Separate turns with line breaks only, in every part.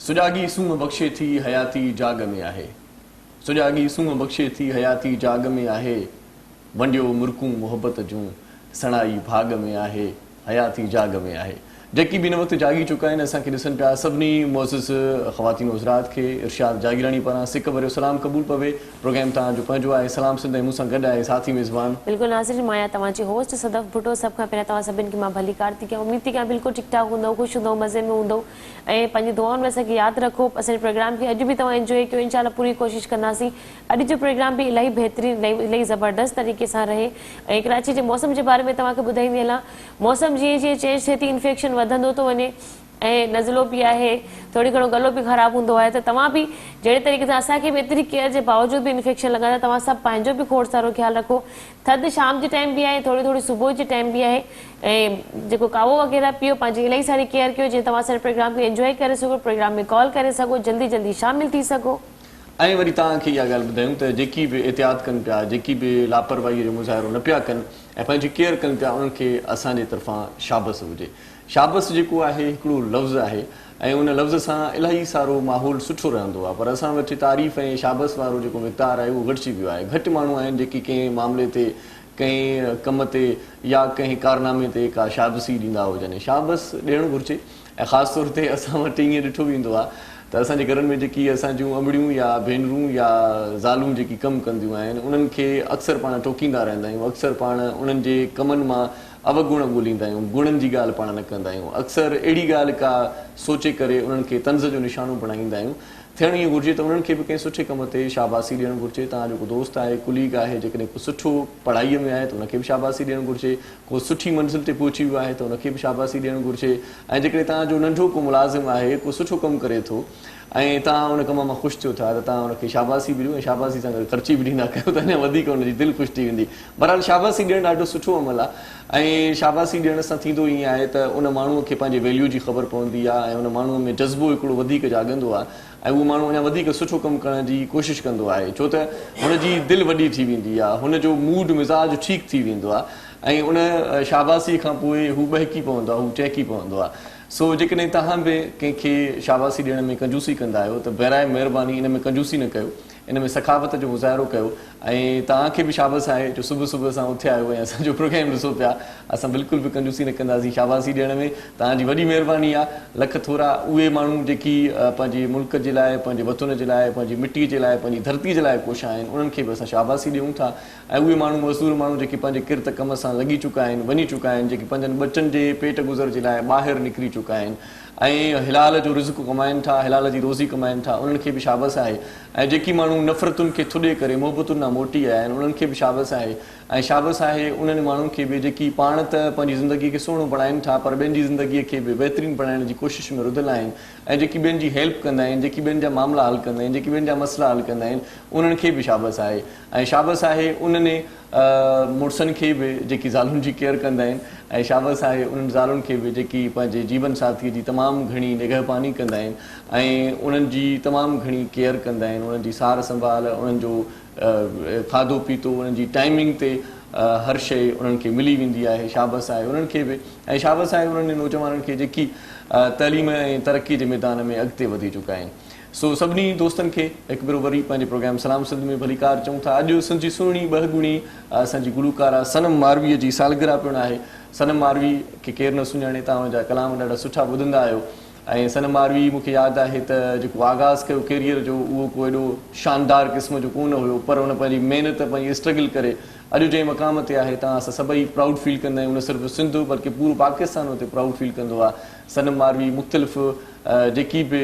सुजागी सूंह बख़्शे थी हयाती जाग में आहे सुजागी सूंह बख़्शे थी हयाती जाग में आहे वंडियो मुर्कूं मोहब्बत जूं सणाई भाग में आहे हयाती जाग में आहे जेकी भी इन वक्त जागी चुका आहिनि असांखे ॾिसनि पिया सभिनी मोज़िज़ ख़वातीन हज़रात खे इरशाद जागीरानी पारां सिक भरियो सलाम क़बूल पवे प्रोग्राम तव्हांजो पंहिंजो आहे सलाम सिंध ऐं मूंसां गॾु आहे साथी मेज़बान
बिल्कुलु नाज़रीन मां आहियां तव्हांजी होस्ट सदफ़ भुट्टो सभ खां पहिरियां तव्हां सभिनि खे मां भली कार थी कयां उमीद थी कयां बिल्कुलु ठीकु ठाक हूंदो ख़ुशि हूंदो मज़े में हूंदो ऐं पंहिंजी दुआउनि में असांखे यादि रखो असांजे प्रोग्राम खे अॼु बि तव्हां इंजॉय कयो इंशाल्लाह पूरी कोशिशि कंदासीं अॼु जो प्रोग्राम बि इलाही बहितरीनु इलाही ज़बरदस्त तरीक़े सां रहे ऐं कराची जे मौसम जे बारे में तव्हांखे ॿुधाईंदी हलां मौसम जीअं जीअं चेंज थिए थी इन्फेक्शन वधंदो थो वञे ऐं नज़लो बि आहे थोरी घणो गलो बि ख़राबु हूंदो आहे त तव्हां बि जहिड़े तरीक़े सां असांखे बि एतिरी केयर जे बावजूदि बि इन्फेक्शन लॻंदा तव्हां सभु पंहिंजो बि खोड़ सारो ख़्यालु रखो थधि शाम जे टाइम बि आहे थोरी थोरी सुबुह जे टाइम बि आहे ऐं जेको कावो वग़ैरह पीओ पंहिंजी इलाही सारी केयर कयो जीअं तव्हां असांजे प्रोग्राम खे इंजॉय करे सघो प्रोग्राम में कॉल करे सघो जल्दी जल्दी शामिलु थी सघो
ऐं वरी तव्हांखे इहा ॻाल्हि ॿुधायूं त जेकी बि एहतियात कनि पिया जेकी बि लापरवाहीअ जो मुज़ाहिरो न पिया कनि ऐं पंहिंजी केयर कनि पिया उन्हनि खे असांजे तरफ़ां शाबस हुजे शाबस जेको आहे हिकिड़ो लफ़्ज़ आहे ऐं उन लफ़्ज़ सां इलाही सारो माहौल सुठो रहंदो आहे पर असां वटि तारीफ़ ऐं शाबस वारो जेको मिक़दार आहे उहो घटिजी वियो आहे घटि माण्हू आहिनि जेकी कंहिं मामले ते कंहिं कम ते या कंहिं कारनामे ते का शाबसी ॾींदा हुजनि शाबस ॾियणु घुरिजे ऐं ख़ासि तौर ते असां वटि ईअं ॾिठो वेंदो आहे त असांजे घरनि में जेकी असां जूं अमड़ियूं या भेनरूं या ज़ालूं जेकी कमु कंदियूं आहिनि उन्हनि खे अक्सर पाण टोकींदा रहंदा आहियूं अक्सर पाण उन्हनि जे कमनि मां अवगुण ॻोल्हींदा आहियूं गुणनि जी ॻाल्हि पाण न कंदा आहियूं अक्सर अहिड़ी ॻाल्हि का सोचे करे उन्हनि खे तंज़ जो निशानो बणाईंदा आहियूं थियणु ईअं घुरिजे त उन्हनि खे बि कंहिं सुठे कम ते शाबासी ॾियणु घुरिजे तव्हांजो को दोस्त आहे कुलीग आहे जेकॾहिं को सुठो पढ़ाईअ में आहे त उनखे बि शाबासी ॾियणु घुरिजे को सुठी मंज़िल ते पहुची वियो आहे त उनखे बि शाबासी ॾियणु घुरिजे ऐं जेकॾहिं तव्हांजो नंढो को मुलाज़िम आहे को सुठो कमु करे थो ऐं तव्हां उन कम मां ख़ुशि थियो था त तव्हां उनखे शाबासी बि ॾियो ऐं शाबासी सां गॾु ख़र्ची बि ॾींदा कयो त अञा वधीक उनजी दिलि ख़ुशि थी वेंदी बहरहाल शाबासी ॾियणु ॾाढो सुठो अमल आहे ऐं शाबासी ॾियण सां थींदो ईअं आहे त उन माण्हूअ खे पंहिंजे वैल्यू जी ख़बर पवंदी आहे ऐं उन माण्हूअ में जज़्बो हिकिड़ो वधीक जाॻंदो आहे ऐं उहो माण्हू अञा वधीक सुठो कमु करण जी कोशिशि कंदो आहे छो त हुनजी दिलि वॾी थी वेंदी आहे हुनजो मूड मिज़ाज ठीकु थी वेंदो आहे ऐं उन शाबासी खां पोइ हू बहकी पवंदो आहे हू चहकी पवंदो आहे सो जेकॾहिं तव्हां बि कंहिंखे शाबासी ॾियण में कंजूसी कंदा आहियो त बहिराए महिरबानी इन में कंजूसी न कयो इन में सखावत जो मुज़ाहिरो कयो ऐं तव्हांखे बि शाबस आहे जो सुबुह सुबुह सां उथिया आहियो ऐं असांजो प्रोग्राम ॾिसो पिया असां बिल्कुलु बि कंजूसी न कंदासीं शाबासी ॾियण में तव्हांजी वॾी महिरबानी आहे लख थोरा उहे माण्हू जेकी पंहिंजे मुल्क जे लाइ पंहिंजे वतन जे लाइ पंहिंजी मिटीअ जे लाइ पंहिंजी धरती जे लाइ कोशिश आहिनि उन्हनि खे बि असां शाबासी ॾियूं था ऐं उहे माण्हू मज़दूर माण्हू जेके पंहिंजे किरत कम सां लॻी चुका आहिनि वञी चुका आहिनि जेके पंहिंजनि बचनि जे पेट गुज़र जे लाइ ॿाहिरि निकिरी चुका आहिनि ऐं हिलाल जो रिज़्क़ कमाइनि था हिलाल जी रोज़ी कमाइनि था उन्हनि खे बि शाबस आहे ऐं जेकी माण्हू नफ़रतुनि खे थुॾे करे मोहबतुनि मां मोटी आया आहिनि उन्हनि खे बि शाबस आहे ऐं शाबस आहे उन्हनि माण्हुनि खे बि जेकी पाण त पंहिंजी ज़िंदगीअ खे सुहिणो बणाइनि था पर ॿियनि जी ज़िंदगीअ खे बि बहितरीनु बणाइण जी कोशिशि में रुधल आहिनि ऐं जेकी ॿियनि जी हेल्प कंदा आहिनि जेकी ॿियनि जा मामला हल कंदा आहिनि जेकी ॿियनि जा मसइला हल कंदा आहिनि उन्हनि खे बि शाबस आहे ऐं शाबस आहे उन्हनि मुड़ुसनि खे बि जेकी ज़ालुनि जी केयर कंदा आहिनि ऐं शाबस आहे उन्हनि ज़ालुनि खे बि जेकी पंहिंजे जीवन साथीअ जी तमामु घणी निगहबानी कंदा आहिनि ऐं उन्हनि जी तमामु घणी केयर कंदा आहिनि उन्हनि जी सार संभाल उन्हनि जो खाधो पीतो उन्हनि जी टाइमिंग ते हर शइ उन्हनि खे मिली वेंदी आहे शाबस आहे उन्हनि खे बि ऐं शाबस आहे उन्हनि नौजवाननि खे जेकी तइलीम ऐं तरक़ी जे मैदान में अॻिते वधी चुका आहिनि सो सभिनी दोस्तनि खे हिकु भेरो वरी पंहिंजे प्रोग्राम सलाम सिंध में भली कार चऊं था अॼु असांजी सुहिणी ॿ असांजी गुलूकारा सनम मारवीअ जी सालगिरह पिणु आहे सनम मारवी खे केरु न सुञाणे तव्हांजा कलाम ॾाढा सुठा ॿुधंदा आहियो ऐं सनम मारवी मूंखे यादि आहे त जेको आगाज़ कयो कैरियर जो उहो को एॾो शानदार क़िस्म जो कोन हुयो पर हुन पंहिंजी महिनत पंहिंजी स्ट्रगल करे अॼु जंहिं मक़ाम ते आहे तव्हां असां सभई प्राउड फील कंदा आहियूं न सिर्फ़ु सिंध बल्कि पूरो पाकिस्तान हुते प्राउड फील कंदो आहे सनम मारवी मुख़्तलिफ़ जेकी बि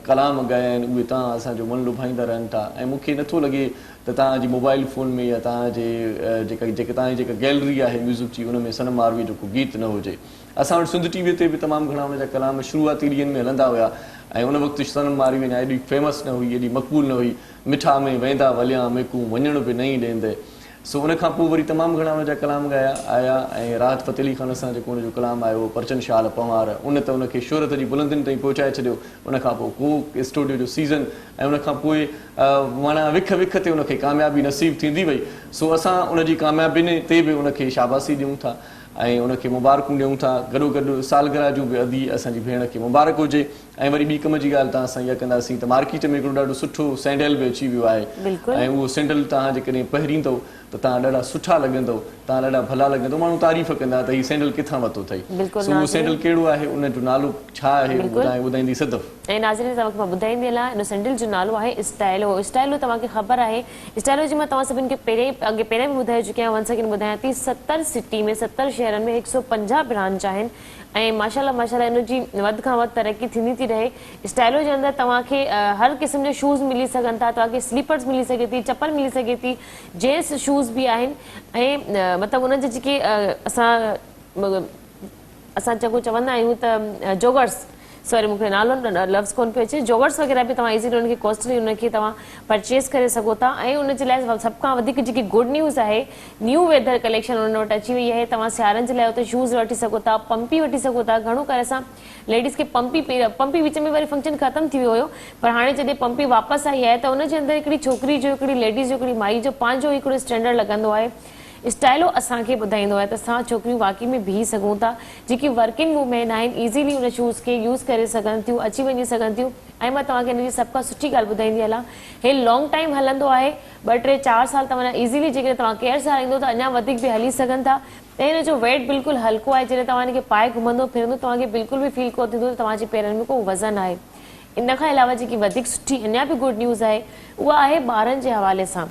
कलाम ॻाया आहिनि उहे तव्हां असांजो मन लुभाईंदा रहनि था ऐं मूंखे नथो लॻे त तव्हांजी मोबाइल फ़ोन में या तव्हांजे तव्हांजी जेका गैलरी आहे म्यूज़िक जी उन में सनम मारवी जो को गीत न हुजे असां वटि सिंध टीवीअ ते बि तमामु घणा हुनजा कलाम शुरूआती ॾींहंनि में हलंदा हुआ ऐं उन वक़्तु सनम मारवी अञा एॾी फेमस न हुई एॾी मक़बूल न हुई मिठा में वेंदा वलिया मेकूं वञण बि न ई ॾींदे सो उन खां पोइ वरी तमामु घणा हुनजा कलाम ॻाया आया ऐं राहत फ़तेह अली ख़ान सां जेको हुनजो कलाम आयो परचन शाल पवार उन त उनखे शोहरत जी बुलंदियुनि ताईं पहुचाए छॾियो उन खां पोइ को स्टूडियो जो सीज़न ऐं उन खां पोइ माना विख विख ते उनखे कामयाबी नसीबु थींदी वई सो असां उनजी कामयाबियुनि ते बि उनखे शाबासी ॾियूं था ऐं उनखे मुबारकूं ॾियूं था गॾोगॾु सालगिरह जूं बि अदी असांजी भेण खे मुबारक हुजे ऐं वरी ॿी कम जी ॻाल्हि तव्हां सां इहा कंदासीं त मार्केट में हिकिड़ो ॾाढो सुठो सैंडल बि अची वियो आहे ऐं उहो सैंडल तव्हां जेकॾहिं पहिरींदव त तव्हां ॾाढा सुठा लॻंदव तव्हां ॾाढा भला लॻंदव माण्हू तारीफ़ कंदा त हीउ सैंडल किथां वरितो अथई उहो सैंडल कहिड़ो आहे उनजो नालो छा आहे ॿुधाईंदी सदफ
ऐं नाज़रीन तव्हांखे मां ॿुधाईंदी हलां हिन सैंडल जो नालो आहे स्टाइलो स्टाइलो तव्हांखे ख़बर आहे स्टाइलो जी मां तव्हां सभिनि खे पहिरें बि ॿुधाए चुकी आहियां वन सेकेंड ॿुधायां थी 70 सिटी में 70 शहरनि में 150 ब्रांच आहिनि ऐं माशाल्लाह इनजी वधि खां वधि तरक़ी थींदी थी रहे स्टाइलो जे अंदरि तव्हांखे हर क़िस्म जा शूज़ मिली सघनि था तव्हांखे स्लीपर्स मिली सघे थी चप्पल मिली सघे थी जेंट्स शूज़ बि आहिनि ऐं मतिलबु उनजे जेके असां चङो चवंदा आहियूं त जोगर्स सॉरी मूंखे नालो लफ़्ज़ कोन पियो अचे जोगर्स वग़ैरह बि तव्हां इज़ीली उनखे कॉस्टली उनखे तव्हां परचेस करे सघो था ऐं उनजे लाइ सभ खां वधीक जेकी गुड न्यूज़ आहे न्यू वेदर कलेक्शन उन वटि अची वई आहे तव्हां सियारनि जे लाइ उते शूज़ वठी सघो था पंपी वठी सघो था घणो करे असां लेडीज़ खे पंपी विच में वरी फंक्शन ख़तमु थी वियो हुयो पर हाणे जॾहिं पंपी वापसि आई आहे त उनजे अंदरि हिकिड़ी छोकिरी जो हिकिड़ी लेडीज़ जो हिकिड़ी माई जो पंहिंजो हिकिड़ो स्टैंडर्ड लॻंदो आहे स्टाइलो असांखे ॿुधाईंदो आहे त असां छोकिरियूं वाक़ई में बीह सघूं था जेकी वर्किंग वूमेन आहिनि ईज़ीली उन शूज़ खे यूज़ करे सघनि थियूं अची वञी सघनि थियूं ऐं मां तव्हांखे हिनजी सभ खां सुठी ॻाल्हि ॿुधाईंदी हलां हे लॉन्ग टाइम हलंदो आहे 2-3-4 साल तव्हां ईज़ीली जेकॾहिं तव्हां केयर सां हलाईंदो त अञा वधीक बि हली सघनि था ऐं हिनजो वेट बिल्कुलु हल्को आहे जॾहिं तव्हां हिनखे पाए घुमंदो फिरंदो तव्हांखे बिल्कुलु बि फील कोन थींदो त तव्हांजे पेरनि में को वज़न आहे इन खां अलावा जेकी वधीक सुठी अञा बि गुड न्यूज़ आहे उहा आहे ॿारनि जे हवाले सां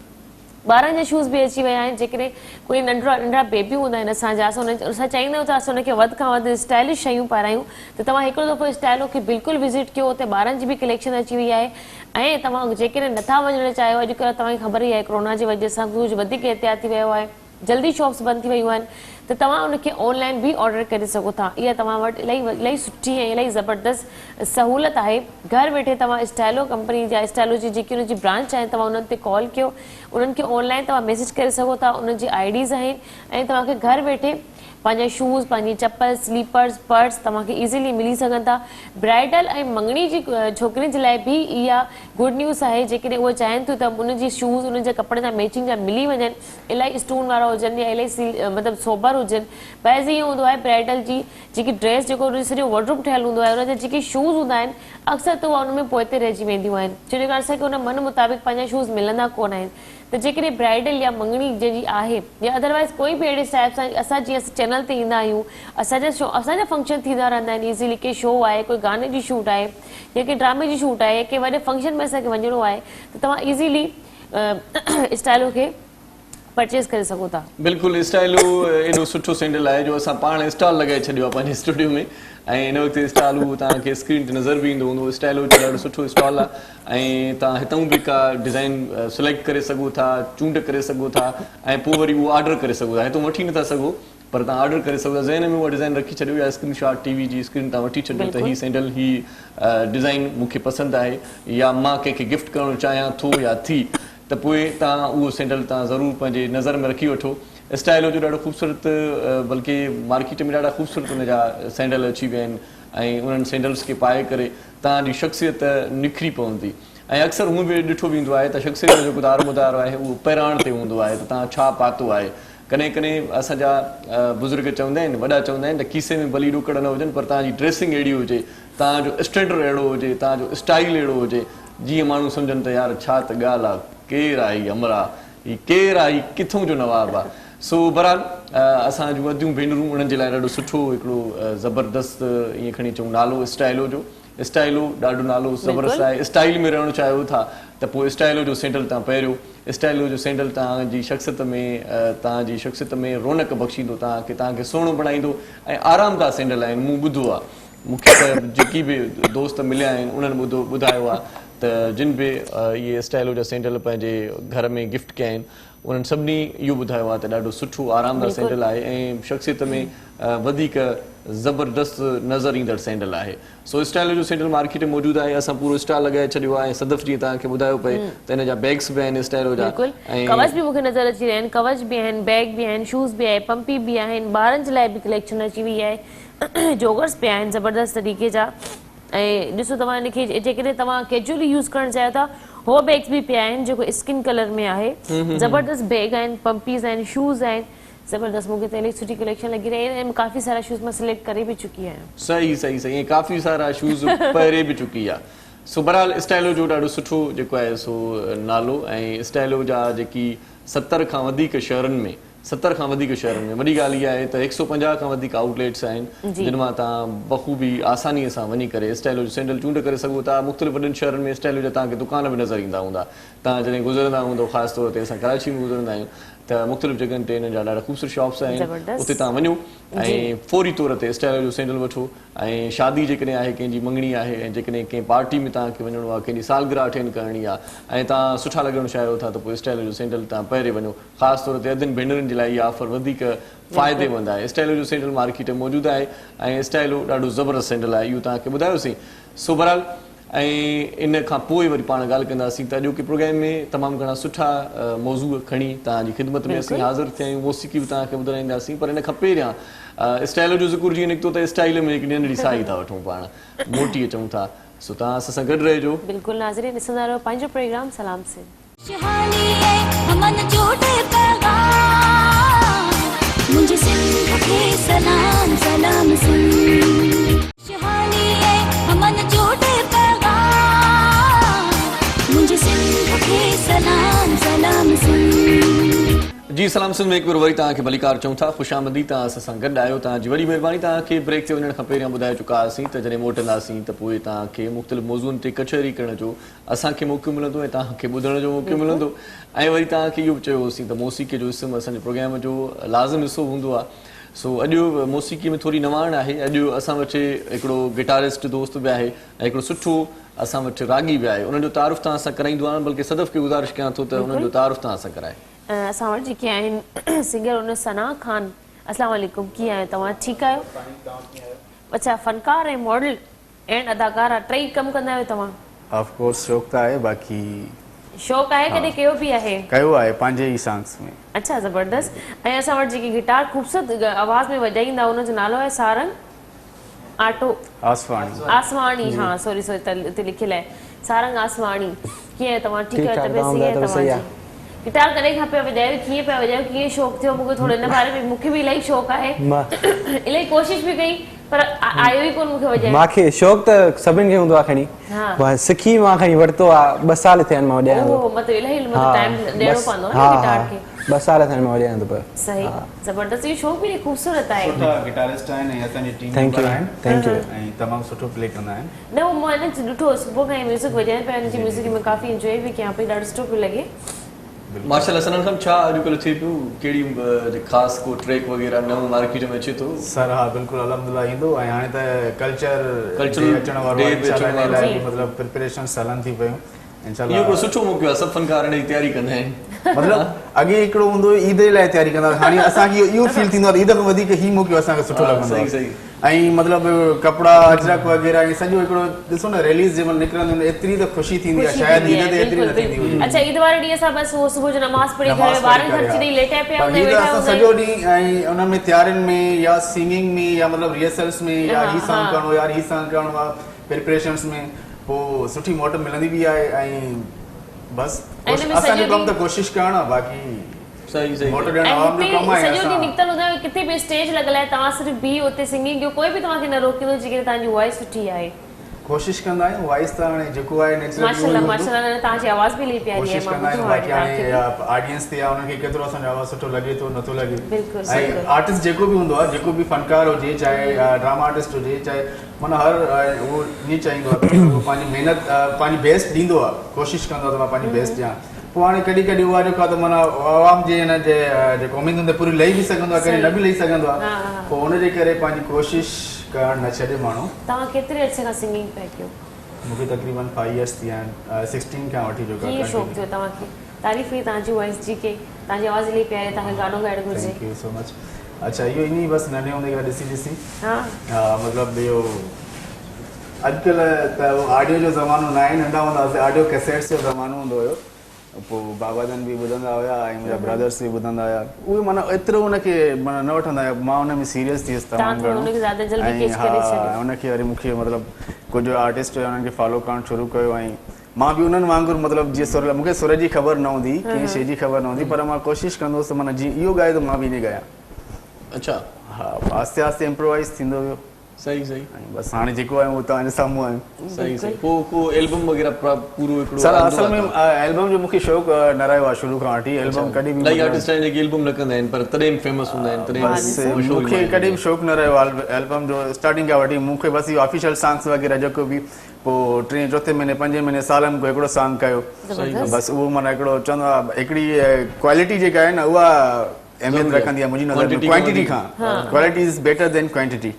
ॿारनि जा शूज़ बि अची विया आहिनि जेकॾहिं कोई नंढड़ा बेबी हूंदा आहिनि असांजा असां चाहींदा आहियूं त असां हुनखे वधि खां वधि स्टाइलिश शयूं पारायूं त तव्हां हिकिड़ो दफ़ो स्टाइलो खे बिल्कुलु विज़िट कयो हुते ॿारनि जी बि कलेक्शन अची वई आहे ऐं तव्हां जेकॾहिं नथा वञणु चाहियो अॼुकल्ह तव्हांखे ख़बर ई आहे कोरोना जी वजह सां कुझु वधीक एहतियात थी वियो आहे जल्दी शॉप्स बंदि थी वियूं आहिनि त तव्हां उनखे ऑनलाइन बि ऑर्डर करे सघो था इहा तव्हां वटि इलाही सुठी ऐं इलाही ज़बरदस्त सहूलियत आहे घरु वेठे तव्हां स्टाइलो कंपनी जा स्टाइलो जी जेकी उनजी ब्रांच आहिनि तव्हां उन्हनि ते कॉल कयो उन्हनि खे ऑनलाइन तव्हां मैसेज करे सघो था उनजी आईडीज़ आहिनि ऐं तव्हांखे घरु वेठे पंहिंजा शूज़ पंहिंजी चप्पल स्लीपर्स पर्स तव्हांखे ईज़ीली मिली सघनि था ब्राइडल ऐं मंगणी जी छोकिरियुनि जे लाइ बि इहा गुड न्यूज़ आहे जेकॾहिं उहे चाहिनि थियूं त उनजी शूज़ उनजे कपिड़े जा मैचिंग जा मिली वञनि इलाही स्टोन वारा हुजनि या इलाही मतिलबु सोबर हुजनि पहिरीं ईअं हूंदो आहे ब्राइडल जी जेकी ड्रेस जेको सॼो वॉर्डरोब ठहियलु हूंदो आहे उनजा जेके शूज़ हूंदा आहिनि अक्सर त उहा उनमें पोइते रहिजी वेंदियूं आहिनि छो करे असांखे उन मन मुताबिक़ पंहिंजा शूज़ मिलंदा कोन आहिनि त जेकॾहिं ब्राइडल या मंगणी जंहिंजी आहे या अदरवाइज़ कोई बि अहिड़े टाइप सां असां जीअं चैनल ते ईंदा आहियूं असांजा फंक्शन थींदा रहंदा आहिनि ईज़ीली के शो आहे कोई गाने जी शूट आहे या के ड्रामे जी शूट आहे या के वॾे फंक्शन में असांखे वञिणो आहे त तव्हां ईज़ीली स्टाइलो खे परचेस करे सघो था
बिल्कुलु स्टाइलो एॾो सुठो सैंडल आहे जो असां पाण स्टॉल लॻाए छॾियो आहे पंहिंजे स्टूडियो में ऐं हिन वक़्तु स्टॉल तव्हांखे स्क्रीन ते नज़र बि ईंदो हूंदो स्टाइलो जो ॾाढो सुठो स्टॉल आहे ऐं तव्हां हितां बि का डिज़ाइन सिलेक्ट करे सघो था चूंड करे सघो था ऐं पोइ वरी उहो ऑर्डर करे सघो था हितां वठी नथा सघो पर तव्हां ऑर्डर करे सघो था ज़हन में उहा डिज़ाइन रखी छॾियो या स्क्रीन शॉट टीवी जी स्क्रीन तव्हां वठी छॾियो त हीअ सैंडल हीअ डिज़ाइन मूंखे पसंदि आहे या मां कंहिंखे गिफ्ट करणु चाहियां थो या थी त पोइ तव्हां उहो सैंडल तव्हां ज़रूरु पंहिंजे नज़र में रखी वठो स्टाइलो जो ॾाढो ख़ूबसूरत बल्कि मार्केट में ॾाढा ख़ूबसूरत उनजा सैंडल अची विया आहिनि ऐं उन्हनि सैंडल्स खे पाए करे तव्हांजी शख़्सियत निखरी पवंदी ऐं अक्सर हूअं बि ॾिठो वेंदो आहे त शख़्सियत जो जेको दारोमदार आहे उहो पहिराण ते हूंदो आहे त तव्हां छा पातो आहे कॾहिं कॾहिं असांजा बुज़ुर्ग चवंदा आहिनि वॾा चवंदा आहिनि त खीसे में भली ॾुकड़ न हुजनि पर तव्हांजी ड्रेसिंग अहिड़ी हुजे तव्हांजो स्टैंडर्ड अहिड़ो हुजे तव्हांजो स्टाइल अहिड़ो हुजे जीअं माण्हू सम्झनि त यार छा त ॻाल्हि आहे केरु आहे हीअ अमरा हीअ केरु आहे हीअ किथां जो नवाब आहे सो बहरहाल असांजूं वधियूं भेनरूं उन्हनि जे लाइ ॾाढो सुठो हिकिड़ो ज़बरदस्त ईअं खणी चऊं नालो स्टाइलो जो स्टाइलो ॾाढो नालो ज़बरदस्त आहे स्टाइल में रहणु चाहियो था त पोइ स्टाइलो जो सैंडल तव्हां पहिरियों स्टाइलो जो सैंडल तव्हांजी शख़्सियत में रौनक बख़्शींदो तव्हांखे सुहिणो बणाईंदो ऐं आरामदाह सैंडल आहिनि मूं ॿुधो आहे मूंखे त जेकी बि दोस्त मिलिया आहिनि उन्हनि ॿुधायो आहे त जिन बि इहे स्टाइलो जा सैंडल पंहिंजे घर में गिफ्ट कया आहिनि उन्हनि सभिनी इहो ॿुधायो आहे त ॾाढो सुठो आरामदाह सैंडल आहे ऐं शख़्सियत में वधीक ज़बरदस्त नज़र ईंदड़ सैंडल आहे सो स्टाइलो जो सैंडल मार्केट में मौजूदु आहे असां पूरो स्टॉल लॻाए छॾियो आहे ऐं सदफ जीअं तव्हांखे ॿुधायो पए त हिन जा बैग्स बि आहिनि स्टाइलो जा
ऐं कवच बि मूंखे नज़र अची रहिया आहिनि कवच बि आहिनि बैग बि आहिनि शूज़ बि आहे पंपी बि आहिनि ॿारनि जे लाइ बि कलेक्शन अची वई आहे जोगर्स बि आहिनि ज़बरदस्त तरीक़े जा ऐं ॾिसो तव्हां हिनखे जेकॾहिं तव्हां कैजुअली यूज़ करणु चाहियो था हो बैग्स बि पिया आहिनि जेको स्किन कलर में आहे ज़बरदस्त बैग आहिनि पंपीज़ आहिनि शूज़ आहिनि ज़बरदस्त, मूंखे त इलाही सुठी कलेक्शन लॻी रही है। काफ़ी सारा शूज़ मां सिलेक्ट करे बि चुकी आहियां।
सही सही सही, ऐं काफ़ी सारा शूज़ पहिरे बि चुकी आहे। सो बहरहाल स्टाइलो जो ॾाढो सुठो जेको आहे सो नालो, ऐं स्टाइलो जा जेकी 70 खां वधीक शहरनि में वॾी ॻाल्हि इहा आहे त 150 खां वधीक आउटलेट्स आहिनि जिन मां तव्हां बख़ूबी आसानीअ सां वञी करे स्टाइलो जो सैंडल चूंड करे सघो था। मुख़्तलिफ़ वॾनि शहरनि में स्टाइलो जा तव्हांखे दुकान बि नज़र ईंदा हूंदा। तव्हां जॾहिं गुज़रंदा हूंदो, ख़ासि तौर ते असां कराची में गुज़रंदा आहियूं त मुख़्तलिफ़ जॻहियुनि ते हिन जा ॾाढा ख़ूबसूरत शॉप्स आहिनि, उते तव्हां वञो ऐं फौरी तौर ते स्टाइलो जो सैंडल वठो। ऐं शादी जेकॾहिं आहे, कंहिंजी मंगणी आहे, ऐं जेकॾहिं कंहिं पार्टी में तव्हांखे वञिणो आहे, कंहिंजी सालगिरह अटेंड करणी आहे ऐं तव्हां सुठा लॻणु चाहियो था, त पोइ स्टाइलो जो सैंडल तव्हां पहिरें वञो। ख़ासि तौर ते अधनि भेनरुनि जे लाइ इहा ऑफर वधीक फ़ाइदेमंद आहे। स्टाइलो जो सैंडल मार्केट में मौजूदु आहे ऐं स्टाइलो ॾाढो ज़बरदस्त सैंडल आहे, इहो तव्हांखे ॿुधायोसीं। सो बहरहाल ऐं इन खां पोइ वरी पाण ॻाल्हि कंदासीं त अॼोके प्रोग्राम में तमामु घणा सुठा मौज़ू खणी तव्हांजी ख़िदमत में असीं हाज़िर थिया आहियूं। मौसीक़ी बि तव्हांखे ॿुधाईंदासीं, पर इन खां पहिरियां स्टाइलो जो ज़िक्र जीअं निकितो त स्टाइल में हिकिड़ी नंढड़ी साई था वठूं, पाण मोटी अचूं था। सो तव्हां असां सां गॾु रहिजो।
बिल्कुलु नाज़रीन, ॾिसंदा रहो पंहिंजो प्रोग्राम सलाम से।
मुझे सिंध के सलाम सलाम सुन, शहानी है हमन जोड़े पैगाम, मुझे सिंध के सलाम सलाम सुन।
जी सलाम सिंध में हिकु बार वरी तव्हांखे भलीकार चऊं था, ख़ुशि आमदी, तव्हां असां सां गॾु आहियो। तव्हांजी वॾी महिरबानी। तव्हांखे ब्रेक ते वञण खां पहिरियां ॿुधाए चुका हुआसीं त जॾहिं मोटंदासीं त पोइ तव्हांखे मुख़्तलिफ़ मौज़ूअनि ते कचहरी करण जो असांखे मौक़ो मिलंदो ऐं तव्हांखे ॿुधण जो मौक़ो मिलंदो। ऐं वरी तव्हांखे इहो बि चयो होसीं त मौसीक़ी जो हिस्सो असांजे प्रोग्राम जो लाज़िम हिसो हूंदो आहे। सो अॼु मौसीक़ी में थोरी नवाण आहे। अॼु असां वटि हिकिड़ो गिटारिस्ट दोस्त बि आहे ऐं हिकिड़ो सुठो असां वटि रागी बि आहे। उन्हनि जो तारुफ़ तव्हां सां कराईंदो आहे, बल्कि सदफ़ खे गुज़ारिश कयां थो त उन्हनि जो तारुफ़ तव्हां सां कराए।
असां वटि जेके आहिनि सिंगर उन सना ख़ान। अस्सलाम वालेकुम, कीअं आहियो तव्हां? ठीकु आहियो? अच्छा, फनकार ऐं मॉडल ऐं अदाकारा टई कमु कंदा आहियो तव्हां?
ऑफ कोर्स शौक़ त आहे, बाक़ी
शौक़ु आहे, कॾहिं कयो बि आहे?
कयो आहे पंहिंजे ई सॉन्ग्स में।
अच्छा, ज़बरदस्त। ऐं असां वटि जेकी गिटार ख़ूबसूरत आवाज़ में वॼाईंदा उनजो नालो आहे सारंग आटो आसवाणी। हाँ सॉरी हिते लिखियलु आहे सारंग आसवाणी। कीअं आहे तव्हां? ठीकु आहे? तबियत सही आहे तव्हांजी? गिटार कॾहिं खां पिया वॼायो, कीअं पिया वॼायो, कीअं शौक़ु थियो? मूंखे थोरो हिन बारे में, मूंखे बि इलाही शौक़ु आहे, इलाही कोशिशि बि कई पर आयो ई कोन मूंखे वॼाइण।
मूंखे शौक़ु त सभिनि खे हूंदो आहे खणी, सिखी मां खणी वरितो आहे, 2 साल थिया आहिनि मां वॼायां थो।
मतिलबु इलाही टाइम ॾियणो पवंदो आहे न गिटार खे।
2 साल थिया आहिनि मां वॼायां थो पियो।
सही, ज़बरदस्त। इहो शौक़ु बि ख़ूबसूरत आहे।
सुठा गिटारिस्ट आहिनि ऐं असांजी टीम मेंबर आहिनि। Thank U. ऐं तमामु सुठो प्ले कंदा आहिनि।
न उहो मां ॾिठो सुबुह खां ई म्यूज़िक वॼाइनि पिया, हिनजी म्यूज़िक में काफ़ी इंजॉय बि कयां पई, ॾाढो सुठो पियो लॻे।
माशाल्लाह। सनन खान छा अॼुकल्ह थिए पियो, कहिड़ी ख़ासि को ट्रैक वग़ैरह नओं मार्केट में अचे थो?
सर हा बिल्कुलु अल्हम्दुलिल्लाह ईंदो। ऐं हाणे त कल्चर अचण वारो आहे, मतिलबु प्रिपरेशन्स हलनि थी पियूं।
इहो हिकिड़ो सुठो मौक़ो आहे, सभु फनकार हिन जी तयारी कंदा आहिनि।
मतिलबु अॻे हिकिड़ो हूंदो ईद लाइ तयारी कंदा, हाणे असांखे इहो फील थींदो आहे ईद खां वधीक ही मौक़ो असांखे सुठो लॻंदो आहे। ऐं मतिलबु कपिड़ा अजरक वग़ैरह ऐं सॼो हिकिड़ो ॾिसो न रिलीज़ जंहिंमहिल निकिरंदियूं एतिरी त ख़ुशी थींदी आहे, शायदि ईद ते एतिरी न थींदी हुजे।
अच्छा, ईद वारे ॾींहुं असां बसि उहो सुबुह जो नमाज़ पढ़ी करे ॿारनि खे अची ॾेई लेटिया पिया हूंदा आहियूं,
सॼो ॾींहुं ऐं उन में तयारियुनि में या सिंगिंग में या मतिलबु रिहर्सल्स में या ही सॉन्ग करणो या ही सॉन्ग करणो आहे, प्रिपरेशन्स में पोइ सुठी मोट मिलंदी बि आहे। ऐं बसि असांजो कमु त कोशिशि करणु आहे, बाक़ी
सही सही
मोट ॾियणु आवाम जो कमु आहे।
सॼो ॾींहुं निकितल हूंदा आहियो, किथे बि स्टेज लॻल आहे, तव्हां सिर्फ़ु बीह उते सिंगिंग कयो, कोई बि तव्हांखे न रोकींदो जेकॾहिं तव्हांजी वॉइस सुठी आहे।
कोशिशि कंदा आहियूं, वॉइस त हाणे जेको आहे
माशाल्लाह माशाल्लाह, तव्हांजी आवाज़ बि इलाही प्यारी आहे। मां ॿुधो आहे
हाणे ऑडियंस ते उन्हनि खे केतिरो असांजो आवाज़ सुठो लॻे थो नथो लॻे। ऐं आर्टिस्ट जेको बि हूंदो आहे, जेको बि फनकार हुजे, चाहे ड्रामा आर्टिस्ट हुजे, चाहे माना हर उहो ईअं चाहींदो आहे त उहो पंहिंजी महिनत पंहिंजी बेस्ट ॾींदो आहे, कोशिशि कंदो आहे त मां पंहिंजी बेस्ट ॾियां। पोइ हाणे कॾहिं कॾहिं उहा जेका त माना आवाम जे हिन जे जेको उमेद हूंदी पूरी लही बि सघंदो आहे, कॾहिं न बि लही सघंदो आहे, पोइ हुनजे करे पंहिंजी कोशिशि करणु न छॾे माण्हू।
तव्हां केतिरे अर्से खां सिंगिंग पिया कयो?
मूंखे तक़रीबन 5 इयर्स थी विया आहिनि, 16 खां वठी जो
कीअं शौक़ु थियो तव्हांखे? तारीफ़ ई तव्हांजी वॉइस जी के तव्हांजी आवाज़ इलाही प्यारी, तव्हांखे गानो ॻाइणु घुरिजे।
Thank you so much. अच्छा, इहो इन बसि नंढे हूंदे खां ॾिसी हा मतिलबु इहो अॼुकल्ह त ऑडियो जो ज़मानो न आहे, नंढा हूंदासीं ऑडियो कैसेट्स जो ज़मानो हूंदो हुयो, पोइ बाबा जन बि ॿुधंदा हुया ऐं मुंहिंजा ब्रदर्स बि ॿुधंदा हुया। उहे माना एतिरो हुनखे माना न वठंदा हुया, मां हुन में सीरियस थियसि तमामु घणो। ऐं हा हुनखे वरी मूंखे मतिलबु कुझु आर्टिस्ट हुया, हुननि खे फॉलो करणु शुरू कयो ऐं मां बि उन्हनि वांगुरु मतिलबु जीअं सुर मूंखे सुर जी ख़बर न हूंदी कंहिं शइ जी ख़बर न हूंदी पर मां कोशिशि कंदुसि माना जीअं इहो ॻाए त मां बि ईअं ॻायां.
अच्छा
हा आस्ते आस्ते इम्प्रोवाइज़ थींदो वियो.
सही सही
ऐं बसि हाणे जेको आहे उहो तव्हांजे साम्हूं आहे.
सही सही को एल्बम वग़ैरह पूरो हिकिड़ो
सर असल में एल्बम जो मूंखे शौक़ु न रहियो आहे शुरू खां वठी. एल्बम कॾहिं बि
इलाही आर्टिस्ट आहिनि जेके एल्बम न कंदा आहिनि पर तॾहिं फेमस हूंदा आहिनि तॾहिं
मूंखे कॾहिं बि शौक़ु न रहियो एल्बम जो स्टार्टिंग खां वठी. मूंखे बसि इहो ऑफिशियल सॉन्ग्स वग़ैरह जेको बि पोइ 3 4 महीने 5 महीने सालनि को हिकिड़ो सॉन्ग कयो बसि उहो माना हिकिड़ो चवंदो आहे हिकिड़ी क्वालिटी जेका आहे न उहा अहमियत रखंदी आहे मुंहिंजी नज़र में क्वांटिटी खां. Quality is better than quantity.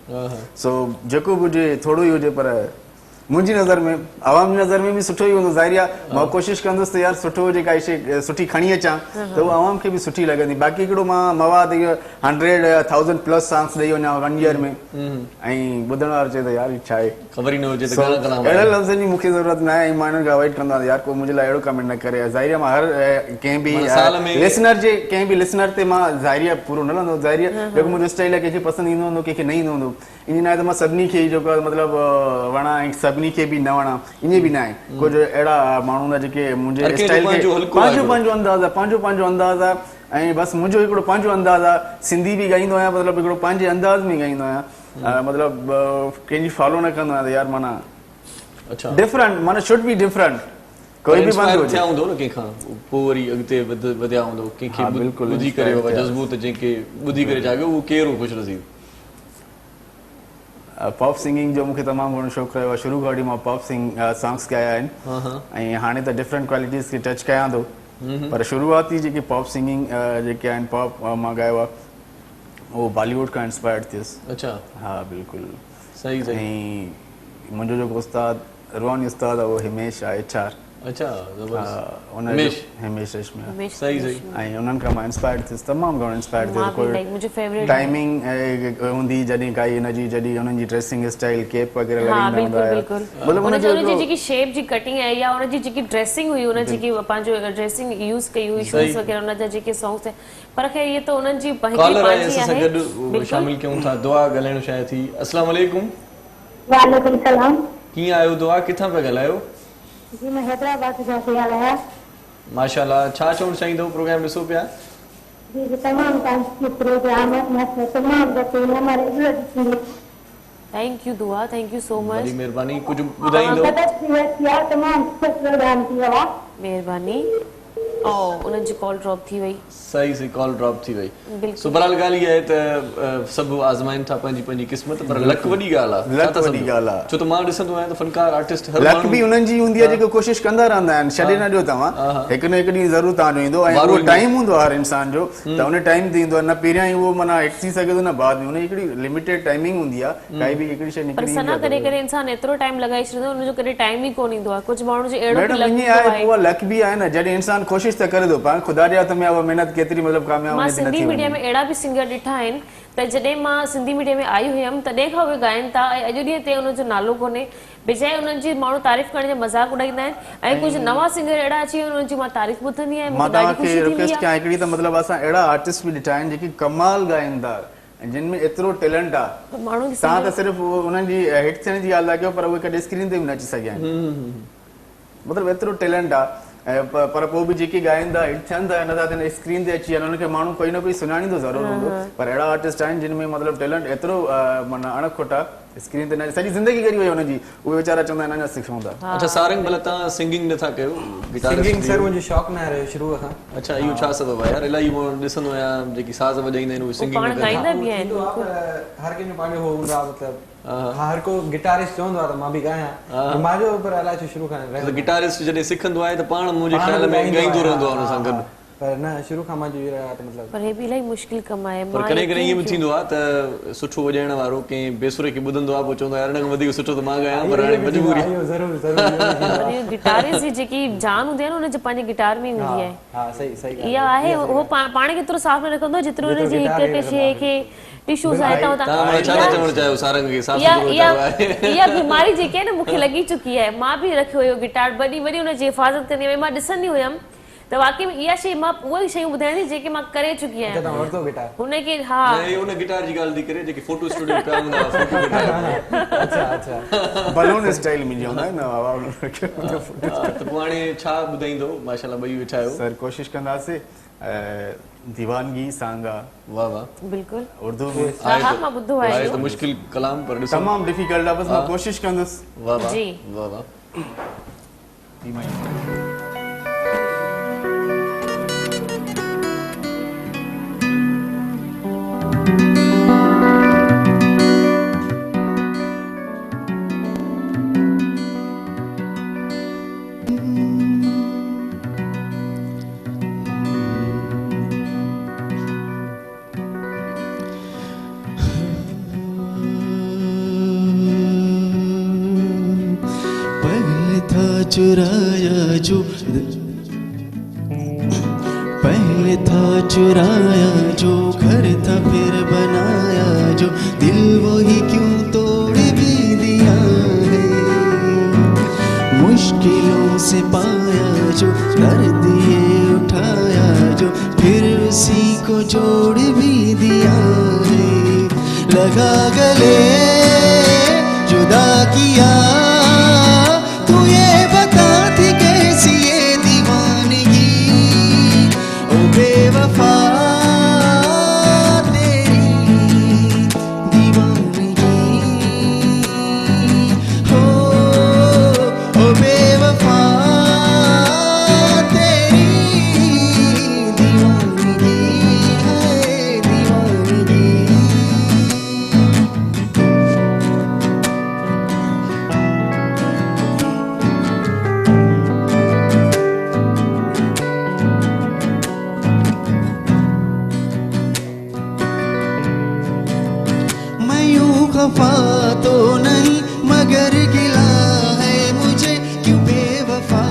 सो जेको बि हुजे थोरो ई हुजे पर मुंहिंजी नज़र में आवाम जी नज़र में बि सुठो ई हूंदो. ज़ाहिर आहे मां कोशिशि कंदुसि त यार सुठो हुजे काई शइ सुठी खणी अचां त उहा आवाम खे बि सुठी लॻंदी. बाक़ी हिकिड़ो मां मवाद इहो 100,000+ सॉन्ग्स ॾेई वञा 1 ईयर में ऐं ॿुधण वारो चए त यार छा आहे
ख़बर ई न हुजे त
अहिड़े लफ़्ज़नि जी मूंखे ज़रूरत न आहे. ऐं मां हिननि खां अवॉइड कंदो आहियां यार को मुंहिंजे लाइ अहिड़ो कमेंट न करे. ज़ाहिर आहे मां हर कंहिं बि लिसनर ते मां ज़ाहिर आहे पूरो न लहंदो. ज़ाहिर आहे जेको मुंहिंजो स्टाइल आहे कंहिंखे पसंदि ईंदो हूंदो कंहिंखे न ईंदो हूंदो. इन लाइ त मां सभिनी खे जेको आहे मतिलबु वणा ऐं सभिनी खे बि न वणा ईअं बि न आहे. कुझु अहिड़ा माण्हू हूंदा जेके मुंहिंजे स्टाइल खे पंहिंजो अंदाज़ आहे पंहिंजो अंदाज़ आहे ऐं बसि मुंहिंजो हिकिड़ो पंहिंजो अंदाज़ आहे. सिंधी बि ॻाईंदो आहियां मतिलबु हिकिड़ो पंहिंजे अंदाज़ में ॻाईंदो आहियां. मतिलबु कंहिंजी फॉलो न कंदो आहियां त यार माना डिफरेंट माना शुड बी डिफरेंट. कोई बि बंदि
थिया हूंदो न कंहिंखां पोइ वरी अॻिते वधिया हूंदो कंहिंखे ॿुधी करे जज़्बो त जंहिंखे ॿुधी करे जाॻियो उहो केरु हो ख़ुशि नसीब.
पॉप सिंगिंग जो मूंखे तमामु घणो शौक़ु रहियो आहे. शुरू खां वठी मां पॉप सॉन्ग्स ॻाया आहिनि ऐं हाणे त डिफरेंट क्वालिटीज़ खे टच कयां थो पर शुरूआती जेकी पॉप सिंगिंग जेके आहिनि पॉप मां ॻायो आहे उहो बॉलीवुड खां इंस्पायर्ड थियुसि.
अच्छा
हा बिल्कुलु
सही सही.
ऐं मुंहिंजो जेको उस्ताद रुहानी उस्ताद आहे उहो हिमेश आहे HR.
अच्छा
हिमेश रेशमिया.
सही सही.
ऐं उन्हनि खां मां इंस्पायर्ड थियुसि तमामु घणो इंस्पायर्ड थियो. टाइमिंग हूंदी जॾहिं काई हिनजी जॾहिं हुननि जी ड्रेसिंग स्टाइल केप वग़ैरह लॻाईंदा हूंदा हुआ.
उनजी जेकी शेप जी कटिंग आहे या उनजी जेकी ड्रेसिंग हुई उन जेकी पंहिंजो ड्रेसिंग यूज़ कई हुई शूज़ वग़ैरह उनजा जेके सॉन्ग्स पर ख़ैर ये तो उन्हनि जी पंहिंजी
आहे. शामिल कयूं था दुआ ॻाल्हाइणु शायदि थी. अस्सलाम वालेकुम.
वालेकुम सलाम.
कीअं आहियो दुआ किथां पिया ॻाल्हायो?
जी मैं हैदराबाद से ॻाल्हायां.
माशाल्लाह छा चवणु चाहींदो प्रोग्राम ॾिसो पिया?
जी जी तमामु तव्हांजो प्रोग्राम है तमामु घटि हमारे
थैंक यू दुआ थैंक यू सो मच.
बड़ी महिरबानी. कुझु ॿुधाईंदो?
तमामु प्रोग्राम थी वियो आहे.
महिरबानी. उन्हनि जी कॉल ड्रॉप थी वई.
सही सही कॉल ड्रॉप थी वई. सो बहरहाल ॻाल्हि इहा आहे त सभु आज़माइनि था पंहिंजी पंहिंजी क़िस्मत पर लक वॾी ॻाल्हि आहे. छो त मां ॾिसंदो आहियां त फनकार आर्टिस्ट
लक बि उन्हनि जी हूंदी आहे जेको कोशिशि कंदा रहंदा आहिनि. छॾे न ॾियो तव्हां हिकु न हिकु ॾींहुं ज़रूरु तव्हांजो ईंदो ऐं उहो टाइम हूंदो आहे हर इंसान जो त उन टाइम ते ईंदो आहे. न पहिरियां ई उहो माना हिट थी सघे थो न बाद में. उन हिकिड़ी लिमिटेड टाइमिंग हूंदी आहे काई बि हिकिड़ी शइ निकिरी
सना करे करे इंसान एतिरो टाइम लॻाए छॾींदो उनजो कॾहिं टाइम ई कोन ईंदो आहे. कुझु माण्हू जो अहिड़ो
उहा लक बि आहे न जॾहिं इंसान कोशिशि त करे थो पाण ख़ुदा जे हथ में आहे महिनत केतिरी मतिलबु कामयाबु.
मां सिंधी मीडिया में अहिड़ा बि सिंगर ॾिठा आहिनि त जॾहिं मां सिंधी मीडिया में आई हुयमि तॾहिं खां उहे ॻाइनि था ऐं अॼु ॾींहं ते उनजो नालो कोन्हे. बजाए उन्हनि जी माण्हू तारीफ़ करण जा मज़ाक उॾाईंदा आहिनि ऐं कुझु नवां सिंगर अहिड़ा अची विया उन्हनि जी मां तारीफ़ ॿुधंदी आहियां.
मां तव्हांखे रिक्वेस्ट कयां हिकिड़ी त मतिलबु असां अहिड़ा आर्टिस्ट बि ॾिठा आहिनि जेकी कमाल ॻाइनि था जिन में एतिरो टैलेंट आहे. तव्हां त सिर्फ़ु उन्हनि जी हिट थियण जी ॻाल्हि था कयो पर उहे कॾहिं स्क्रीन ते बि न अची सघिया आहिनि. मतिलबु एतिरो टैलेंट आहे पर पोइ बि जेके ॻाइनि था हिट थियनि था नथा थियनि स्क्रीन ते अची वञनि हुनखे माण्हू कोई न कोई सुञाणींदो ज़रूरु हूंदो पर अहिड़ा आर्टिस्ट आहिनि जिन में मतिलबु टैलेंट एतिरो माना अणखुट आहे स्क्रीन ते न सॼी ज़िंदगी करी वई हुनजी. उहे वीचारा चवंदा आहिनि अञा सिखूं था.
अच्छा सारंग भला तव्हां सिंगिंग नथा कयो?
सिंगिंग सर मुंहिंजो शौक़ु न रहियो शुरूअ खां.
अच्छा इहो छा सबबु आहे यार? इलाही मां ॾिसंदो आहियां जेकी साज़ वॼाईंदा आहिनि उहे सिंगिंग न
गाईंदा बि आहिनि.
हर कंहिंजो पंहिंजो हो हूंदो आहे मतिलबु हर को गिटारिस्ट चवंदो आहे त मां बि ॻायां. मुंहिंजो पर अलाए छो शुरू खां
गिटारिस्ट जॾहिं सिखंदो आहे त पाण मुंहिंजे ख़्याल में ॻाईंदो रहंदो आहे हुन सां गॾु.
पर न शुरू खां मां जो रहिया त मतिलबु
पर हे बि इलाही मुश्किल कमु आहे.
पर कॾहिं कॾहिं ईअं बि थींदो आहे त सुठो वॼाइण वारो कंहिं बेसुरे खे ॿुधंदो आहे पोइ चवंदो आहे हिन खां वधीक सुठो त मां ॻायां पर हाणे मजबूरी
आहे. गिटारिस्ट जी जेकी जान हूंदी आहे न हुनजे पंहिंजे गिटार में हूंदी आहे.
हा सही सही
इहा आहे उहो पाण खे एतिरो साफ़ न रखंदो जेतिरो हुनजी हिकु हिकु शइ खे टिश्यूज़ आहे. इहा बीमारी जेकी आहे न मूंखे लॻी चुकी आहे. मां बि रखियो हुयो गिटार वॾी वॾी हुनजी हिफ़ाज़त कंदी हुयमि. मां ॾिसंदी हुयमि त त वाकई में इहा शइ मां उहा ई शयूं ॿुधायां थी जेके मां करे चुकी आहियां
तव्हां वरितो गिटार
हुनखे हा
नहीं उन गिटार जी ॻाल्हि थी करे जेके फोटो स्टूडियो पिया हूंदा फोटो गिटार
अच्छा अच्छा
बलून स्टाइल में हूंदा आहिनि न
त पोइ हाणे छा ॿुधाईंदो माशाल्लाह ॿई वेठा आहियो
सर कोशिश कंदासीं दीवानगी सांगा
वाह वाह
बिल्कुलु
उर्दू में
हा हा मां ॿुधो आहे
आहे
इहो।
त मुश्किल कलाम पर ॾिसो
तमामु डिफिकल्ट आहे बस मां कोशिश कंदुसि
वाह वाह
जी।
वाह वाह
पहले था चुराया जो पहले था चुराया जो घर था फिर बनाया जो दिल वही क्यों तोड़ भी दिया है मुश्किलों से पाया जो दर्द ये उठाया जो फिर उसी को जोड़ भी दिया है लगा गले जुदा किया तू ये बता थी कैसी ये दीवानगी ओ बेवफा तेरी दीवानगी हो ओ बेवफा तेरी दीवानगी है दीवानगी मैं यूं खफा तो नहीं मगर गिला है मुझे क्यों बेवफा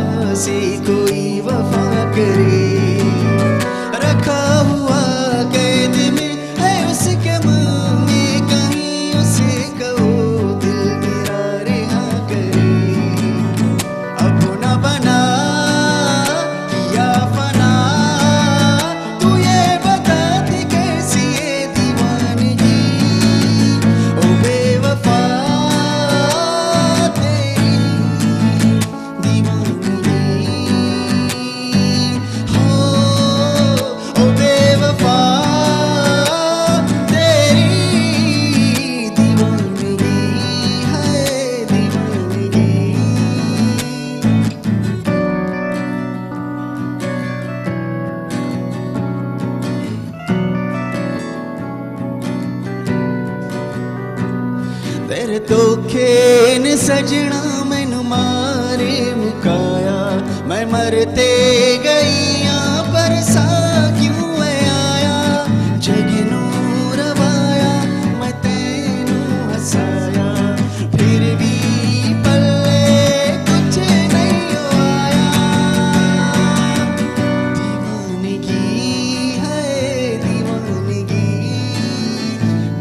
से कोई वफा करे रखा हुआ कैद में है उसके मन में कहीं उसे कहो दिल मेरा रिहा करे अब न बना किया फना तू ये बता थी कैसी ये दीवानगी ओ बेवफा तेरी दीवानगी हो ओ बेवफा तेरी दीवानगी है दीवानगी तेरे धोखे ने सजना मैनू मारे मुकाया मैं मरते गईया पर सा क्यों है आया जग नू रवाया मैं तेनू हसाया फिर भी पल्ले कुछ नहीं आया दीवानगी है दीवानगी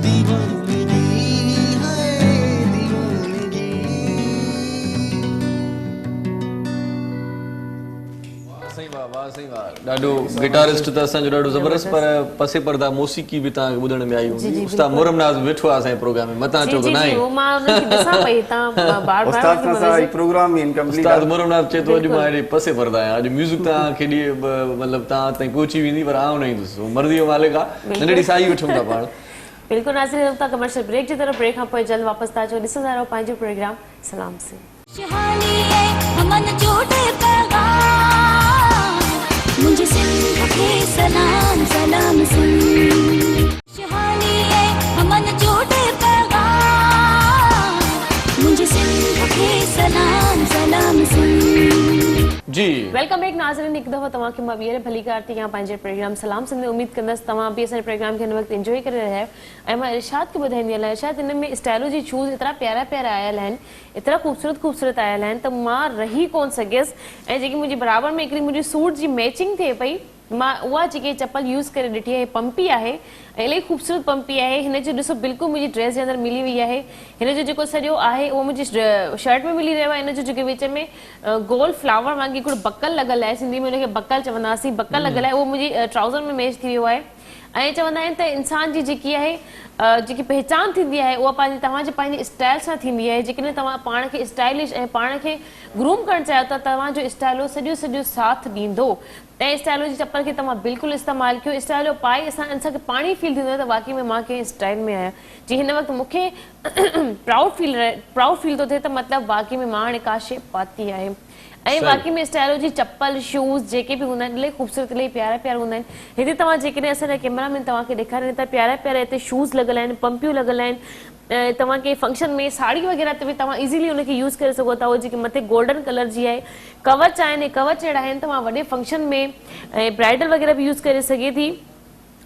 दीवानगी है दीवानगी
सही वाह सही वाह ॾाढो गिटारिस्ट त असांजो ॾाढो ज़बरदस्त पर पसे पर्दा मौसीक़ी बि तव्हांखे ॿुधण में आई हूंदी उस्ताद मोहरम नाज़ वेठो आहे असांजे प्रोग्राम में मतां
जी
चओ त
जी
न
जी
आहे
उहो मां उनखे ॾिसां पई तव्हां बार
उस्ताद
बार
सां ई प्रोग्राम ई इनकम्प्लीट
उस्ताद मोहरम नाज़ चए थो अॼु मां हेॾे पसे पर्दा आहियां अॼु म्यूज़िक तव्हांखे मतिलबु तव्हां ताईं पहुची वेंदी पर आउं न ईंदुसि मर्ज़ी जो मालिक आहे नंढड़ी साई वठूं था पाण
बिल्कुलु नाज़रीन था कमर्शियल ब्रेक जी तरफ ब्रेक खां पोइ जल्द वापसि था अचो ॾिसंदा रहो पंहिंजो प्रोग्राम सलाम से
खुशहाली है अमन जोड़े पैगाम मुझे सिंध के सलाम सलाम सुन खुशहाली है अमन जोड़े पैगाम मुझे सिंध के सलाम सलाम सुन
जी
वेलकम बैक नाज़रीन हिकु दफ़ो तव्हांखे मां ॿीहर भली कारती कयां पंहिंजे प्रोग्राम सलाम सिंध में उमेद कंदसि तव्हां बि असांजे प्रोग्राम खे हिन वक़्तु एंजॉय करे रहिया आहियो ऐं मां इरशाद खे ॿुधाईंदी हलां इरशाद हिन में स्टाइलो जी शूज़ एतिरा प्यारा प्यारा आयल आहिनि एतिरा ख़ूबसूरत आयल आहिनि त मां रही कोन सघियसि ऐं जेकी मुंहिंजी बराबरि में हिकिड़ी मुंहिंजी सूट जी मैचिंग थिए पई मां उहा जेके चप्पल यूज़ करे ॾिठी आहे पंपी आहे ऐं इलाही ख़ूबसूरत पंपी आहे हिन जो ॾिसो बिल्कुलु मुंहिंजी ड्रेस जे अंदरि मिली वई आहे हिन जो जेको सॼो आहे उहो मुंहिंजी शर्ट में मिली रहियो आहे हिन जो जेके विच में गोल फ्लावर वांगुरु हिकिड़ो बकल लॻल आहे सिंधी में हुनखे बकल चवंदासीं बकल लॻल आहे उहो मुंहिंजी ट्राउज़र में मैच थी वियो आहे ऐं चवंदा आहिनि त इंसान जी जेकी आहे जेकी पहचान थींदी आहे उहा पंहिंजी तव्हांजे पंहिंजे स्टाइल सां थींदी आहे जेकॾहिं तव्हां पाण खे स्टाइलिश ऐं पाण खे ग्रूम करणु चाहियो त तव्हांजो स्टाइलो सॼो साथ ॾींदो ऐं स्टाइलो जी चप्पल खे तव्हां बिल्कुलु इस्तेमालु कयो स्टाइलो पाए असांखे पाण ई फील थींदो आहे त वाक़ई में मां कंहिं स्टाइल में आहियां जी हिन वक़्तु मूंखे प्राउड फील थो थिए त मतिलबु वाक़ई में मां हाणे का शइ पाती आहे ऐं बाक़ी में स्टाइलो जी चप्पल शूज़ जेके बि हूंदा आहिनि इलाही ख़ूबसूरत इलाही प्यारा प्यारा हूंदा आहिनि हिते तव्हां जेकॾहिं असांजा कैमरामैन तव्हांखे ॾेखारनि था प्यारा प्यारा हिते शूज़ लॻल आहिनि पंपियूं लॻल आहिनि तव्हांखे फंक्शन में साड़ी वग़ैरह ते बि तव्हां इज़ीली हुनखे यूज़ करे सघो था उहो जेके मथे गोल्डन कलर जी आहे कवच आहिनि कवच अहिड़ा आहिनि तव्हां वॾे फंक्शन में ऐं ब्राइडल वग़ैरह बि यूज़ करे सघे थी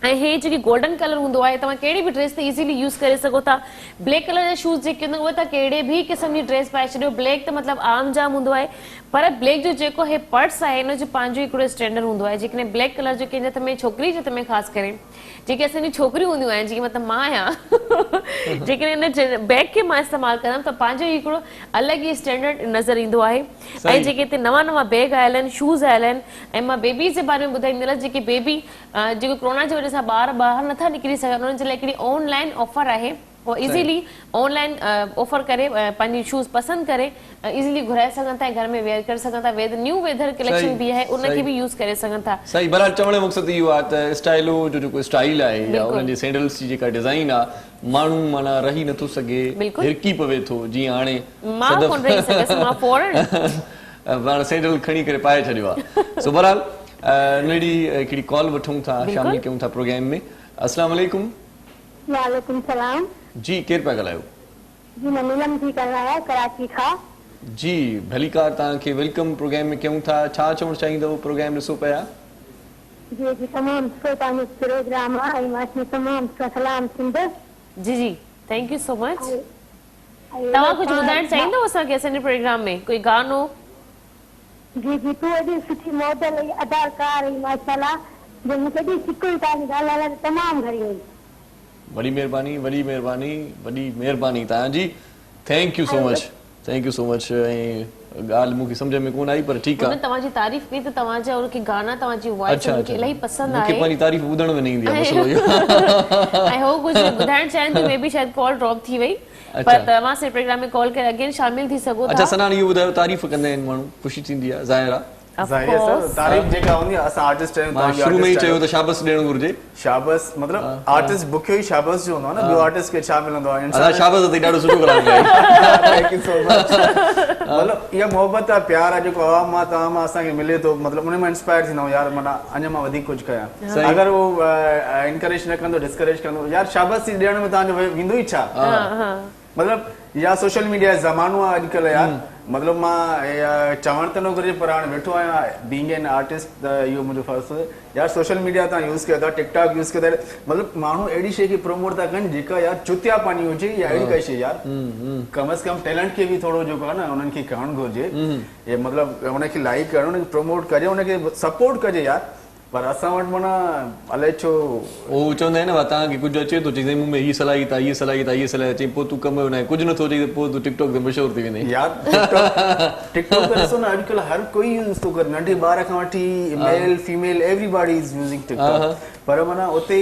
ऐं हे जेकी गोल्डन कलर हूंदो आहे तव्हां कहिड़ी बि ड्रेस ते इज़ीली यूज़ करे सघो था ब्लैक कलर जा शूज़ जेके हूंदा उहे त कहिड़े बि क़िस्म जी ड्रेस पाए छॾियो ब्लैक त मतिलबु आम जाम हूंदो आहे पर ब्लैक जो जेको हे पर्स आहे हिन जो पंहिंजो हिकिड़ो स्टैंडर्ड हूंदो आहे जेकॾहिं ब्लैक कलर जो कंहिंजे हथ में छोकिरी जे हथ में ख़ासि करे जेके असांजी छोकिरियूं हूंदियूं आहिनि जेके मतिलबु मां आहियां जेकॾहिं हिन बैग खे मां इस्तेमालु कंदमि त पंहिंजो हिकिड़ो अलॻि ई स्टैंडर्ड नज़र ईंदो आहे ऐं जेके हिते नवां बैग आयल आहिनि शूज़ आयल आहिनि ऐं मां बेबीज़ जे बारे में ॿुधाईंदीमांव जेके बेबी जेको कोरोना जी वजह सां ॿार ॿाहिरि नथा निकिरी सघनि उन्हनि जे लाइ हिकिड़ी ऑनलाइन ऑफर आहे उहो इज़ीली ऑनलाइन ऑफर करे पंहिंजी शूज़ पसंदि करे इज़ीली घुराए सघनि था ऐं घर में वेयर करे सघनि था न्यू वेदर कलेक्शन बि आहे उनखे बि यूज़ करे सघनि था
सही बराबर चवण जो मक़सदु इहो आहे त स्टाइलो जो जेको स्टाइल आहे या उन्हनि जे सैंडल्स जी जेका डिज़ाइन आहे माण्हू माना रही नथो सघे हिरकी पवे थो जीअं हाणे पाण सैंडल खणी करे पाए छॾियो आहे सो बहरहाल नड़ी हिकिड़ी कॉल वठूं था शामिल कयूं था प्रोग्राम में अस्सलाम वालेकुम
वालेकुम सलाम
जी केरु पिया ॻाल्हायो
जी मैं नीलम थी ॻाल्हायां कराची खां
जी भली कार तव्हांखे वेलकम प्रोग्राम में कयूं था छा चवणु चाहींदव प्रोग्राम ॾिसो पिया
जी जी तमामु सुठो तव्हांजो प्रोग्राम आहे ऐं मां तमामु सुठा सलाम सिंध
जी जी थैंक यू सो मच तव्हां कुझु ॿुधाइणु चाहींदव असांखे असांजे प्रोग्राम में कोई गानो
जी जी तूं एॾी सुठी मॉडल ऐं अदाकार ऐं माशाल्लाह जो मूंखे एॾी सिकल तव्हांजी ॻाल्हाइण तमामु घणी हुई
वॾी महिरबानी तव्हांजी थैंक यू सो मच ऐं ॻाल्हि मूंखे सम्झ में कोन आई पर ठीकु आहे
तव्हांजी तारीफ़ कई त तव्हांजा उनखे गाना तव्हांजी वॉइस मूंखे इलाही पसंदि आहे
मूंखे पंहिंजी तारीफ़ ॿुधण में न ईंदी आहे मसलो इहो
ऐं हो कुझु ॿुधाइण चाहिनि त मे बि शायदि कॉल ड्रॉप थी वई पर तव्हां से प्रोग्राम में कॉल करे अगेन शामिल थी सघो था
अच्छा सनान इहो ॿुधायो तारीफ़ कंदा आहिनि माण्हू ख़ुशी थींदी आहे ज़ाहिर आहे
तारीफ़ जेका हूंदी आहे असां आर्टिस्ट आहियूं
शुरू में ई चयो त शाबस ॾियणु घुरिजे
शाबस मतिलबु आर्टिस्ट बुकियो ई शाबस जो हूंदो आहे न ॿियो आर्टिस्ट खे छा मिलंदो आहे
असां शाबस ते ॾाढो सुठो ॻाल्हाईंदा आहियूं
थैंक यू सो मच मतिलबु इहा मोहबत आहे प्यार आहे जेको आवाम मां तव्हां मां असांखे मिले थो मतिलबु उन मां इंस्पायर थींदा आहियूं यार माना अञा मां वधीक कुझु कयां अगरि उहो इनकरेज न कंदो डिस्करेज कंदो यार शाबस ॾियण में तव्हांजो वेंदो ई छा मतिलबु या सोशल मीडिया ज़मानो आहे अॼुकल्ह यार मतिलबु मां चवण त न घुरिजे पर हाणे वेठो आहियां बीइंग एन आर्टिस्ट त इहो मुंहिंजो फर्ज़ु यार सोशल मीडिया तव्हां यूज़ कयो था टिकटॉक यूज़ कयो था मतिलबु माण्हू अहिड़ी शइ खे प्रमोट था कनि जेका यार चुतिया पानी हुजे या अहिड़ी काई शइ यार कम अज़ कम टैलेंट खे बि थोरो जेको आहे न उन्हनि खे करणु घुरिजे या मतिलबु उनखे लाइक करणु उनखे प्रमोट कजे उनखे सपोर्ट कजे यार पर असां वटि माना अलाए छो
उहो चवंदा आहिनि न तव्हांखे कुझु अचे थो चई मूं में हीअ सलाहियत आहे हीअ सलाहियत चई पोइ तूं कमु न कुझु नथो चई त पोइ तूं टिकटॉक ते मशहूरु थी वेंदे
यार टिकटॉक ते ॾिसो न अॼुकल्ह हर कोई यूज़ थो करे नंढे ॿार खां वठी male female everybody is using TikTok पर माना उते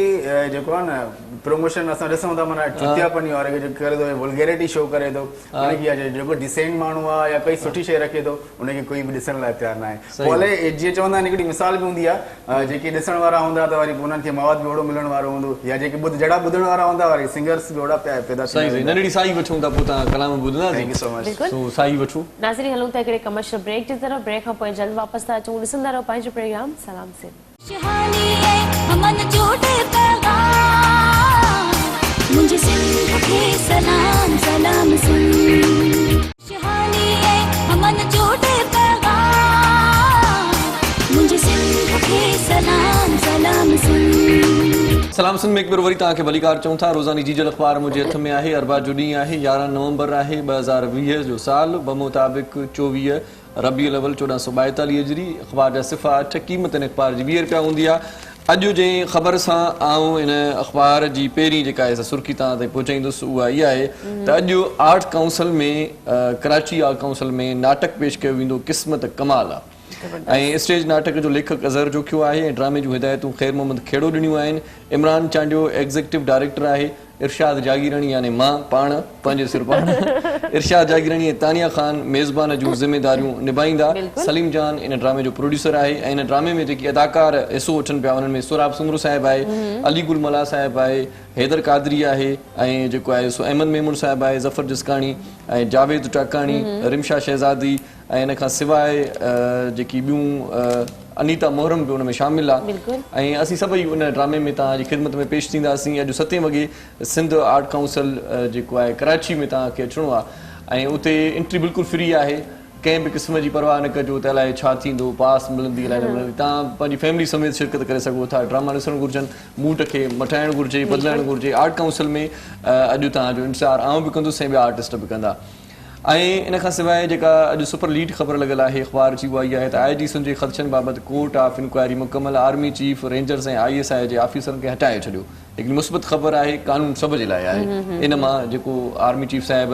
जेको आहे न प्रमोशन असां ॾिसूं था माना चुतियापनी वारे खे जेको करे थो वल्गैरिटी शो करे थो उनखे जेको डिसेंट माण्हू आहे या कोई सुठी शइ रखे थो उनखे कोई बि ॾिसण लाइ तयारु न आहे पोइ हले जीअं चवंदा आहिनि हिकिड़ी मिसाल बि हूंदी आहे जेके ॾिसण वारा हूंदा त वरी उन्हनि खे मवाद बि ओड़ो मिलण वारो हूंदो या जेके जहिड़ा ॿुधण वारा हूंदा वरी सिंगर्स बि ओड़ा पैदा
नंढड़ी साई वठूं था पोइ तव्हां कलाम ॿुधंदा
थैंक यू सो मच
साई वठूं
नाज़रीन हलूं था हिकिड़े कमर्शियल ब्रेक जी तरफ़ ब्रेक खां पोइ जल्द वापसि था अचूं ॾिसंदा रहो पंहिंजो प्रोग्राम सलाम से
मुझे सिंध के सलाम सलाम हमन जोड़े पैगाम मुझे सिंध के सलाम सलाम
सलाम सिंध में एक बार वरी तव्हांखे भलीकार चऊं था। रोज़ानी जीजल अख़बार मुंहिंजे हथ में आहे। अरबा जो ॾींहुं आहे, 11 नवंबर आहे 2020 जो साल, बमुताबिक़ 24 रबीउल अव्वल 1442 हिजरी। अख़बार जा सिफ़ा 8, क़ीमत इन अख़बार जी 20 रुपया हूंदी आहे। अॼु जे ख़बर सां आऊं इन अख़बार जी पहिरीं जेका आहे सुर्खी तव्हां ताईं पहुचाईंदुसि, उहा इहा आहे त अॼु आर्ट काउंसिल में कराची आर्ट काउंसिल में नाटक पेश कयो वेंदो, क़िस्मत कमाल आहे। ऐं स्टेज नाटक जो लेखक अज़हर जोखियो आहे ऐं ड्रामे जूं हिदायतूं ख़ैर मोहम्मद खेड़ो ॾिनियूं आहिनि। इमरान चांडियो एग्ज़ीक्यूटिव डायरेक्टर आहे। इरशाद जागीरानी यानी मां पाण पंहिंजे सिर पाण इरशाद जागीरानी ऐं तानिया ख़ान मेज़बान जूं ज़िम्मेदारियूं निभाईंदा। सलीम जान इन ड्रामे जो प्रोड्यूसर आहे ऐं इन ड्रामे में जेकी अदाकार हिसो वठनि पिया उन्हनि में सुराब सुमरू साहिबु आहे, अली गुल मला साहिबु आहे, हैदर कादरी आहे ऐं जेको आहे सो अहमद मेमून साहिबु आहे, ज़फ़र जिस्काणी ऐं जावेद टाकाणी, रिमशा शहज़ादी ऐं इन खां सवाइ जेकी ॿियूं अनीता मोहरम बि हुन में शामिल आहे। ऐं असीं सभई उन ड्रामे में तव्हांजी ख़िदमत में पेश थींदासीं। अॼु 7 वॻे सिंध आर्ट काउंसिल जेको आहे कराची में तव्हांखे अचिणो आहे ऐं उते एंट्री बिल्कुलु फ्री आहे। कंहिं बि क़िस्म जी परवाह न कजो त अलाए छा थींदो, पास मिलंदी अलाए न मिलंदी। तव्हां पंहिंजी फैमिली समेत शिरकत करे सघो था। ड्रामा ॾिसणु घुरिजनि, मूड खे मटाइणु घुरिजे, बदिलाइणु घुरिजे। आर्ट काउंसिल में अॼु तव्हांजो इंतज़ारु आउं बि कंदुसि ऐं ॿिया आर्टिस्ट बि कंदा। ऐं इन खां सवाइ जेका अॼु सुपर लीड ख़बर लॻल आहे अख़बार जी, उहा इहा आहे त IG सिंध जे ख़दशनि बाबति कोर्ट ऑफ इंक्वायरी मुकमल। आर्मी चीफ, रेंजर्स ऐं ISI जे ऑफिसरनि खे हटाए छॾियो। हिकिड़ी मुस्बत ख़बर आहे, कानून सभ जे लाइ आहे। इन मां जेको आर्मी चीफ साहिब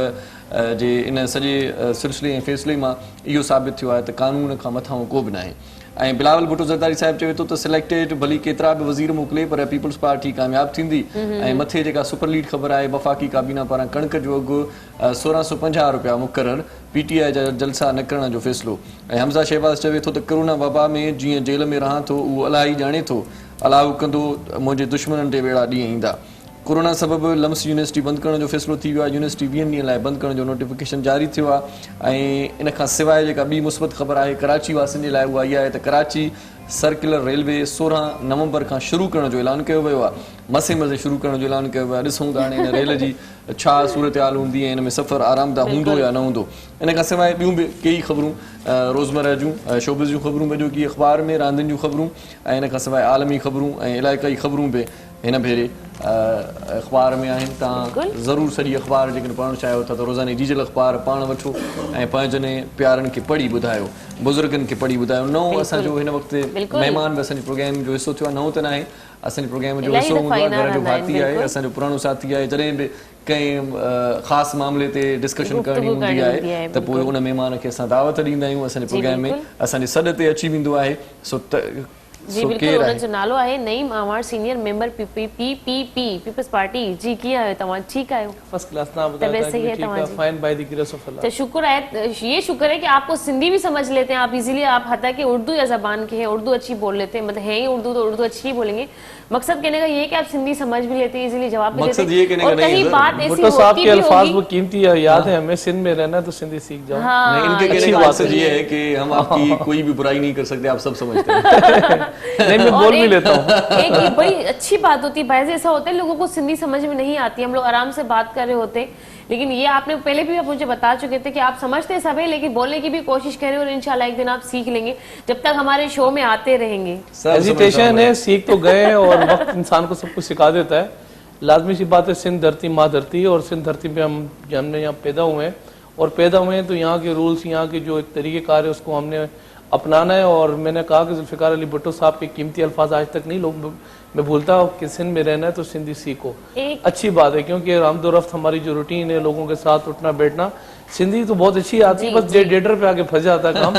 जे इन सॼे सिलसिले ऐं फ़ैसिले मां इहो साबित थियो आहे त कानून खां मथां को बि न आहे। ऐं बिलावल भुट्टो ज़रदारी साहिबु चवे थो त सिलेक्टेड भली केतिरा बि वज़ीर मोकिले पर पीपल्स पार्टी कामयाबु थींदी। ऐं मथे जेका सुपर लीड ख़बर आहे, वफ़ाक़ी काबीना पारां कणिक जो अघु 1650 रुपया मुक़ररु, PTI जा जलसा न करण जो फ़ैसिलो। ऐं हमज़ा शहबाज़ चवे थो त कोरोना वबा में जीअं जेल में रहां थो उहो अलाही ॼाणे थो, अलाह कंदो मुंहिंजे दुश्मननि ते वेड़ा ॾींहं ईंदा। कोरोना सबबु लम्स यूनिवर्सिटी बंदि करण जो फ़ैसिलो थी वियो आहे। यूनिवर्सिटी 20 ॾींहंनि लाइ बंदि करण जो नोटिफिकेशन जारी थियो आहे। ऐं इन खां सवाइ जेका ॿी मुस्बत ख़बर आहे कराची वासियुनि जे लाइ, उहा इहा आहे त कराची सर्कुलर रेलवे 16 नवंबर खां शुरू करण जो ऐलान कयो वियो आहे। मसे मज़े शुरू करण जो ऐलान कयो वियो आहे। ॾिसूं था हाणे हिन रेल जी छा सूरत हाल हूंदी ऐं हिन में सफ़र आरामदाह हूंदो या न हूंदो। इन खां सवाइ ॿियूं बि कई ख़बरूं रोज़मर्रा जूं शोबिज़ जूं ख़बरूं बि की अख़बार में, रांदियुनि जूं ख़बरूं ऐं इन खां सवाइ आलमी ख़बरूं ऐं इलाइक़ाई ख़बरूं बि हिन भेरे अख़बार में आहिनि। तव्हां ज़रूरु सॼी अख़बार जेकॾहिं पढ़णु चाहियो था त रोज़ानी जीजल अख़बार पाण वठो ऐं पंहिंजनि प्यारनि खे पढ़ी ॿुधायो, बुज़ुर्गनि खे पढ़ी ॿुधायो। नओं असांजो हिन वक़्तु महिमान बि असांजे प्रोग्राम जो हिसो थियो आहे। नओं त न आहे, असांजे प्रोग्राम जो हिसो हूंदो आहे, घर जो भाती आहे, असांजो पुराणो साथी आहे। जॾहिं बि कंहिं ख़ासि मामले ते डिस्कशन करणी हूंदी आहे त पोइ उन महिमान खे असां दावत ॾींदा आहियूं। असांजे प्रोग्राम में असांजे सॾ ते अची वेंदो आहे। सो
जी बिल्कुल, उन जो नालो आहे नईम आवार सीनियर मेंबर पीपल्स पार्टी। जी कीअं आहियो तव्हां? ठीकु आहियो?
First class. ना बताया
सही है तव्हांजी?
Fine by the grace of Allah.
तो शुक्र है, ये शुक्र है कि आपको सिंधी भी समझ लेते हैं आप इजीली। आप हालांकि उर्दू या ज़बान के हैं, उर्दू अच्छी बोल लेते हैं, मतलब है ही उर्दू तो उर्दू अच्छी ही बोलेंगे। मकसद कहने का ये है कि आप सिंधी समझ भी लेते हैं, इजीली जवाब भी देते हैं। और कहीं बात ऐसी होती भी
अल्फाज वो कीमती है, याद है हमें, सिंध में रहना तो सिंधी सीख जाओ।
हाँ,
इनके कहने का मकसद ये है कि हम आपकी कोई भी बुराई नहीं कर सकते, आप सब समझते हैं।
नहीं, मैं बोल भी लेता हूँ।
एक बड़ी अच्छी बात होती है भाई, ऐसा होता है लोगों को सिंधी समझ में नहीं आती, हम लोग आराम से बात कर रहे होते, लेकिन ये आपने पहले भी आप मुझे बता चुके थे कि आप समझते सब है लेकिन बोलने की भी कोशिश करें और इंशाल्लाह एक दिन आप सीख लेंगे जब तक हमारे शो में आते रहेंगे।
हेजिटेशन है, सीख तो गए और वक्त इंसान को सब कुछ सिखा देता है। लाजमी सी बात है, सिंध धरती माँ धरती है और सिंध धरती पे हमने यहाँ पैदा हुए हैं और पैदा हुए हैं तो यहाँ के रूल्स, यहाँ के जो एक तरीक़ेकार है उसको हमने अपनाना है। और मैंने कहा कि जुल्फ़िकार अली भुट्टो साहब के कीमती अल्फाज आज तक नहीं लोग मैं भूलता हूँ कि सिंध में रहना है तो सिंधी सीखो। अच्छी बात है क्योंकि आमदोरफ्त हमारी जो रूटीन है, लोगों के साथ उठना बैठना, सिंधी तो बहुत अच्छी आती है, बस डेटर पे आके फंस जाता काम।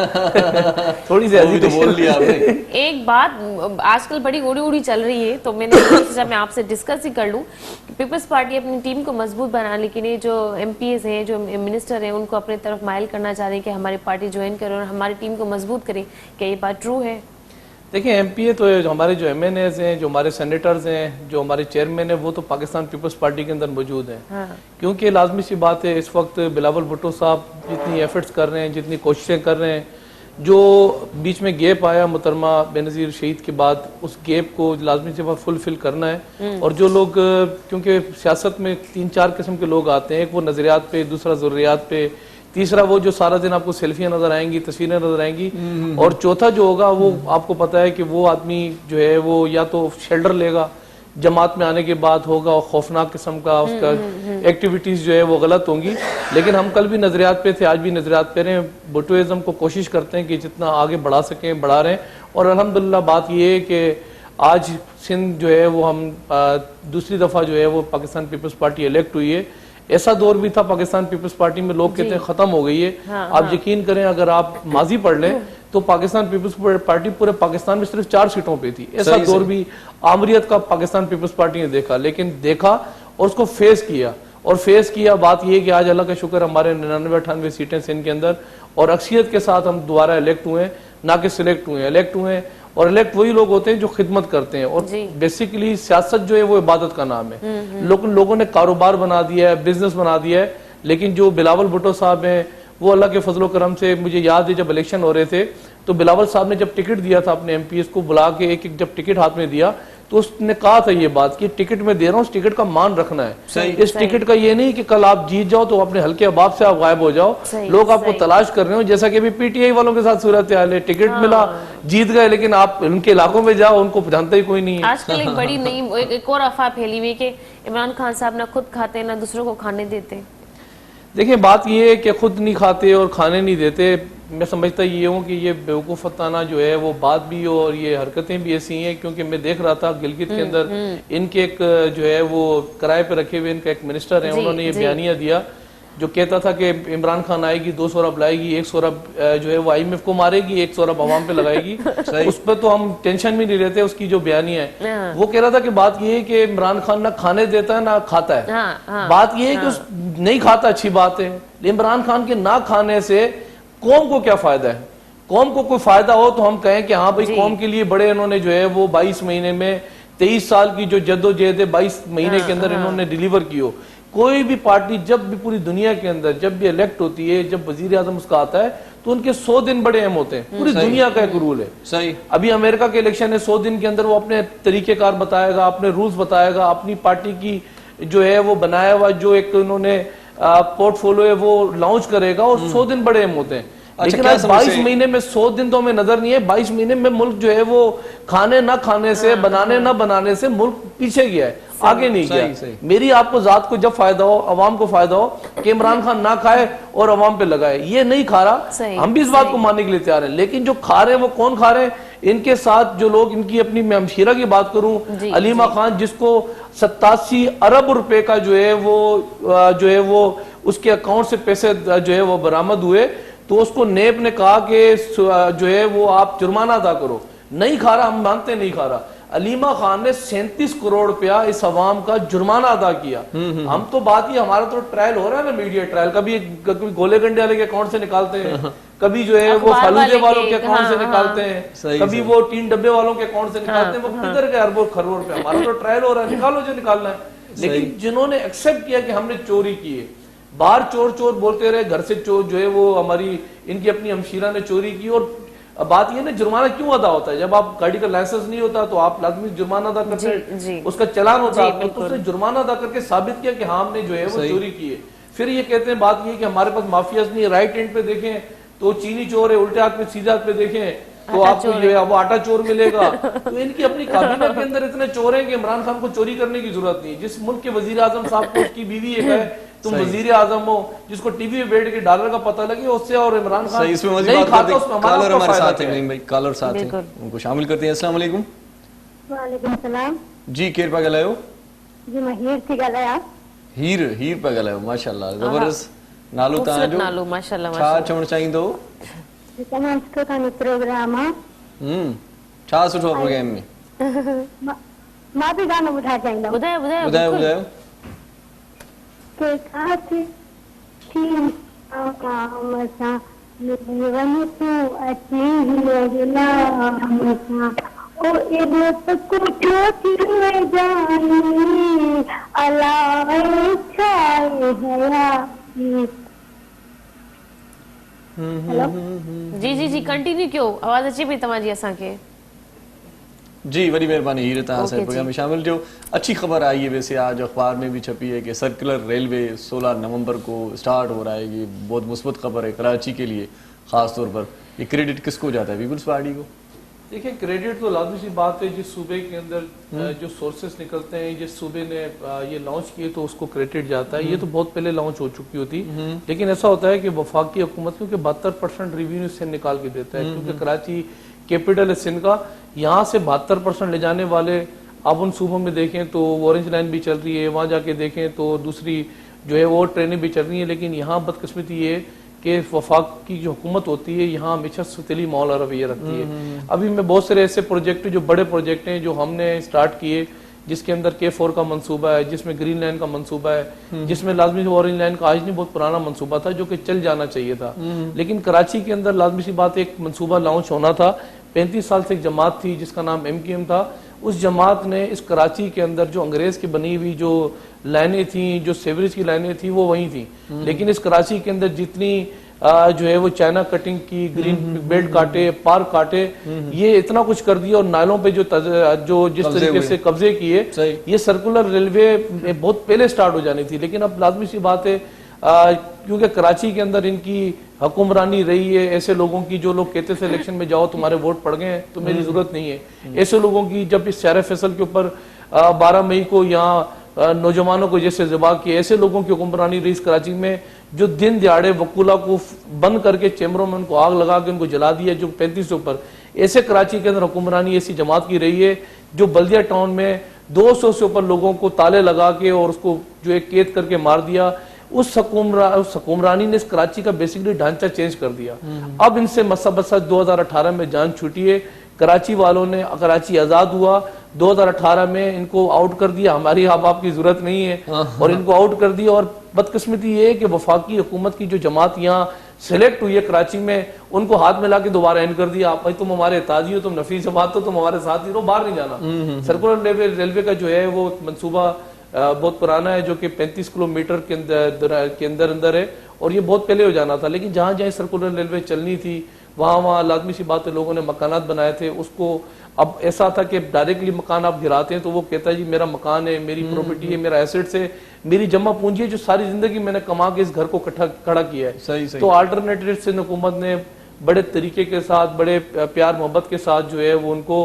थोड़ी सी
तो बोल लिया आपने।
एक बात आजकल बड़ी उड़ी उड़ी चल रही है तो मैंने सोचा मैं आपसे डिस्कस ही कर लूं कि पीपल्स पार्टी अपनी टीम को मजबूत बना, लेकिन ये जो MPs हैं, जो मिनिस्टर हैं, उनको अपने तरफ माइल करना चाह रहे हैं कि हमारी पार्टी ज्वाइन करें और हमारी टीम को मजबूत करें। क्या ये बात ट्रू है?
देखिए, MPA तो हमारे जो MNAs हैं, जो हमारे सेनेटर्स हैं, जो हमारे चेयरमैन हैं, वो तो पाकिस्तान पीपल्स पार्टी के अंदर मौजूद हैं। हाँ। क्योंकि लाजमी सी बात है, इस वक्त बिलावल भुट्टो साहब जितनी एफर्ट्स कर रहे हैं, जितनी कोशिशें कर रहे हैं, जो बीच में गैप आया मुहतरमा बेनज़ीर शहीद के बाद, उस गैप को लाजमी से फुलफिल करना है। और जो लोग, क्योंकि सियासत में 3-4 किस्म के लोग आते हैं, एक वो नज़रियात पे, दूसरा ज़रूरियात पे, तीसरा वो जो सारा दिन आपको सेल्फियां नजर आएंगी, तस्वीरें नजर आएंगी, और चौथा जो होगा वो आपको पता है कि वो आदमी जो है वो या तो शेल्टर लेगा जमात में आने के बाद होगा और खौफनाक किस्म का उसका एक्टिविटीज़ जो है वो गलत होंगी। लेकिन हम कल भी नज़रियात पे थे, आज भी नज़रियात पे रहे, भुट्टोइज़्म को कोशिश करते हैं कि जितना आगे बढ़ा सकें बढ़ा रहे हैं। और अल्हम्दुलिल्लाह बात ये है कि आज सिंध जो है वो हम दूसरी दफ़ा जो है वो पाकिस्तान पीपल्स पार्टी इलेक्ट हुई है। ऐसा दौर भी था पाकिस्तान पीपल्स पार्टी में लोग कहते हैं ख़त्म हो गई है। आप यकीन करें, अगर आप माजी पढ़ लें तो पाकिस्तान पीपल्स पार्टी पूरे पाकिस्तान में सिर्फ 4 सीटों पे थी। ऐसा दौर भी आमरीत का पाकिस्तान पीपल्स पार्टी ने देखा, लेकिन देखा और उसको फेस किया। और फेस किया बात यह कि आज अल्लाह का शुक्र हमारे 99-98 सीटें सिंध के अंदर और अक्सरियत के साथ हम दोबारा इलेक्ट हुए हैं, ना कि सिलेक्ट हुए हैं, इलेक्ट हुए हैं। और इलेक्ट वही लोग होते हैं जो खिदमत करते हैं। और बेसिकली सियासत जो है वो इबादत का नाम है। लोगों ने कारोबार बना दिया है, बिजनेस बना दिया है। लेकिन जो बिलावल भुट्टो साहब हैं वो अल्लाह के फजलो करम से, मुझे याद है जब इलेक्शन हो रहे थे तो बिलावल साहब ने जब टिकट दिया था अपने एमपीएस को बुला के, एक जब टिकट हाथ में दिया तो उसने कहा था ये बात कि टिकट में दे रहा हूँ, इस टिकट का मान रखना है। इस टिकट का ये नहीं कि कल आप जीत जाओ तो अपने हल्के अहबाब से आप गायब हो जाओ, लोग आपको तलाश कर रहे हो। जैसा कि अभी पीटीआई वालों के साथ सूरत हाल है, टिकट मिला, जीत गए, लेकिन आप उनके इलाकों में जाओ उनको जानता ही कोई नहीं है।
आजकल एक बड़ी नई एक और अफवाह फैली हुई कि इमरान खान साहब ना खुद खाते ना दूसरों को खाने देते।
देखिए बात ये है कि खुद नहीं खाते और खाने नहीं देते। मैं समझता ये हूँ कि ये बेवकूफ़ाना जो है वो बात भी हो और ये हरकतें भी ऐसी हैं। क्योंकि मैं देख रहा था गिलगित के अंदर इनके एक जो है वो किराए पे रखे हुए इनका एक मिनिस्टर है, उन्होंने ये बयानिया दिया जो कहता था कि इमरान खान आएगी 200 अरब लाएगी, 100 अरब जो है वो IMF को मारेगी, 100 अरब आवाम पे लगाएगी। उस पर तो हम टेंशन भी नहीं रहते। उसकी जो बयानिया है वो कह रहा था कि बात ये है कि इमरान खान ना खाने देता है ना खाता है। बात ये है कि नहीं खाता, अच्छी बात है, इमरान खान के ना खाने से कौम को क्या फायदा है? कौम को कोई फायदा हो तो हम कहें कि हाँ भाई कौम के लिए बड़े इन्होंने जो है वो 22 महीने में 23 साल की जो जद्दोजहद है 22 महीने के अंदर इन्होंने डिलीवर की हो। कोई भी पार्टी जब भी पूरी दुनिया के अंदर जब भी इलेक्ट होती है, जब वजीर आजम उसका आता है तो उनके 100 दिन बड़े अहम होते हैं। पूरी दुनिया का एक रूल है। सही, अभी अमेरिका के इलेक्शन है, 100 दिन के अंदर वो अपने तरीकेकार बताएगा, अपने रूल्स बताएगा, अपनी पार्टी की जो है वो बनाया हुआ जो एक उन्होंने पोर्टफोलियो है वो लॉन्च करेगा और 100 दिन बड़े अहम होते हैं। लेकिन आज 22 महीने में 100 दिन तो हमें नजर नहीं है। 22 महीने में मुल्क जो है वो खाने ना खाने से, बनाने ना बनाने से मुल्क पीछे गया है, आगे नहीं गया। मेरी आपको जात को जब फायदा हो, अवाम को फायदा हो कि इमरान खान ना खाए और अवाम पे लगाए, ये नहीं खा रहा, हम भी इस बात को मानने के लिए तैयार हैं। लेकिन जो खा रहे हैं वो कौन खा रहे हैं? इनके साथ जो लोग, इनकी अपनी मैं हमशीरा की बात करूं, अलीमा खान जिसको 87 अरब रुपए का जो है वो उसके अकाउंट से पैसे जो है वो बरामद हुए, तो उसको नेब ने कहा कि जो है वो आप जुर्माना अदा करो। नहीं खा रहा, हम मानते नहीं खा रहा। अलीमा खान ने 37 करोड़ रुपया इस अवाम का जुर्माना अदा किया। हम तो बात ही, हमारा तो ट्रायल हो रहा है ना, मीडिया ट्रायल, कभी गोले गंडे वाले के अकाउंट से निकालते हैं, कभी जो है वो फालूदे वालों के अकाउंट से निकालते हैं, कभी वो 3 डब्बे वालों के अकाउंट से निकालते हैं। वो किधर गए अरबों खरबों रुपया? हमारा तो ट्रायल हो रहा है, निकालो जो निकालना है। लेकिन जिन्होंने एक्सेप्ट किया कि हमने चोरी की है, बाहर चोर चोर बोलते रहे, घर से चोर जो है वो हमारी इनकी अपनी हमशीरा ने चोरी की। और बात ये ना, जुर्माना क्यों अदा होता है? जब आप गाड़ी का लाइसेंस नहीं होता तो आप लाजमी जुर्माना अदा करते हैं, उसका चालान होता है, तो उसने जुर्माना अदा करके साबित किया कि हाँ हमने जो है वो चोरी की है। फिर ये कहते हैं बात ये कि हमारे पास माफियाज नहीं है। राइट हैंड पे देखें तो चीनी चोर है, उल्टे हाथ पे सीधे हाथ पे देखें तो आपको जो है वो आटा चोर मिलेगा। तो इनकी अपनी काबीना के अंदर इतने चोर हैं कि इमरान खान को चोरी करने की जरूरत नहीं। जिस मुल्क के वजीर आजम साहब को उसकी बीवी एक है, तुम वजीर आजम हो, जिसको टीवी पे बैठ के डॉलर का पता लगे, उससे और इमरान खान नहीं खाता, उसमें हमारा फायदा है।
कॉलर साथ हैं, उनको शामिल करते हैं। अस्सलाम वालेकुम।
वालेकुम सलाम
जी, केर पे गलायो?
जी मैं हीर थी गलाया।
हीर पे गलायो, माशाल्लाह, जबरदस्त नालो तव्हांजो।
नालो माशाल्लाह।
छा चवण चाहींदो?
तमामु सुठो तव्हांजो प्रोग्राम आहे।
छा सुठो प्रोग्राम में?
मां बि गानो ॿुधाइणु चाहींदमि।
ॿुधायो।
के काथे थी काम सां वञ तूं अची गुलाम सां, ओ एॾो तको थियो थी जानी अलाए छाए हया। हेलो
जी कंटिन्यू कयो, आवाज अचे पई तव्हांजी असांखे।
जी, बड़ी मेहरबानी हीर, तव्हां असांजे प्रोग्राम में शामिल थियो। अच्छी खबर आई है वैसे, आज अखबार में भी छपी है कि सर्कुलर रेलवे 16 नवंबर को स्टार्ट हो रहा है। ये बहुत मुस्बत खबर है कराची के लिए खास तौर पर। ये क्रेडिट किसको जाता है? पीपल्स पार्टी को।
देखिए क्रेडिट तो लाजमी सी बात है, जिस सूबे के अंदर जो सोर्सेस निकलते हैं, जिस सूबे ने ये लॉन्च किए तो उसको क्रेडिट जाता है। ये तो बहुत पहले लॉन्च हो चुकी होती, लेकिन ऐसा होता है कि वफाकी हुकूमत क्योंकि 72% रेवेन्यू सिंध निकाल के देता है, क्योंकि कराची कैपिटल है सिंध का, यहाँ से 72% ले जाने वाले, आप उन सूबों में देखें तो ऑरेंज लाइन भी चल रही है, वहाँ जाके देखें तो दूसरी जो है वो ट्रेनें भी चल रही हैं, लेकिन यहाँ बदकिस्मती ये कि वफाक की जो हुकूमत होती है यहाँ हमेशा सुतीली मौला रवैया रखती है। अभी मैं बहुत सारे ऐसे प्रोजेक्ट जो बड़े प्रोजेक्ट हैं जो हमने स्टार्ट किए, जिसके अंदर K4 का मंसूबा है, जिसमें ग्रीन लाइन का मंसूबा है, जिसमें लाजमी ऑरेंज लाइन का आज नहीं बहुत पुराना मंसूबा था जो कि चल जाना चाहिए था, लेकिन कराची के अंदर लाजमी सी बात एक मंसूबा लॉन्च होना था। 35 साल से एक जमात थी जिसका नाम MQM था, उस जमात ने इस कराची के अंदर जो अंग्रेज की बनी हुई जो लाइनें थी, जो सेवरेज की लाइनें थी वो वहीं थी, लेकिन इस कराची के अंदर जितनी जो है वो चाइना कटिंग की, ग्रीन बेल्ट काटे, पार्क काटे, ये इतना कुछ कर दिया, और नालों पे जो जिस तरीके से कब्जे किए, ये सर्कुलर रेलवे बहुत पहले स्टार्ट हो जानी थी, लेकिन अब लाजमी सी बात है क्योंकि कराची के अंदर इनकी हुक्मरानी रही है, ऐसे लोगों की जो लोग कहते थे इलेक्शन में जाओ तुम्हारे वोट पड़ गए हैं तो मेरी जरूरत नहीं है, ऐसे लोगों की जब इस शहर फैसल के ऊपर 12 मई को यहाँ नौजवानों को जैसे ज़िबा किए, ऐसे लोगों की हुक्मरानी रही इस कराची में, जो दिन दिहाड़े वकूला को बंद करके चैम्बरों में उनको आग लगा के उनको जला दिया, जो 35 से ऊपर, ऐसे कराची के अंदर हुक्मरानी ऐसी जमात की रही है जो बल्दिया टाउन में 200 से ऊपर लोगों को ताले लगा के और उसको जो है कैद करके मार दिया। उस हुक्मरानी ने इस कराची का बेसिकली ढांचा चेंज कर दिया। अब इनसे मसा 2018 में जान छूटी है, कराची वालों ने, कराची आजाद हुआ 2018 में, इनको आउट कर दिया, हमारी अब आपकी जरूरत नहीं है, और इनको आउट कर दिया। और बदकिस्मती ये है कि वफाकी हुकूमत की जो जमात यहाँ सेलेक्ट हुई है कराची में, उनको हाथ में ला के दोबारा एंड कर दिया, आप भाई तुम हमारे ताजी हो, तुम नफीस जमात हो, तुम हमारे साथ ही रहो, बाहर नहीं जाना। सर्कुलर रेलवे का जो है वो मंसूबा बहुत पुराना है, जो कि 35 किलोमीटर के अंदर है, और ये बहुत पहले हो जाना था, लेकिन जहाँ जहाँ सर्कुलर रेलवे चलनी थी वहाँ लाजमी सी बात है लोगों ने मकानात बनाए थे उसको। अब ऐसा था कि डायरेक्टली मकान आप गिराते हैं तो वो कहता है जी मेरा मकान है, मेरी प्रॉपर्टी है, मेरा एसेट्स है, मेरी जमा पूंजी है, जो सारी जिंदगी मैंने कमा के इस घर को खड़ा किया है। सही। तो अल्टरनेटिव सिंध हुकूमत ने बड़े तरीके के साथ, बड़े प्यार मोहब्बत के साथ जो है वो उनको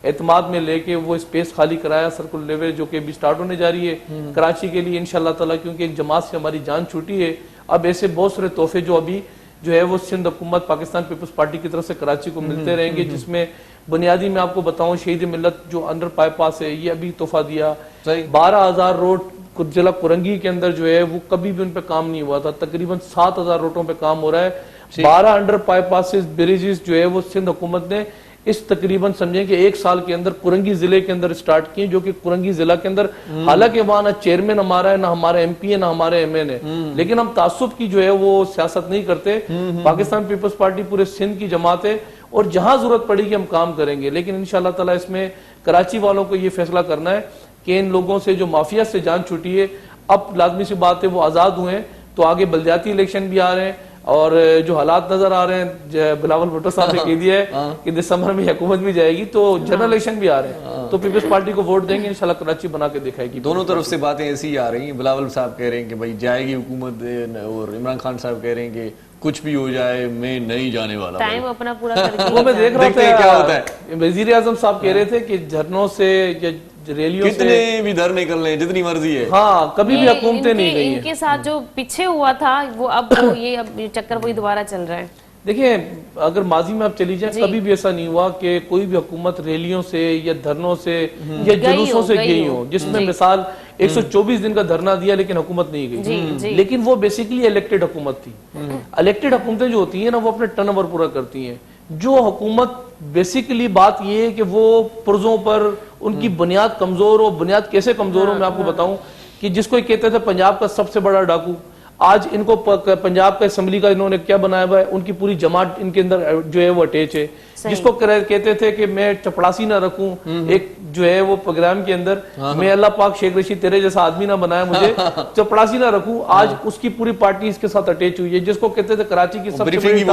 एतमाद में लेके वो स्पेस खाली कराया सर्कुलर रेलवे, जो कि अभी स्टार्ट होने जा रही है कराची के लिए इंशाल्लाह ताला, क्योंकि एक जमात से हमारी जान छूटी है। अब ऐसे बहुत सारे तोहफे जो अभी जो है वो सिंध हुकूमत पाकिस्तान पीपल्स पार्टी की तरफ से कराची को मिलते रहेंगे, जिसमें बुनियादी मैं आपको बताऊं शहीद मिल्लत जो अंडर बाईपास है ये अभी तोहफा दिया। 12,000 रोड जिला कुरंगी के अंदर जो है वो कभी भी उन पे काम नहीं हुआ था, तकरीबन 7,000 रोडों पे काम हो रहा है। 12 अंडर बाईपास ब्रिजेस जो है वो सिंध हुकूमत ने इस तकरीबन समझें कि 1 साल के अंदर कुरंगी जिले के अंदर स्टार्ट किए, जो कि कुरंगी जिला के अंदर हालांकि वहां ना चेयरमैन हमारा है, ना हमारा MP है, ना हमारे MN है, लेकिन हम तासुब की जो है वो सियासत नहीं करते। पाकिस्तान पीपल्स पार्टी पूरे सिंध की जमात है और जहां जरूरत पड़ेगी हम काम करेंगे, लेकिन इंशाल्लाह ताला इसमें कराची वालों को ये फैसला करना है कि इन लोगों से जो माफिया से जान छूटी है, अब लाजमी सी बात है वो आजाद हुए हैं, तो आगे बल्दियाती इलेक्शन भी आ रहे हैं, और जो हालात नजर आ रहे हैं, बिलावल भुट्टो साहब ने कह दिया है कि दिसंबर में हुकूमत भी जाएगी, तो जनरल इलेक्शन भी आ रहे हैं, तो पीपल्स पार्टी को वोट देंगे, इंशाल्लाह कराची बना के दिखाएगी।
दोनों तरफ से बातें ऐसी ही आ रही हैं। बिलावल साहब कह रहे हैं कि भाई जाएगी हुकूमत, और इमरान खान साहब कह रहे हैं कि कुछ भी हो जाए मैं नहीं जाने वाला,
टाइम अपना पूरा करके
वो मैं देख रहा था
क्या होता है।
वजीर आजम साहब कह रहे थे कि झरनों से रैलियों
कितने भी धरने कर लें, जितनी मर्जी है,
हाँ कभी भी हुकूमतें नहीं गई हैं।
इनके साथ जो पीछे हुआ था वो अब ये चक्कर वही दोबारा चल रहा है।
देखिए अगर माजी में आप चली जाए, कभी भी ऐसा नहीं हुआ कि कोई भी हुकूमत रैलियों से या धरनों से या जुलूसों से गई हो, जिसमें मिसाल 124 दिन का धरना दिया लेकिन हुकूमत नहीं गई, लेकिन वो बेसिकली इलेक्टेड हुकूमत थी। इलेक्टेड हुकूमतें जो होती है ना वो अपने टर्नओवर पूरा करती हैं। जो हुकूमत बेसिकली बात ये है कि वो पुर्जों पर उनकी बुनियाद कमजोर हो, बुनियाद कैसे कमजोर हो मैं आपको बताऊं कि जिसको कहते थे पंजाब का सबसे बड़ा डाकू, आज इनको पंजाब का असेंबली का इन्होंने क्या बनाया हुआ है, उनकी पूरी जमात इनके अंदर जो है वो अटैच है। जिसको कहते थे कि मैं चपड़ासी ना रखूं एक जो है वो प्रोग्राम के अंदर, मैं अल्लाह पाक शेख रशीद तेरे जैसा आदमी ना बनाया मुझे, चपड़ासी ना रखूं, आज उसकी पूरी पार्टी इसके साथ अटैच हुई है। जिसको कहते थे कराची की सबसे बड़ी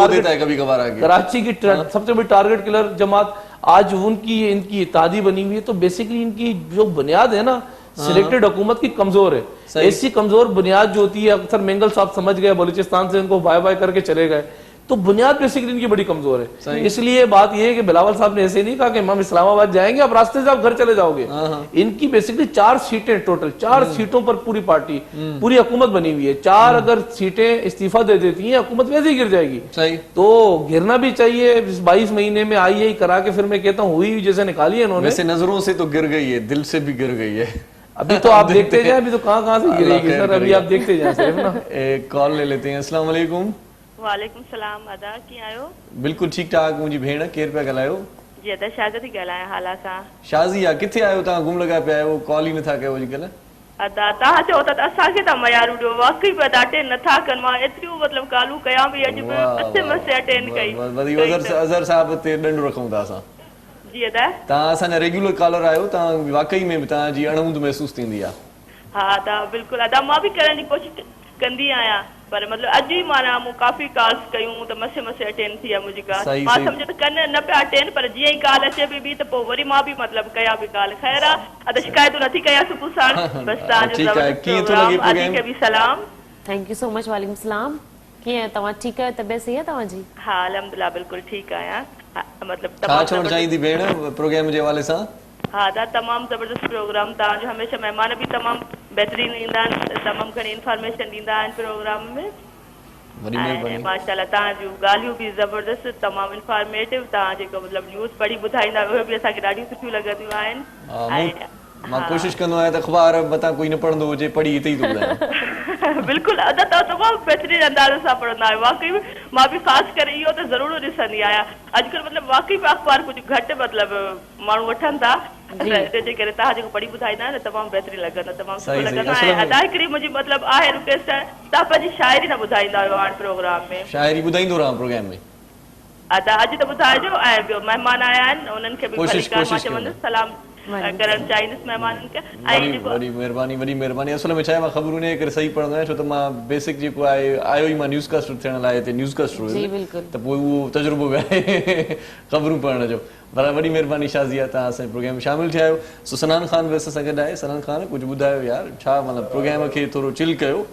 कराची की सबसे बड़ी टारगेट किलर जमात, आज उनकी इनकी इत्तेहादी बनी हुई है। तो बेसिकली इनकी जो बुनियाद है ना सिलेक्टेड हुकूमत की कमजोर है। ऐसी कमजोर बुनियाद जो होती है, अक्सर मेंगल साहब समझ गए, बलूचिस्तान से इनको बाय बाय करके चले गए, तो बुनियाद बेसिकली इनकी बड़ी कमजोर है। इसलिए बात यह है कि बिलावल साहब ने ऐसे नहीं कहा कि हम इस्लामाबाद जाएंगे आप रास्ते से आप घर चले जाओगे। इनकी बेसिकली 4 सीटें टोटल, 4 सीटों पर पूरी पार्टी पूरी हुकूमत बनी हुई है। 4 अगर सीटें इस्तीफा दे देती हैं हुकूमत वैसे ही गिर जाएगी।
सही,
तो गिरना भी चाहिए। 22 महीने में आई करा के फिर मैं कहता हूँ हुई जैसे निकाली है इन्होंने।
वैसे नजरों से तो गिर गई है, दिल से भी गिर गई है।
अभी तो आप देखते जाए, अभी तो कहाँ से गिरेगी सर, अभी आप देखते जाए सिर्फ ना।
एक कॉल ले लेते हैं। अस्सलाम वालेकुम।
वालेकुम सलाम, अदा कीअं आहियो?
बिल्कुल ठीक ठाक। मुंहिंजी भेण केरु पिया ॻाल्हायो?
जी अदा शाज़ा थी ॻाल्हायां हाला सां।
शाज़िया, किथे आहियो तव्हां? गुम लॻा पिया आहियो, कॉल ई नथा कयो अॼुकल्ह।
अदा तव्हां चओ था त असांखे त मयार ॾियो, वाकई बि अदा अटेंड नथा कनि। मां एतिरियूं मतिलबु कॉलूं कयां बि अॼु बि मथे मथे अटेंड कई।
वरी अज़हर साहब ते ॾंड रखूं था असां।
जी अदा
तव्हां असांजा रेगुलर कॉलर आहियो, तव्हां वाकई में बि तव्हांजी अणहूंद महसूस थींदी आहे।
हा अदा बिल्कुलु अदा, मां बि करण जी कोशिशि कंदी आहियां, पर मतिलबु अॼु ई माना मूं काफ़ी कॉल्स कयूं त मथे मथे अटेंड थी आहे मुंहिंजी कॉल। मां सम्झो त कनि न पिया अटेंड, पर जीअं ई कॉल अचे पई त पोइ वरी मां बि मतिलबु कयां पई कॉल। ख़ैर आहे अदा, शिकायतूं नथी कयां सुबुह साण। बसि तव्हांजो खे बि सलाम।
Thank you so much. वालेकुम सलाम। कीअं तव्हां? ठीकु आहियो? तबियत सही आहे तव्हांजी?
हा अल्हम्दुलिल्लाह बिल्कुलु ठीकु आहियां। मतिलबु
छा चवणु चाहींदी भेण प्रोग्राम जे हवाले सां?
हा दा तमामु ज़बरदस्त प्रोग्राम। तव्हांजो हमेशह महिमान बि तमामु बहितरीनु ईंदा आहिनि, तमामु घणी इंफॉर्मेशन ॾींदा आहिनि प्रोग्राम में। ऐं माशाल्लाह तव्हांजूं ॻाल्हियूं बि ज़बरदस्त, तमामु इंफॉर्मेटिव। तव्हां जेको मतिलबु न्यूज़ पढ़ी ॿुधाईंदा उहे बि असांखे ॾाढियूं सुठियूं लॻंदियूं आहिनि।
मां कोशिशि कंदो आहियां त अख़बार मथां कोई न पढ़ंदो हुजे, पढ़ी हिते ई थो ॿुधायां।
बिल्कुलु अदा तव्हां तमामु बहितरीनु अंदाज़ सां पढ़ंदा आहियो। वाकई मां बि ख़ासि करे इहो त ज़रूरु ॾिसंदी आहियां। अॼुकल्ह मतिलबु वाकई बि अख़बार कुझु घटि मतिलबु माण्हू वठनि था, तंहिंजे करे तव्हां जेको पढ़ी ॿुधाईंदा आहियो न तमामु बहितरीनु लॻंदो, तमामु सुठो लॻंदो आहे। अदा हिकिड़ी मुंहिंजी मतिलबु आहे रिक्वेस्ट आहे, तव्हां पंहिंजी शाइरी न ॿुधाईंदा आहियो हाणे प्रोग्राम में। शाइरी
ॿुधाईंदो रहां प्रोग्राम में?
अदा अॼु त ॿुधाइजो। ऐं ॿियो महिमान आया आहिनि उन्हनि खे बि मां चवंदुसि सलाम करण चाहींदुसि महिमाननि खे।
वॾी महिरबानी, वॾी महिरबानी। असल में छा आहे, मां ख़बरूं इन करे सही पढ़ंदो आहियां छो त मां बेसिक जेको आहे आयो ई मां न्यूज़ कास्टर थियण लाइ हिते न्यूज़ कास्टर हुयुसि, त पोइ उहो तजुर्बो बि आहे ख़बरूं पढ़ण जो। पर वॾी महिरबानी शाज़िया, तव्हां असांजे प्रोग्राम में शामिलु थिया आहियो। सो सनान ख़ान बि असां सां गॾु आहे। सनान ख़ान कुझु ॿुधायो यार, छा मतिलबु प्रोग्राम खे थोरो चिल कयो।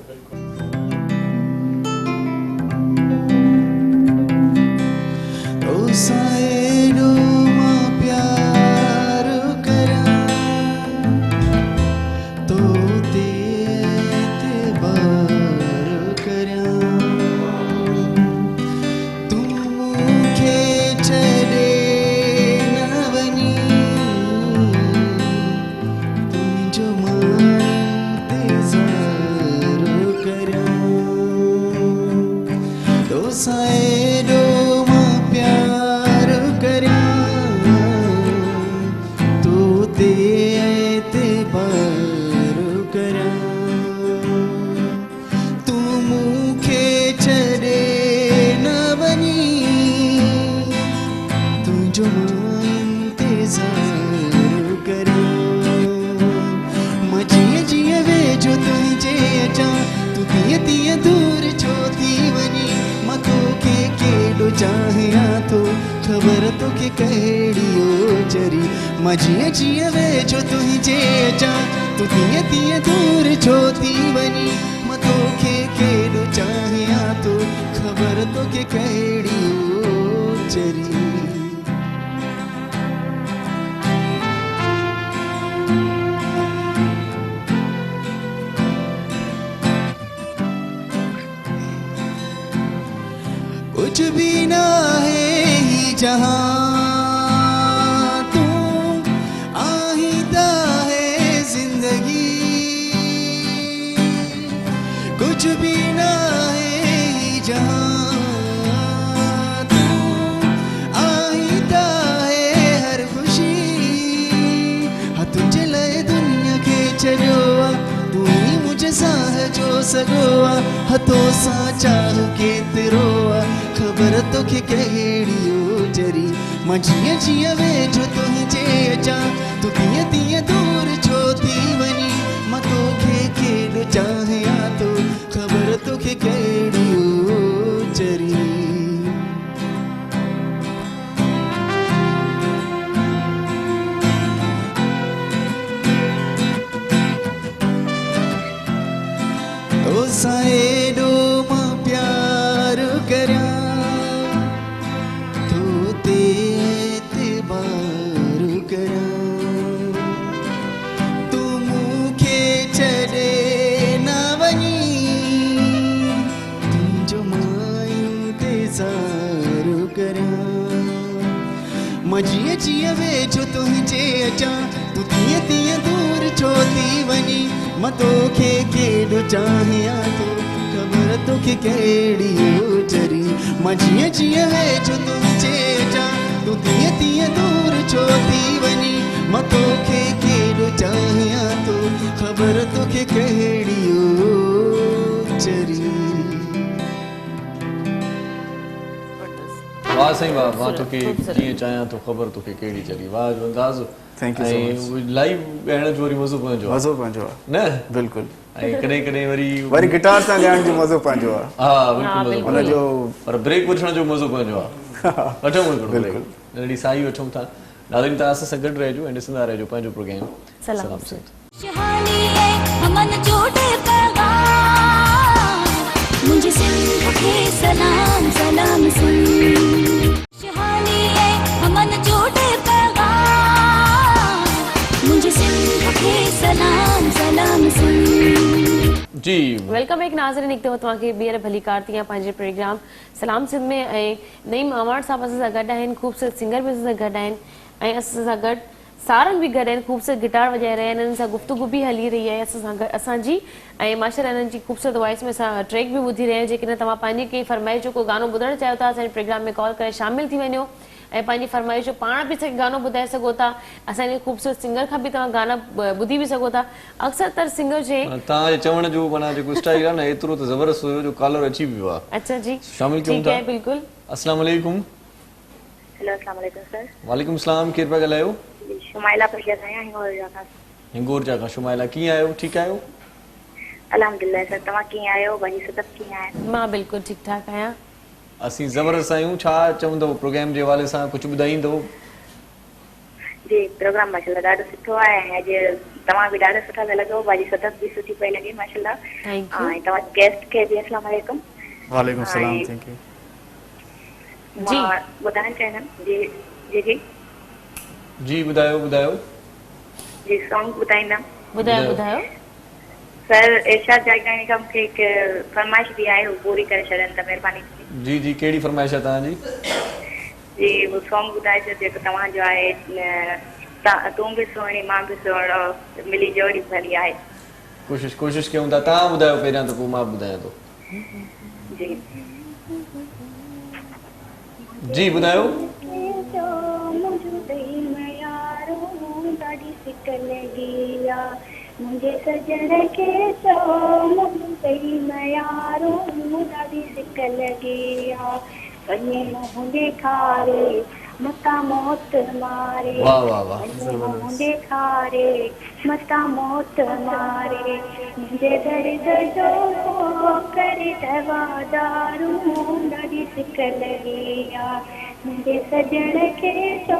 जीअं जीअं वेझो तुंहिंजे अचां, तूं तीअं तीअं दूर छो थी वञी। मां तोखे केॾो चाहियां थो, ख़बर तोखे कहिड़ी चरी। कुछ भी ना है ही जहां, कुछ भी ना है जहां, तू आईता है हर खुशी। हाँ तुझे लए दुनिया के चलो, तू ही मुझे साह जो सगोआ। हथों सा चाह के तेरो ख़बर तो के कहिड़ी जरी। मां जीअं जीअं वेझो तुंहिंजे अचां, तू तीअं तीअं दूर छो थी वञी। मां तोखे केॾो चाहियां थो, ख़बर तोखे कहिड़ी चरी। ओ सां एॾो मां प्यार करियां, अचां तूं तीअं तीअं दूर छो थी वञी मां तोखे केॾो चाहियां थो ख़बर तोखे कहिड़ी चरी मां जीअं जीअं वेझो तुंहिंजे अचां तूं तीअं तीअं दूर छो थी वञी मां तोखे केॾो चाहियां थो ख़बर तोखे कहिड़ी चरी
वाह साईं वाह मां तोखे कीअं चाहियां थो ख़बर तोखे कहिड़ी चली वाह अंदाज़
Thank you so much.
Live ॻाइण जो वरी मज़ो पंहिंजो
मज़ो पंहिंजो आहे
न
बिल्कुलु
ऐं कॾहिं कॾहिं
वरी गिटार सां ॻाइण जो मज़ो पंहिंजो आहे
हा बिल्कुलु मज़ो
हुनजो
पर ब्रेक वठण जो मज़ो पंहिंजो आहे वठूं हिकिड़ो ब्रेक नंढड़ी साई वठूं था नाज़रीन तव्हां असां सां गॾु रहिजो ऐं ॾिसंदा रहिजो पंहिंजो प्रोग्राम
सलाम
खुशहाली है अमन जोड़े पैगाम मुझे सिंध के सलाम सलाम सुन खुशहाली है अमन जोड़े पैगाम मुझे सिंध के सलाम सलाम सुन
जी
वेलकम बैक नाज़रीन हिकु दफ़ो तव्हांखे ॿीहर भली कार थी पंहिंजे प्रोग्राम सलाम सिंध में ऐं नईम अवार्ड साहब असां सां गॾु आहिनि ख़ूबसूरत सिंगर बि असां सां गॾु आहिनि ऐं असां सां गॾु सारंग बि गॾु आहिनि ख़ूबसूरत गिटार वॼाए रहिया आहिनि हिननि सां गुफ़्तगू बि हली रही आहे असां सां गॾु असांजी ऐं माशाल्लाह हिननि जी ख़ूबसूरत वॉइस में असां ट्रैक बि ॿुधी रहिया आहियूं जेकॾहिं तव्हां पंहिंजी कंहिं फरमाइश जो को गानो ॿुधणु चाहियो था असांजे प्रोग्राम में कॉल करे शामिल थी वञो ऐं पंहिंजी फरमाइश जो पाण बि असांखे गानो ॿुधाए सघो था असांजे ख़ूबसूरत सिंगर खां बि तव्हां गाना ॿुधी बि सघो था अक्सर तर सिंगर जे
तव्हांजे चवण जो माना जेको स्टाइल आहे न एतिरो त ज़बरदस्त हुयो जो कॉलर अची वियो आहे
अच्छा जी
शामिल कयूं
ठीकु
था
आहे बिल्कुलु
अस्सलाम वालेकुम
हेलो अस्सलाम वालेकुम सर
वालेकुम सलाम केरु पिया ॻाल्हायो
शुमाइला परियत आहियां हिंगोर जा खां
हिंगोर जा खां शुमाइला कीअं आहियो ठीकु आहियो
अल्हम्दुलिल्लाह सर तव्हां कीअं आहियो भाई सदब कीअं आहिनि
मां बिल्कुलु ठीकु ठाक आहियां
असीं ज़बरदस्त आहियूं छा चवंदव प्रोग्राम जे हवाले सां कुझु ॿुधाईंदो
जी प्रोग्राम माशाल्लाह ॾाढो सुठो आहे ऐं अॼु तव्हां बि ॾाढा सुठा पिया लॻो भाई सदब बि सुठी पई लॻे माशाल्लाह
थैंक यू
ऐं तव्हां गेस्ट खे बि अस्सलाम वालेकुम
वालेकुम सलाम थैंक यू
जी
मां ॿुधाइणु चाहिंदमि जी जी जी
जी ॿुधायो ॿुधायो
जी सॉन्ग ॿुधाईंदमि
ॿुधायो ॿुधायो
सर इरशाद जागदानी खां मूंखे हिकु फरमाइश बि आहे हू पूरी करे छॾनि त महिरबानी थींदी
जी जी कहिड़ी फरमाइश आहे तव्हांजी
जी हू सॉन्ग ॿुधाए छॾ जेको तव्हांजो आहे तूं बि सुहिणी मां बि सुहिणो मिली जोड़ी भली आहे
कोशिशि कयूं था तव्हां ॿुधायो पहिरियां त पोइ मां ॿुधायां थो
जी
जी ॿुधायो
मुझे सजण के सो मुझे मयारो ॾाढी सिक लगी आ वञे मुंहुं ॾेखारे मता मौत मारे
वाह वाह वाह
मुंहुं ॾेखारे मता मौत मारे मुंहिंजे दर्द जो करे दवा दारू ॾाढी सिक लगी आ मुंहिंजे सजण खे सो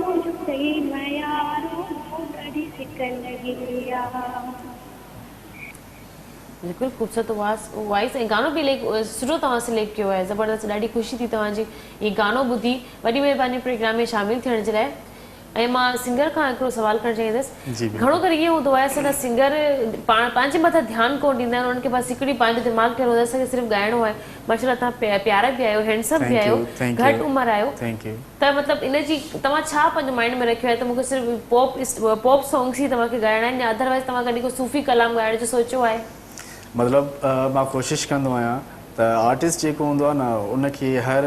मुझे मयारो ॾाढी सिक लगी आ
बिल्कुलु ख़ूबसूरत वॉइस ऐं गानो बि सुठो तव्हां सिलेक्ट कयो आहे ज़बरदस्त ॾाढी ख़ुशी थी तव्हांजी हीउ गानो ॿुधी वॾी महिरबानी प्रोग्राम में शामिल थियण जे लाइ ऐं मां सिंगर खां हिकिड़ो सुवालु करणु चाहींदसि घणो करे ईअं हूंदो आहे असांजा सिंगर पंहिंजे मथां ध्यानु कोन ॾींदा आहिनि उन्हनि खे बसि हिकिड़ी पंहिंजो दिमाग़ ठहियलु हूंदो आहे असांखे सिर्फ़ु ॻाइणो आहे माशाल्लाह तव्हां प्यारा बि आहियो हैंडसम बि आहियो घटि उमिरि आहियो त मतिलबु इनजी तव्हां छा पंहिंजो माइंड में रखियो आहे त मूंखे सिर्फ़ु पॉप सॉन्ग्स ई तव्हांखे ॻाइणा आहिनि या अदरवाइज़ तव्हां कॾहिं को सूफ़ी कलाम ॻाइण जो सोचियो आहे
मतिलबु मां कोशिशि कंदो आहियां त आर्टिस्ट जेको हूंदो आहे न उनखे हर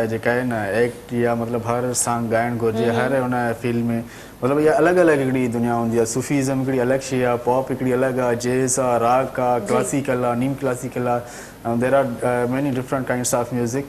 जेका आहे न एक्ट या मतिलबु हर सॉन्ग ॻाइणु घुरिजे हर हुन फील्ड में मतिलबु इहा अलॻि अलॻि हिकिड़ी दुनिया हूंदी आहे सूफ़ीज़म हिकिड़ी अलॻि शइ आहे पॉप हिकिड़ी अलॻि आहे जैज़ आहे राग आहे क्लासिकल आहे नीम क्लासिकल आहे there are many different kinds of music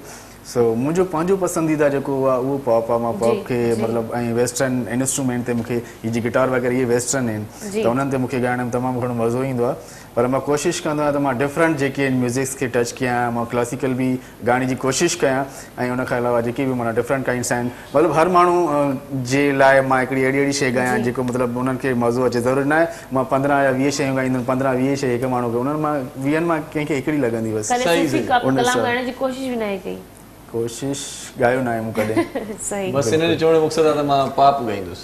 so मुंहिंजो पंहिंजो पसंदीदा जेको आहे उहो पॉप आहे मां पॉप खे मतिलबु ऐं वेस्टर्न इंस्ट्रूमेंट ते मूंखे हीअ जी गिटार वग़ैरह इहे वेस्टर्न आहिनि त उन्हनि ते मूंखे ॻाइण में तमामु घणो मज़ो ईंदो आहे पर मां कोशिशि कंदो आहियां त मां डिफरेंट जेके आहिनि म्यूज़िक्स खे टच कयां मां क्लासिकल बि ॻाइण जी कोशिशि कयां ऐं उनखां अलावा जेके बि माना डिफरेंट काइंड्स आहिनि मतिलबु हर माण्हू जे लाइ मां हिकिड़ी अहिड़ी शइ ॻायां जेको मतिलबु उन्हनि खे मज़ो अचे ज़रूरी न आहे मां 15 या 20 शयूं ॻाईंदुमि 15-20 शइ हिकु माण्हू खे उन्हनि मां 20 मां कंहिंखे हिकिड़ी लॻंदी बसि कोशिशि ॻायो न आहे मूं कॾहिं
बसि हिन जो चवण जो मक़सदु आहे त मां पॉप ॻाईंदुसि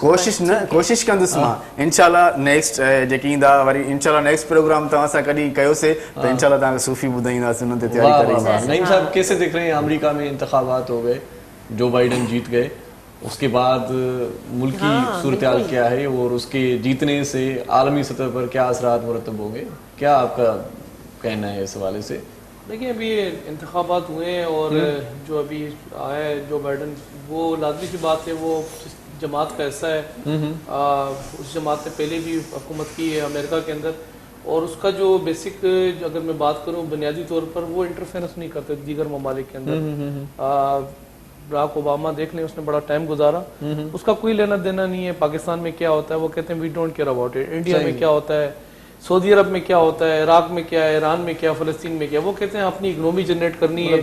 कोशिशि कंदुसि मां इंशाल्लाह नेक्स्ट जेकी ईंदा वरी इंशाल्लाह नेक्स्ट प्रोग्राम तव्हां सां कॾहिं कयोसीं त इंशाल्लाह तव्हांखे सूफ़ी ॿुधाईंदासीं उन्हनि ते तयारी करे
नईम साहब कैसे देख रहे हैं अमेरिका में इंतखाबात हो गए जो बाइडन जीत गए اس کے بعد ملکی صورتحال کیا ہے اور اس کے جیتنے سے عالمی سطح پر کیا اثرات مرتب ہوں گے, کیا آپ کا کہنا ہے اس حوالے سے؟
دیکھیں ابھی انتخابات ہوئے ہیں اور جو ابھی آیا ہے جو بائیڈن, وہ لازمی سی بات ہے وہ جماعت کا حصہ ہے, اس جماعت نے پہلے بھی حکومت کی ہے امریکہ کے اندر, اور اس کا جو بیسک اگر میں بات کروں بنیادی طور پر وہ انٹرفیئرنس نہیں کرتے دیگر ممالک کے اندر. براک اوباما دیکھ لیں, اس نے بڑا ٹائم گزارا, اس کا کوئی لینا دینا نہیں ہے پاکستان میں کیا ہوتا ہے, وہ کہتے ہیں we don't care about it, India میں کیا ہوتا ہے, سعودی عرب میں کیا ہوتا ہے, عراق میں کیا ہے, ایران میں کیا, فلسطین میں کیا, وہ کہتے ہیں اپنی اکنومی جنریٹ کرنی ہے,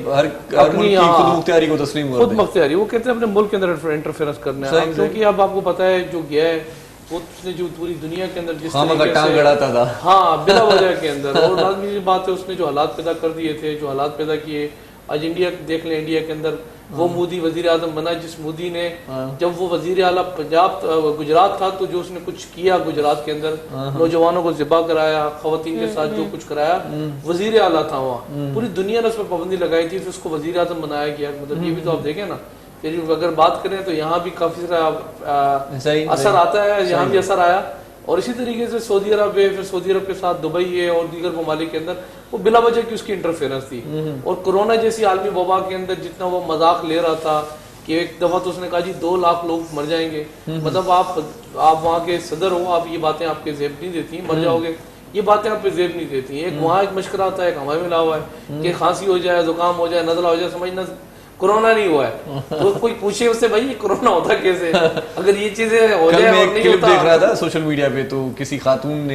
اپنی خود مختاری کو تسلیم
خود مختاری, وہ کہتے ہیں اپنے ملک کے اندر انٹرفیئرنس کرنا ہے, کیونکہ اب آپ کو پتا ہے جو گیا ہے وہ اس نے جو پوری دنیا کے اندر جس طریقے سے ہاں بلا وجہ کے اندر, اور لازمی بات ہے اس نے جو حالات پیدا کر دیے تھے, جو حالات پیدا کیے, آج انڈیا دیکھ لیں, انڈیا کے اندر وہ مودی وزیر اعظم بنا جس مودی نے جب وہ وزیر اعلیٰ پنجاب گجرات تھا تو جو اس نے کچھ کیا گجرات کے اندر, نوجوانوں کو ذبح کرایا, خواتین کے ساتھ جو کچھ کرایا, وزیر اعلیٰ تھا وہاں, پوری دنیا نے اس پہ پابندی لگائی تھی, پھر اس کو وزیر اعظم بنایا گیا. مطلب یہ بھی تو آپ دیکھیں نا, پھر اگر بات کریں تو یہاں بھی کافی سارا اثر آتا ہے, یہاں بھی اثر آیا. اور اسی طریقے سے سعودی عرب ہے, پھر سعودی عرب کے ساتھ دبئی ہے اور دیگر ممالک کے اندر وہ بلا وجہ کی اس کی انٹرفیئرنس تھی. اور کورونا جیسی عالمی وبا کے اندر جتنا وہ مذاق لے رہا تھا کہ ایک دفعہ تو اس نے کہا جی 2 لاکھ لوگ مر جائیں گے, مطلب آپ وہاں کے صدر ہو, آپ یہ باتیں آپ کے زیب نہیں دیتی, مر جاؤ گے, یہ باتیں آپ پہ زیب نہیں دیتی. ایک وہاں ایک مشکل آتا ہے, ایک ہمارے ملا ہوا ہے کہ کھانسی ہو جائے, زکام ہو جائے, نزلہ ہو جائے, سمجھنا کورونا نہیں ہوا ہے, تو کوئی پوچھے اس سے بھائی یہ کورونا ہوتا کیسے, اگر یہ چیزیں ہو جائے.
میں ایک کلپ دیکھ رہا تھا سوشل میڈیا پہ, تو کسی خاتون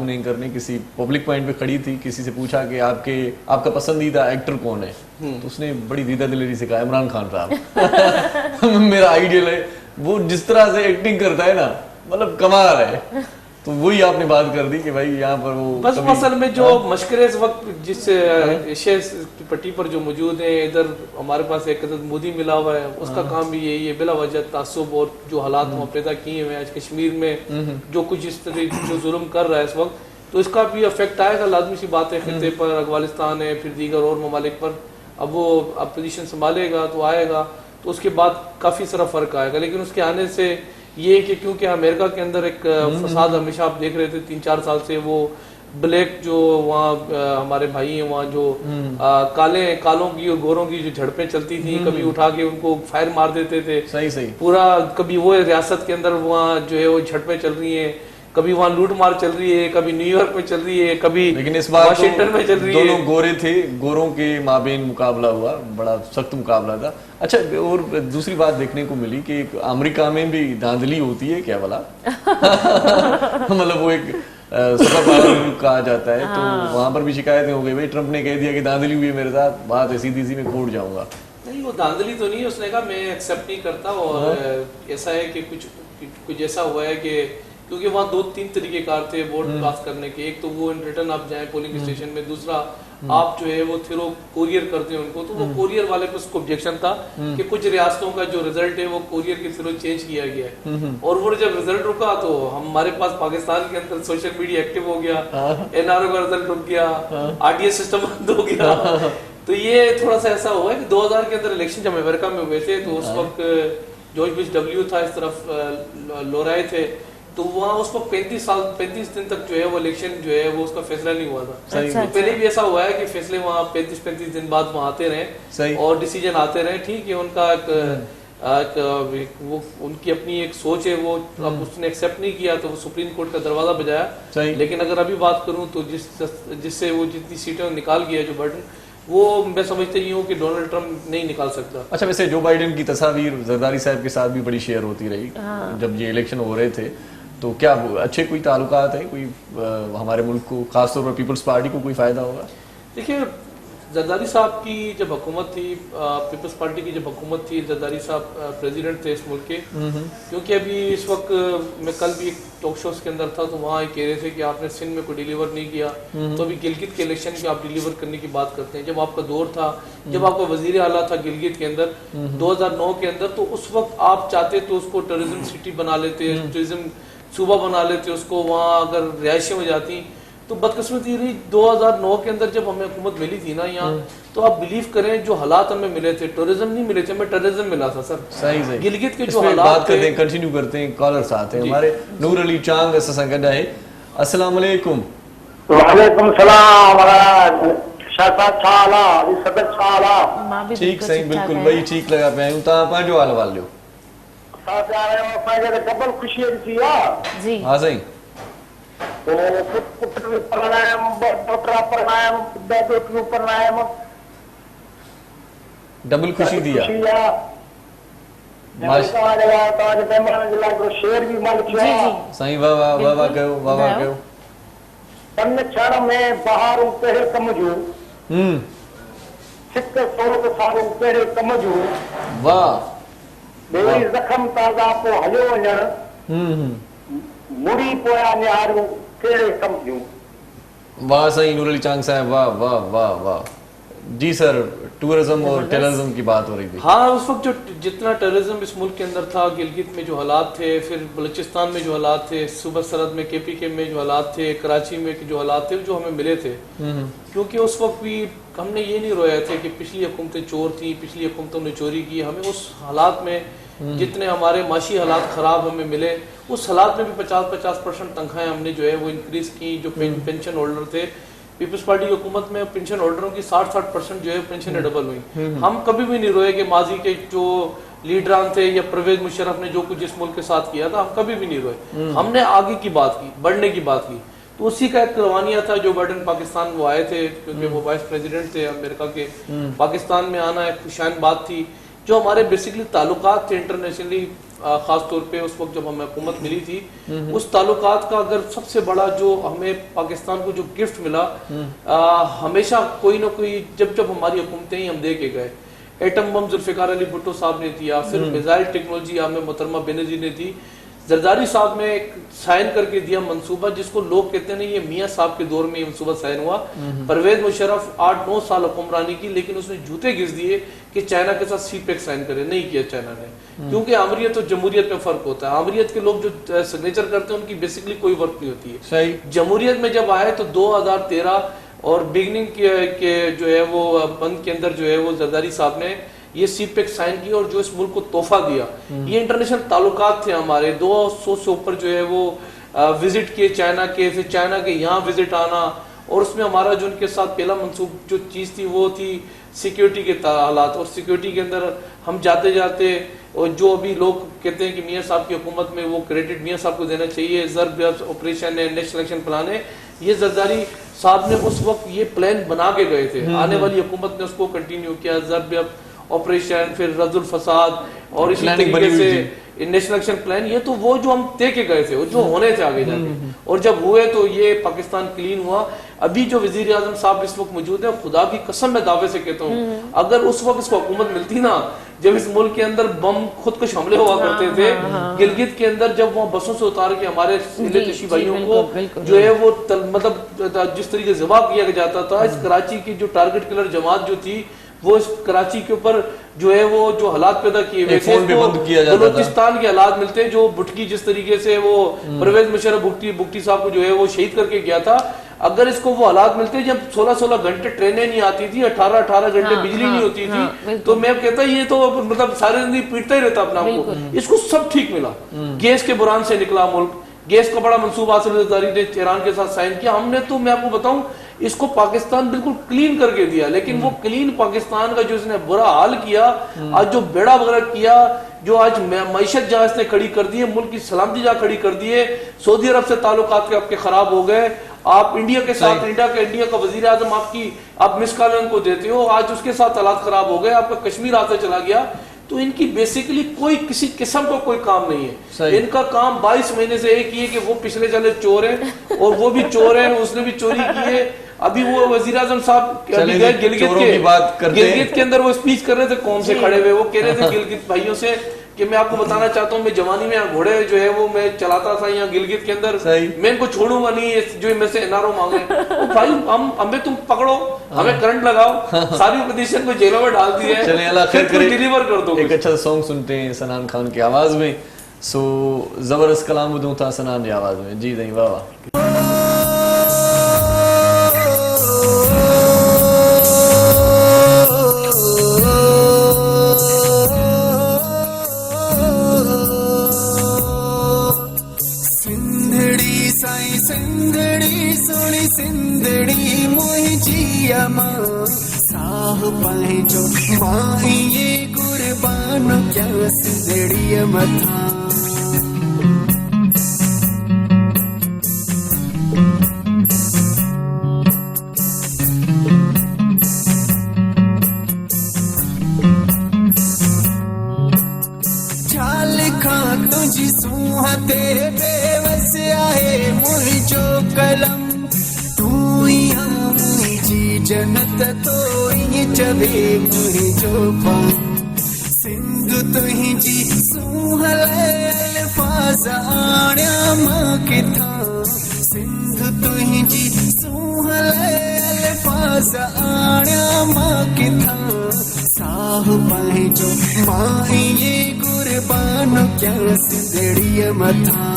اینکر نے کسی پبلک پوائنٹ پہ کھڑی تھی, کسی سے پوچھا کہ آپ کا پسندیدہ ایکٹر کون ہے, تو اس نے بڑی دیدہ دلیری سے کہا عمران خان صاحب. میرا آئیڈیل ہے, وہ جس طرح سے ایکٹنگ کرتا ہے نا, مطلب کمال ہے. تو وہی آپ نے بات کر دی کہ بھائی یہاں پر وہ
بس اصل میں جو مشکل اس وقت جس ایشیا پٹی پر جو موجود ہیں, ادھر ہمارے پاس ایک عدد مودی ملا ہوا ہے, اس کا کام بھی یہی ہے بلا وجہ تعصب اور جو حالات وہاں پیدا کیے ہوئے ہیں آج کشمیر میں, جو کچھ اس طرح جو ظلم کر رہا ہے اس وقت, تو اس کا بھی افیکٹ آئے گا, لازمی سی بات ہے. خطے پر افغانستان ہے, پھر دیگر اور ممالک پر اب وہ اپوزیشن سنبھالے گا تو آئے گا, تو اس کے بعد کافی سارا فرق آئے گا. لیکن اس کے آنے سے یہ کہ کیونکہ امریکہ کے اندر ایک فساد ہمیشہ آپ دیکھ رہے تھے 3-4 سال سے, وہ بلیک جو وہاں ہمارے بھائی ہیں وہاں جو کالوں کی اور گوروں کی جو جھڑپیں چلتی تھیں, کبھی اٹھا کے ان کو فائر مار دیتے تھے صحیح پورا, کبھی وہ ریاست کے اندر وہاں جو ہے وہ جھڑپیں چل رہی ہیں, کبھی وہاں لوٹ مار چل رہی ہے, کبھی نیو یارک میں چل رہی ہے, کبھی واشنگٹن میں چل رہی ہے.
دونوں گورے تھے, گوروں کے مابین مقابلہ ہوا, بڑا سخت مقابلہ تھا. اچھا, اور دوسری بات دیکھنے کو ملی کہ امریکہ میں بھی دھاندلی ہوتی ہے کیا بلا, مطلب وہ ایک سپر پاور کہا جاتا ہے, تو وہاں پر بھی شکایتیں ہو گئی, بھائی ٹرمپ نے کہہ دیا کہ دھاندلی ہوئی ہے میرے ساتھ, بات ہے سیدھی سی میں کوٹ جاؤں گا.
نہیں, وہ دھاندلی تو نہیں ہے, اس نے کہا میں ایکسیپٹ نہیں کرتا, اور ایسا ہے کہ کچھ ایسا ہوا ہے کہ کیونکہ وہاں 2-3 طریقے کار تھے ووٹ کاسٹ کرنے کے, ایک تو وہ ان ریٹرن آپ جائیں پولنگ اسٹیشن میں, دوسرا آپ جو ہے وہ تھرو کوریئر کرتے ہیں ان کو, تو وہ کوریئر والے پہ اس کو آبجیکشن تھا کہ کچھ ریاستوں کا جو رزلٹ ہے وہ کوریئر کے تھرو چینج کیا گیا ہے, اور وہ جب رزلٹ رکا تو ہمارے پاس پاکستان کے اندر سوشل میڈیا ایکٹیو ہو گیا, این آر او کا رزلٹ رک گیا, آر ڈی ایس سسٹم بند ہو گیا. تو یہ تھوڑا سا ایسا ہوا ہے کہ 2000 کے اندر الیکشن جب امریکہ میں ہوئے تھے تو اس وقت جارج بش ڈبلیو تھا, اس طرف لورائے تھے, تو وہاں اس کو 35 دن تک جو ہے وہ الیکشن جو ہے وہ اس کا فیصلہ نہیں ہوا تھا. پہلے بھی ایسا ہوا ہے کہ فیصلے وہاں 35 دن بعد وہاں آتے رہے اور ڈیسیجن آتے رہے. ٹھیک ہے, ان کا وہ ان کی اپنی ایک سوچ ہے, وہ اب اس نے ایکسیپٹ نہیں کیا تو وہ سپریم کورٹ کا دروازہ بجایا. لیکن اگر ابھی بات کروں تو جس سے وہ جتنی سیٹیں نکال گیا جو بائیڈن, وہ میں سمجھتے ہی ہوں کہ ڈونلڈ ٹرمپ نہیں نکال سکتا.
اچھا, ویسے جو بائیڈن کی تصاویر زرداری صاحب کے ساتھ بھی بڑی شیئر ہوتی رہی جب یہ الیکشن ہو رہے تھے, تو کیا اچھے کوئی تعلقات ہیں, کوئی ہمارے ملک کو خاص طور پر پیپلز پارٹی کو کوئی فائدہ ہوگا؟
دیکھیے, زرداری صاحب کی جب حکومت تھی, پیپلز پارٹی کی جب حکومت تھی, زرداری صاحب پریزیڈنٹ تھے اس ملک کے, کیونکہ ابھی اس وقت میں کل بھی ایک ٹاک شوز کے اندر تھا تو وہاں کہہ رہے تھے کہ آپ نے سندھ میں کوئی ڈیلیور نہیں کیا, تو ابھی گلگت کے الیکشن کے آپ ڈیلیور کرنے کی بات کرتے ہیں. جب آپ کا دور تھا, جب آپ کا وزیر اعلیٰ تھا گلگت کے اندر 2009 کے اندر, تو اس وقت آپ چاہتے تو اس کو ٹورزم سٹی بنا لیتے, ٹورزم صوبہ بنا لیتے اس کو, وہاں اگر رہائشیں ہو جاتی تو بدقسمتی رہی 2009 کے اندر جب ہمیں حکومت ملی تھی نا یہاں، تو آپ بلیو کریں جو حالات ہمیں ملے تھے، ٹورزم نہیں ملے تھے، ہمیں ٹیررزم ملا تھا سر.
صحیح
گلگت کے
اس
جو
پہ
حالات
بات کرتے ہیں، کنٹینیو کرتے ہیں. کالرز آتے ہیں ہمارے. نور علی چانگ اسا گڈا ہے. السلام علیکم.
وعلیکم السلام. صدر چھالا
ٹھیک صحیح بالکل بھائی ٹھیک لگا پہ آئیں تا پانچو حال وال لو
ڈبل خوشی تھی
جی
ہاں صحیح ڈبل خوشی دیا
شیر بھی مالک
صحیح واہ واہ واہ واہ کہو واہ واہ کہو
تن چھڑ میں بہاروں کہڑے کم جو سکھ سورت ساروں کہڑے کم جو
واہ
بیڑی زخم تازہ پو ہلو وञण مڑی پویا نهاروں کہڑے کم جو.
واہ صحیح نور علی چانگ صاحب واہ واہ واہ واہ. جی سر ٹورزم اور ٹیررزم کی بات ہو رہی تھی.
ہاں اس وقت جو جتنا ٹیررزم اس ملک کے اندر تھا، گلگت میں جو حالات تھے، پھر بلوچستان میں جو حالات تھے، صوبہ سرحد میں KPK میں جو حالات تھے، کراچی میں جو حالات تھے جو ہمیں ملے تھے، کیونکہ اس وقت بھی ہم نے یہ نہیں رویا تھے کہ پچھلی حکومتیں چور تھیں، پچھلی حکومتوں نے چوری کی. ہمیں اس حالات میں جتنے ہمارے معاشی حالات خراب ہمیں ملے، اس حالات میں بھی 50% تنخواہیں ہم نے جو ہے وہ انکریز کی. جو پینشن ہولڈر تھے پیپلز پارٹی کی حکومت میں، پینشن ہولڈروں کی 60% جو ہے پینشنیں ڈبل ہوئی. ہم کبھی بھی نہیں روئے کہ ماضی کے جو لیڈران تھے یا پرویز مشرف نے جو کچھ اس ملک کے ساتھ کیا تھا، ہم کبھی بھی نہیں روئے. ہم نے آگے کی بات کی، بڑھنے کی بات کی. تو اسی کا ایک روانیہ تھا. جو بائیڈن پاکستان وہ آئے تھے کیونکہ وہ وائس پریزیڈنٹ تھے امریکہ کے، پاکستان میں آنا ایک خوشائن بات تھی. جو ہمارے بیسکلی تعلقات تھے انٹرنیشنلی، خاص طور پہ اس وقت جب ہمیں حکومت ملی تھی، اس تعلقات کا اگر سب سے بڑا جو ہمیں پاکستان کو جو گفٹ ملا، ہمیشہ کوئی نہ کوئی جب ہماری حکومتیں ہی ہم دے کے گئے. ایٹم بم ذوالفقار علی بھٹو صاحب نے دیا، پھر میزائل ٹیکنالوجی ہمیں محترمہ بینظیر نے دی. زرداری صاحب نے ایک سائن کر کے دیا منصوبہ، جس کو لوگ کہتے ہیں یہ میاں صاحب کے دور میں یہ منصوبہ سائن ہوا. پرویز مشرف 8-9 سال حکمرانی کی، لیکن اس نے جوتے گھس دیے کہ چائنا کے ساتھ CPEC سائن کرے. نہیں کیا چائنا نے، کیونکہ آمریت اور جمہوریت میں فرق ہوتا ہے. آمریت کے لوگ جو سگنیچر کرتے ہیں ان کی بیسکلی کوئی ورک نہیں ہوتی ہے. جمہوریت میں جب آئے تو 2013 اور بگننگ کے جو ہے وہ بند کے اندر جو ہے وہ زرداری صاحب نے یہ CPEC سائن کی اور جو اس ملک کو تحفہ دیا. یہ انٹرنیشنل تعلقات تھے ہمارے. 200 سے اوپر جو ہے وہ وزٹ کیے چائنا کے، پھر چائنا کے یہاں وزٹ آنا. اور اس میں ہمارا جو ان کے ساتھ پہلا منصوب جو چیز تھی وہ تھی سیکیورٹی کے حالات. اور سیکیورٹی کے اندر ہم جاتے جاتے، اور جو ابھی لوگ کہتے ہیں کہ میاں صاحب کی حکومت میں وہ کریڈٹ میاں صاحب کو دینا چاہیے، ضرب آپریشن ہے، نیشنل ایکشن پلان ہے، یہ زرداری صاحب نے اس وقت یہ پلان بنا کے گئے تھے. آنے والی حکومت نے اس کو کنٹینیو کیا. ضرب آپریشن، پھر رد الفساد، اور اسی طریقے سے نیشنل ایکشن پلان. یہ تو وہ جو ہم دے کے گئے تھے، وہ جو ہونے تھے آگے جا کے، اور جب ہوئے تو یہ پاکستان کلین ہوا. ابھی جو وزیر اعظم صاحب اس وقت موجود ہیں، خدا کی قسم میں دعوے سے کہتا ہوں، اگر اس وقت اس کو حکومت ملتی نا، جب اس ملک کے اندر بم خودکش حملے ہوا کرتے تھے گلگت کے اندر، جب وہاں بسوں سے اتار کے ہمارے تشی بھائیوں کو جو ہے وہ مطلب جس طریقے سے ذبح کیا جاتا تھا، اس کراچی کی جو ٹارگٹ کلر جماعت جو تھی، وہ اس کراچی کے اوپر جو ہے وہ جو حالات پیدا کیے ہوئے تھے، بلوچستان کے حالات ملتے ہیں. جو بھٹکی جس طریقے سے وہ پرویز مشرف بھٹی صاحب کو جو ہے وہ شہید کر کے گیا تھا، اگر اس کو وہ حالات ملتے جب 16 گھنٹے ٹرینیں نہیں آتی تھی، 18 گھنٹے بجلی نہیں ہوتی تھی، تو میں کہتا یہ تو مطلب سارے زندگی پیٹتا ہی رہتا اپنا کو. اس کو سب ٹھیک ملا. گیس کے بحران سے نکلا ملک، گیس کا بڑا منصوبہ حاصل زرداری نے ایران کے ساتھ سائن کیا. ہم نے تو میں آپ کو بتاؤں اس کو پاکستان بالکل کلین کر کے دیا، لیکن وہ کلین پاکستان کا جو اس نے برا حال کیا، آج جو بیڑا وغیرہ کیا، جو آج معیشت جہاں اس نے کھڑی کر دی ہے، ملک کی سلامتی جہاں کھڑی کر دی ہے. سعودی عرب سے تعلقات آپ کے خراب ہو گئے. آپ انڈیا کے ساتھ انڈیا کا وزیر اعظم آپ مس کال ان کو دیتے ہو، آج اس کے ساتھ حالات خراب ہو گئے. آپ کا کشمیر آتے چلا گیا. تو ان کی بیسیکلی کوئی کسی قسم کا کوئی کام نہیں ہے. ان کا کام 22 مہینے سے ایک ہی ہے کہ وہ پچھلے چلے چور ہیں، اور وہ بھی چور ہیں، اس نے بھی چوری کی ہے. ابھی وہ وزیر اعظم صاحب گلگت کے اندر وہ اسپیچ کر رہے تھے، قوم سے کھڑے ہوئے وہ کہہ رہے تھے گلگت بھائیوں سے کہ میں آپ کو بتانا چاہتا ہوں، میں جوانی میں یہاں گھوڑے جو ہے وہ میں چلاتا تھا یہاں گلگت کے اندر، میں ان کو چھوڑوں گا نہیں جو میں سے اناروں مانگے. بھائی ہمیں تم پکڑو، ہمیں کرنٹ لگاؤ، ساری اپوزیشن کو جیلوں میں ڈال دی ہے،
چلیں اللہ خیر کرے.
ڈیلیور کر دو.
ایک اچھا سانگ سنتے ہیں سنان خان کی آواز میں. زبردست کلام بدوں تھا سنان کی آواز میں. جی نہیں واہ واہ.
सिंधड़ी मुंहिंजी अमा साह पंहिंजो मां ये कुर्बान कयां सिंधड़ीअ मथां तुझी सूह ते बेवस आहे मुंहिंजो कलम तू ई मुंहिंजी जन्नत तो ई चवे मुंहिंजो पान सिंध तुंहिंजी सूह अल्फाज़ आणिया मां किथां सिंध तुंहिंजी सूह अल्फाज़ आणिया मां किथां साह पंहिंजो मां ये कुर्बान कयां सिंधड़ीअ मथां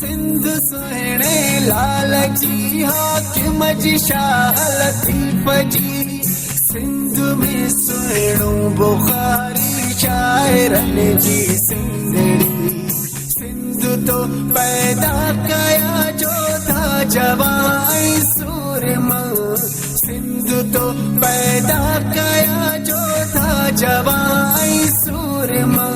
सिंध सुहिणे लाल जी हाकिम जी शाह लतीफ़ जी सिंध में सुहिणो बुखारी शाइरनि जी सिंधड़ी सिंध तो पैदा कया जोधा जवाई सूरमा सिंध तो पैदा कया जोधा जवाई सूरमा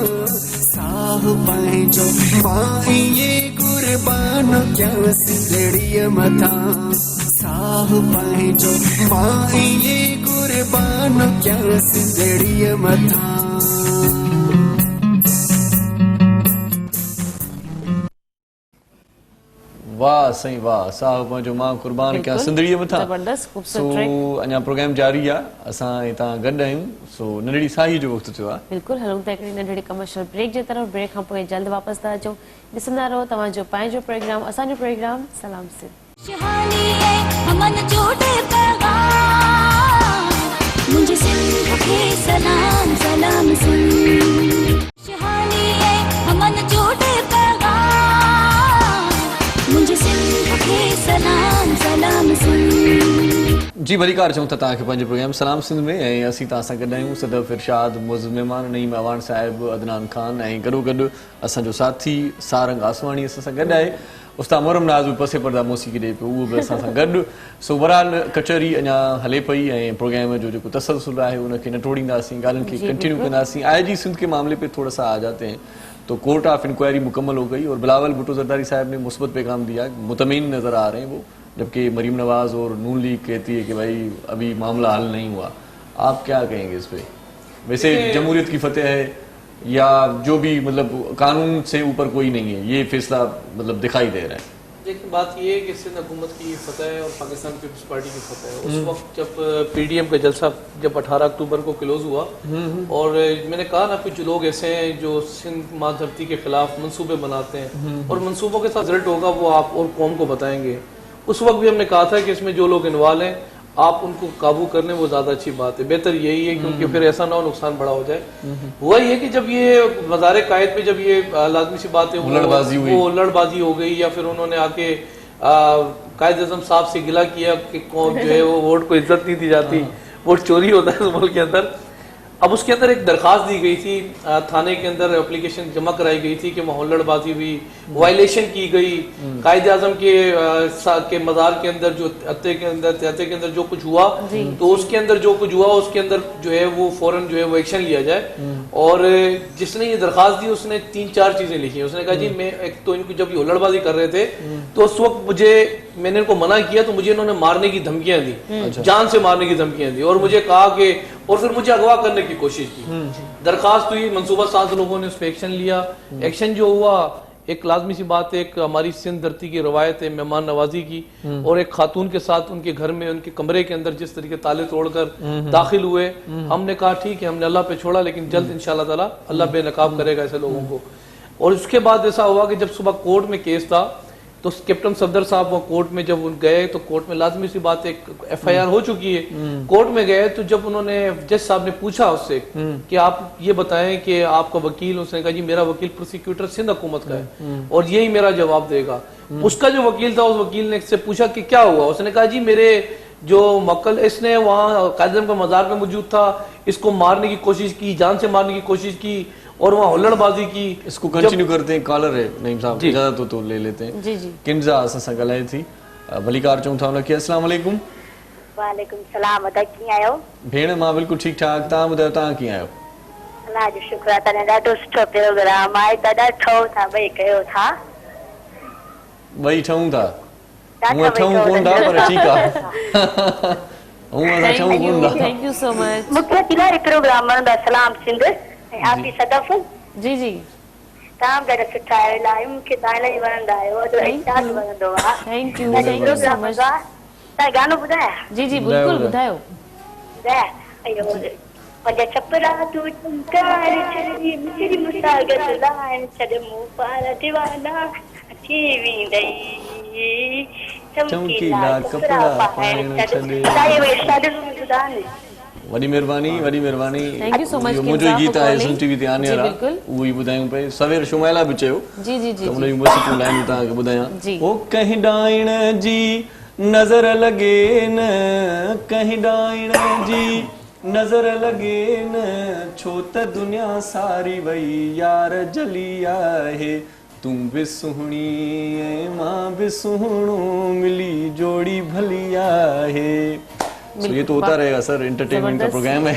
साह पंहिंजो मां ये कुर्बान कयां सिंधड़ीअ मथां साह पंहिंजो मां ये कुर्बान कयां सिंधड़ीअ मथां
वाह सही वाह साहु पंहिंजो मां कुर्बान कयां सिंधड़ीअ मथां
ज़बरदस्त
सो
खूबसूरत ट्रैक
अञा प्रोग्राम जारी आहे असां हितां गॾु आहियूं सो नंढड़ी साही जो वक़्तु थियो आहे
बिल्कुलु हलूं था हिकिड़ी नंढड़ी कमर्शियल ब्रेक जे तरफ़ ब्रेक खां पोइ जल्द वापसि था अचूं ॾिसंदा रहो तव्हांजो पंहिंजो प्रोग्राम असांजो प्रोग्राम सलाम सिंध
खुशहाली है अमन जोड़े पैगाम मुझे सिंध के सलाम सलाम सिंध खुशहाली है अमन जोड़े पैगाम मुझे सिंध के सलाम सलाम सिंध
जी भलीकार चऊं था तव्हांखे पंहिंजो प्रोग्राम सलाम सिंध में ऐं असीं तव्हां सां गॾु आहियूं सदफ़ इरशाद मुअज़्ज़िज़ महिमान नईम अवान साहिब अदनान खान ऐं गॾोगॾु असांजो साथी सारंग आसवाणी असां सां गॾु आहे उस्ताद मोहरम नाज़ बि पसे पर्दा मौसीक़ी ॾिए पियो उहो बि असां सां गॾु सो बहरहाल कचहरी अञा हले पई ऐं प्रोग्राम जो जेको तसलसुल आहे उनखे न टोड़ींदासीं ॻाल्हियुनि खे कंटिन्यू कंदासीं आई जी सिंध के मामले पे थोड़ा सा आ जाते हैं तो कोर्ट ऑफ इंक्वायरी मुकम्मल हो गई और बिलावल भुट्टो जरदारी साहब ने मुस्बत पैगाम दिया मुतमईन नज़र आ रहे हैं वो जबकि मरीम नवाज और नून लीग कहती है कि भाई अभी मामला हल नहीं हुआ आप क्या कहेंगे इस पे वैसे जमहूरियत की फतेह है या जो भी मतलब कानून से ऊपर कोई नहीं है ये फैसला मतलब दिखाई दे रहा है
लेकिन बात ये है कि सिंध हुकूमत की फतह है और पाकिस्तान पीपल्स पार्टी की फतह है उस वक्त जब पीडीएम का जलसा जब 18 अक्टूबर को क्लोज हुआ और मैंने कहा ना कुछ लोग ऐसे हैं जो सिंध माँ धरती के खिलाफ मंसूबे बनाते हैं और मंसूबों के साथ रिजल्ट होगा वो आप और कौम को बताएंगे उस वक्त भी हमने कहा था कि इसमें जो लोग इन्वॉल्व हैं आप उनको काबू करने वो ज्यादा अच्छी बात है बेहतर यही है क्योंकि फिर ऐसा ना हो नुकसान बड़ा हो जाए हुआ ये कि जब ये मज़ार कायद पे जब ये लाजमी सी बात है वो लड़बाजी हो गई या फिर उन्होंने आके कायद आज़म साहब से गिला किया कि कौन जो है वो वोट को इज्जत नहीं दी जाती वोट चोरी होता है मुल्क के अंदर अब उसके अंदर एक दरख्वास्त दी गई थी थाने के अंदर एप्लीकेशन जमा कराई गई थी कि हुल्लड़बाजी हुई वायलेशन की गई कायद आज़म के मज़ार के अंदर जो अत्ते के अंदर जो कुछ हुआ तो उसके अंदर जो कुछ हुआ उसके अंदर जो है वो फौरन जो है वो एक्शन लिया जाए और जिसने ये दरख्वास्त दी उसने 3-4 चीजें लिखी उसने कहा जी मैं एक तो इनको जब ये हुल्लड़बाजी कर रहे थे तो उस वक्त मैंने इनको मना किया तो मुझे इन्होंने मारने की धमकियां दी जान से मारने की धमकियां दी और मुझे कहा कि और फिर मुझे अगवा करने की कोशिश की दरखास्त हुई मंसूबा साज लोगों ने उस पर एक्शन लिया एक्शन जो हुआ एक लाजमी सी बात है एक हमारी सिंध धरती की रवायत है मेहमान नवाजी की और एक खातून के साथ उनके घर में उनके कमरे के अंदर जिस तरीके ताले तोड़कर दाखिल हुए हमने कहा ठीक है हमने अल्लाह पे छोड़ा लेकिन जल्द इंशाल्लाह ताला अल्लाह बेनकाब करेगा ऐसे लोगों को और उसके बाद ऐसा हुआ कि जब सुबह कोर्ट में केस था तो कैप्टन सफदर साहब वो कोर्ट में जब गए तो कोर्ट में लाजमी सी बात एक एफआईआर हो चुकी है कोर्ट में गए तो जब उन्होंने जज साहब ने पूछा उससे कि आप ये बताएं कि आपका वकील उसने कहा जी मेरा वकील प्रोसिक्यूटर सिंध हुकूमत का है और यही मेरा जवाब देगा उसका जो वकील था उस वकील ने से पूछा कि क्या हुआ उसने कहा जी मेरे جو مکل اس نے وہاں قائد اعظم کا مزار پہ موجود تھا, اس کو مارنے کی کوشش کی, جان سے مارنے کی کوشش کی اور وہاں ہلڑ بازی کی.
اس کو کنٹینیو کرتے ہیں. کالر ہے نعیم صاحب, اجازت تو لے لیتے ہیں.
جی جی
کنزا اساں سان ڳالهائي थी भलीकार चऊं था उनखे. अस्सलाम वालेकुम.
वालेकुम सलाम. अदा कीअं आहियो?
भेण मां बिल्कुलु ठीकु ठाक. तव्हां ॿुधायो तव्हां कीअं आहियो?
अलाह जो शुक्र आहे. तव्हां ॾाढो सुठो प्रोग्राम आहे. ॾाढा ठहूं था, ॿई कयो था.
ॿई ठहूं था. हूअं ठहूं कोन था पर ठीकु आहे. हूअं असां ठहूं कोन था.
Thank you so much.
मूंखे इलाही प्रोग्राम वणंदो आहे. सलाम सिंध ऐं आपी सदफ़.
जी जी
तव्हां ॾाढा सुठा आहियो. इलाही मूंखे तव्हां इलाही वणंदा आहियो. ॾाढो वणंदो आहे.
Thank you so much.
तव्हां गानो ॿुधाया?
जी जी बिल्कुलु ॿुधायो.
पंज छपरा तूं चमकार छॾी मिठड़ी मुसागर लाइन छॾ मूं पार दीवाना थी वेंदई चमकीला कपड़ा पाइण छॾ.
वॾी महिरबानी, वॾी महिरबानी.
Thank you so much,
मुंहिंजो
Kinza,
गीत
for
आहे
calling.
सुन टीवी ते आने
जी,
वारा,
बिल्कुल.
उहो ई ॿुधायूं पई. सवेर शुमाइला बि चयो
जी जी जी
त उनजी मुसीक़ी लाइनूं तव्हांखे ॿुधायां.
जी.
ओ कंहिं डाइण जी नज़र लॻे न, कंहिं डाइण जी नज़र लॻे न, छो त दुनिया सारी वई यार जली आहे. तूं बि सुहिणी ऐं मां बि सुहिणो मिली जोड़ी भली आहे. ये तो होता रहेगा सर, एंटरटेनमेंट का प्रोग्राम है.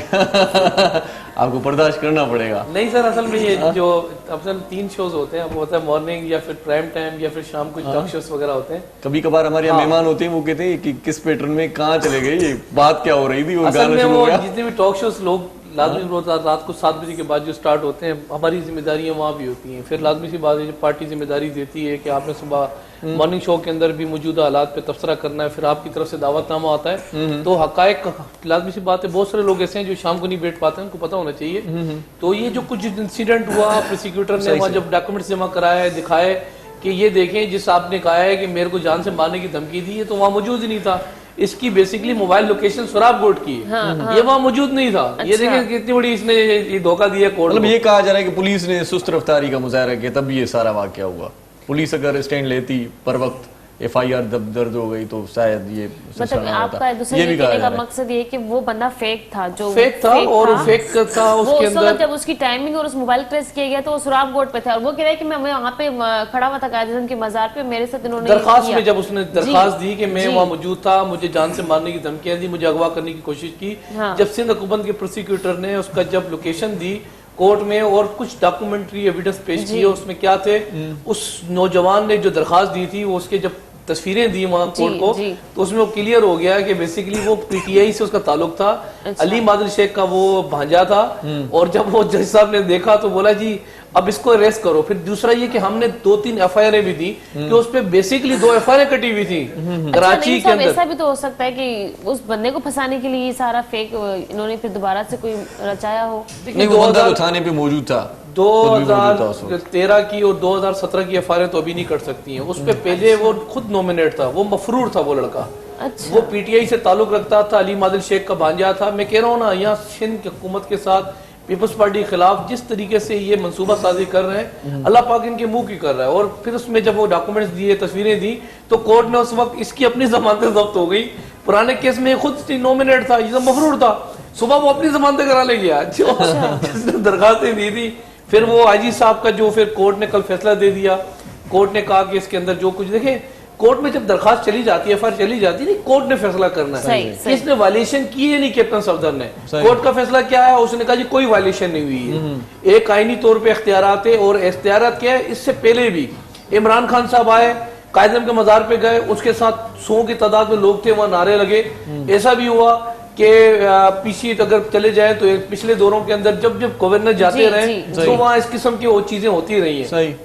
आपको बर्दाश्त करना पड़ेगा.
नहीं सर, असल में ये जो असल 3 शोज होते हैं, वो होता है मॉर्निंग या फिर प्राइम टाइम या फिर शाम को टॉक शोज वगैरह होते हैं.
कभी कभार हमारे यहाँ मेहमान होते हैं, वो कहते हैं कि किस पैटर्न में कहाँ चले गए, ये बात क्या हो रही थी, वो
असल
गाना
में
शुरू हो
वो
गया.
जितने भी टॉक शोज लोग लाजमी रोज रात को 7 बजे के बाद जो स्टार्ट होते हैं, हमारी जिम्मेदारियां वहाँ भी होती हैं. फिर लाजमी सी बात है, पार्टी जिम्मेदारी देती है कि आपने सुबह मॉर्निंग शो के अंदर भी मौजूदा हालात पे तबसरा करना है. फिर आपकी तरफ से दावतनामा आता है, तो हकायक लाजमी सी बात है. बहुत सारे लोग ऐसे हैं जो शाम को नहीं बैठ पाते हैं, उनको पता होना चाहिए. तो ये जो कुछ इंसिडेंट हुआ, प्रोसिक्यूटर ने वहाँ जब डॉक्यूमेंट्स जमा कराए, दिखाए कि ये देखें जिस आपने कहा है कि मेरे को जान से मारने की धमकी दी है, तो वहाँ मौजूद ही नहीं था. इसकी बेसिकली मोबाइल लोकेशन सुराब कोर्ट की है. ये वहाँ मौजूद नहीं था. ये देखें कितनी बड़ी इसने ये धोखा दिया कोर्ट.
मतलब ये कहा जा रहा है कि पुलिस ने सुस्त रफ्तारी का मुजाहरा किया, तब ये सारा वाकया हुआ. पुलिस अगर स्टैंड लेती पर वक्त, FIR दर्ज हो गई, तो शायद ये
मतलब आपका दूसरे कहने का मकसद ये कि वो बंदा फेक था, जो
फेक था और फेक था उसके अंदर.
जब उसकी टाइमिंग और उस मोबाइल ट्रेस किया गया तो वो सुराब गोट पे था, और वो कह रहा है कि मैं वहाँ पे खड़ा हुआ था कायद आज़म के मजार पे, मेरे साथ इन्होंने
दरखास्त में जब उसने दरखास्त दी कि मैं वहाँ मौजूद था, मुझे जान से मारने की धमकियां दी, मुझे अगवा करने की कोशिश की. जब सिंध हुकूमत के प्रोसिक्यूटर ने उसका जब लोकेशन दी कोर्ट में और कुछ डॉक्यूमेंट्री एविडेंस पेश किए, उसमें क्या थे, उस नौजवान ने जो दरखास्त दी थी, वो उसके जब तस्वीरें दी वहाँ कोर्ट को, तो उसमें वो क्लियर हो गया कि बेसिकली वो PTI से उसका ताल्लुक था. अली मादिल शेख का वो भांजा था. और जब वो जज साहब ने देखा तो बोला जी अब इसको अरेस्ट करो. फिर दूसरा ये कि हमने 2-3 FIR भी दी कि उस पे बेसिकली 2 FIR कटी हुई थी कराची के अंदर.
ऐसा भी तो हो सकता है कि उस बंदे को फंसाने के लिए ये सारा फेक इन्होंने फिर दोबारा से कोई रचाया हो.
नहीं, वो बंदा तो थाने पे मौजूद था.
2013 की और 2017 की FIR तो अभी नहीं कर सकती हैं. उस पे पहले वो खुद नॉमिनेट था, वो मफरूर था वो लड़का.
अच्छा.
वो PTI से ताल्लुक रखता था, अली मादिल शेख का भांजा था. मैं कह रहा हूँ ना, यहाँ सिंध की हुकूमत के साथ पीपल्स पार्टी के खिलाफ जिस तरीके से ये मंसूबा साजी कर रहे हैं, अल्लाह पाक इनके मुंह की कर रहा है. और फिर उसमें जब वो डॉक्यूमेंट्स दिए, तस्वीरें दी, तो कोर्ट ने उस वक्त इसकी अपनी जमानतें जब्त हो गई. पुराने केस में खुद नॉमिनेट था, ये मफरूर था. सुबह वो अपनी जमानतें करा ले गया जिसने दरखास्तें दी थी. फिर वो IG साहब का जो फिर कोर्ट ने कल फैसला दे दिया. कोर्ट ने कहा कि इसके अंदर जो कुछ, देखें कोर्ट में जब दरखास्त चली जाती है, FIR चली जाती है, नहीं कोर्ट ने फैसला करना है कि इसने वायलेशन की है नहीं. कैप्टन सफदर ने, कोर्ट का फैसला क्या है, उसने कहा जी कोई वायलेशन नहीं हुई है. एक आईनी तौर पे इख्तियारात है, और इख्तियारात क्या है, इससे पहले भी इमरान खान साहब आए, कायद आज़म के मजार पे गए, उसके साथ 100 की तादाद में लोग थे, वहाँ नारे लगे. ऐसा भी हुआ कि पीछे अगर चले जाए तो पिछले दौरों के अंदर जब जब गवर्नर जाते रहे तो वहाँ इस किस्म की वो चीजें होती रही हैं.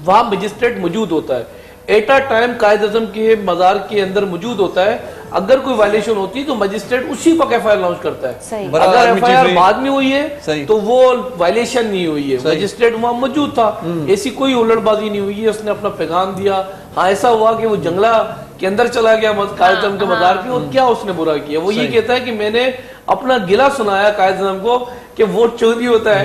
वहाँ मजिस्ट्रेट मौजूद होता है, एट अ टाइम कायद आज़म के मजार के अंदर मौजूद होता है. अगर कोई वायलेशन होती है तो मजिस्ट्रेट उसी वक्त FIR लॉन्च करता है. अगर FIR बाद में हुई है तो वो वायलेशन नहीं हुई है, मजिस्ट्रेट वहाँ मौजूद था. ऐसी कोई उलटबाजी नहीं हुई है, उसने अपना पैगाम दिया. हाँ, ऐसा हुआ कि वो जंगला के अंदर चला गया कायद आज़म के मज़ार पे, और क्या उसने बुरा किया? वो ये कहता है कि मैंने अपना गिला सुनाया कायद आज़म को कि वोट चोरी होता है,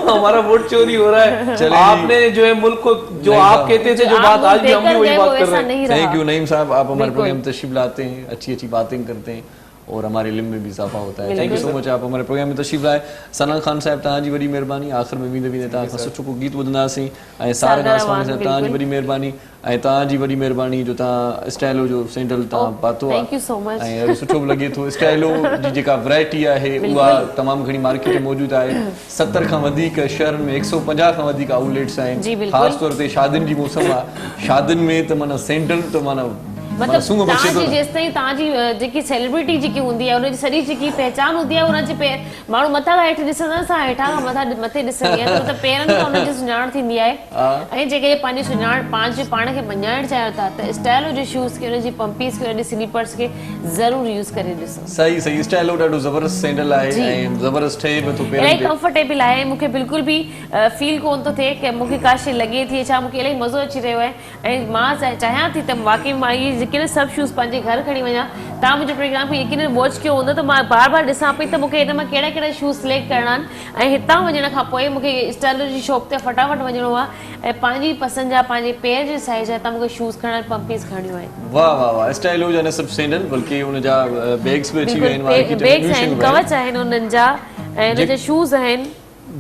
हमारा वोट चोरी हो रहा है, आपने जो है मुल्क को जो आप कहते थे जो बात आज भी हम भी वही बात कर रहे हैं।
थैंक यू नईम साहब, आप हमारे प्रोग्राम में तशरीफ लाते हैं, अच्छी अच्छी बातें करते हैं और हमारे इल्म में भी इजाफा होता है। थैंक यू सो मच, आप हमारे प्रोग्राम में तशरीफ लाए। सना खान साहब तव्हांजी वॾी महिरबानी, आख़िर में वेंदे वेंदे तव्हां खां सुठो को गीत ॿुधंदासीं, ऐं सारंग आसवानी साहब तव्हांजी वॾी महिरबानी, ऐं तव्हांजी वॾी महिरबानी जो तव्हां स्टाइलो जो सैंडल तव्हां पातो आहे, ऐं सुठो बि लॻे थो। स्टाइलो जी जेका वैरायटी आहे उहा तमामु घणी मार्केट में मौजूदु आहे। 70 खां वधीक शहरनि में 150 खां वधीक आउटलेट्स आहिनि, ख़ासि तौर ते शादियुनि जी मौसम आहे, शादियुनि में त माना सैंडल त माना
मतलब ताजी जेसताईं ताजी जेकी सेलिब्रिटी जेकी हुंदी है उनजी सॼी जेकी पहचान हुंदी है उनजे पे माण्हू मथा खां हेठि ॾिसंदा सां हेठां खां मथा मथे ॾिसंदी आहे, मतलब पेरनि खां उनजी सुञाण थींदी आहे। ऐं जेके पंहिंजी सुञाण पंहिंजे पाण खे मञाइण चाहियो था त स्टाइलो जे शूज़ खे उनजी पंपीस खे उनजे स्लीपर्स खे ज़रूर यूज़ करे ॾिसो।
सही सही, स्टाइलो ॾाढो ज़बरदस्त सैंडल आहे ऐं ज़बरदस्त ठहे बि थो,
इलाही कंफर्टेबल आहे, मूंखे बिल्कुल भी फील कोन थो थिए कि मूंखे का शइ लॻे थी छा, मूंखे इलाही मज़ो अची रहियो आहे। ऐं मां चाहियां थी त वाकई मां इहे जेके सभु शूज़ पंहिंजे घर खणी वञा। तव्हां मुंहिंजे प्रोग्राम खे यकीन वॉच कयो हूंदो त मां बार बार ॾिसां पई त मूंखे हिन मां कहिड़ा कहिड़ा शूज़ सिलेक्ट करणा आहिनि, ऐं हितां वञण खां पोइ मूंखे स्टाइलो जी शॉप ते फटाफट वञिणो आहे ऐं पंहिंजी पसंदि जा पंहिंजे पेर जे साइज़ जा मूंखे शूज़ खणण पंपीस खणणियूं आहिनि।
वाह वाह वाह, स्टाइलो जा न सिर्फ़ सैंडल बल्कि उन जा बैग्स बि अची विया आहिनि,
बैग्स आहिनि, कवच आहिनि उन्हनि जा, ऐं उन जा शूज़ आहिनि।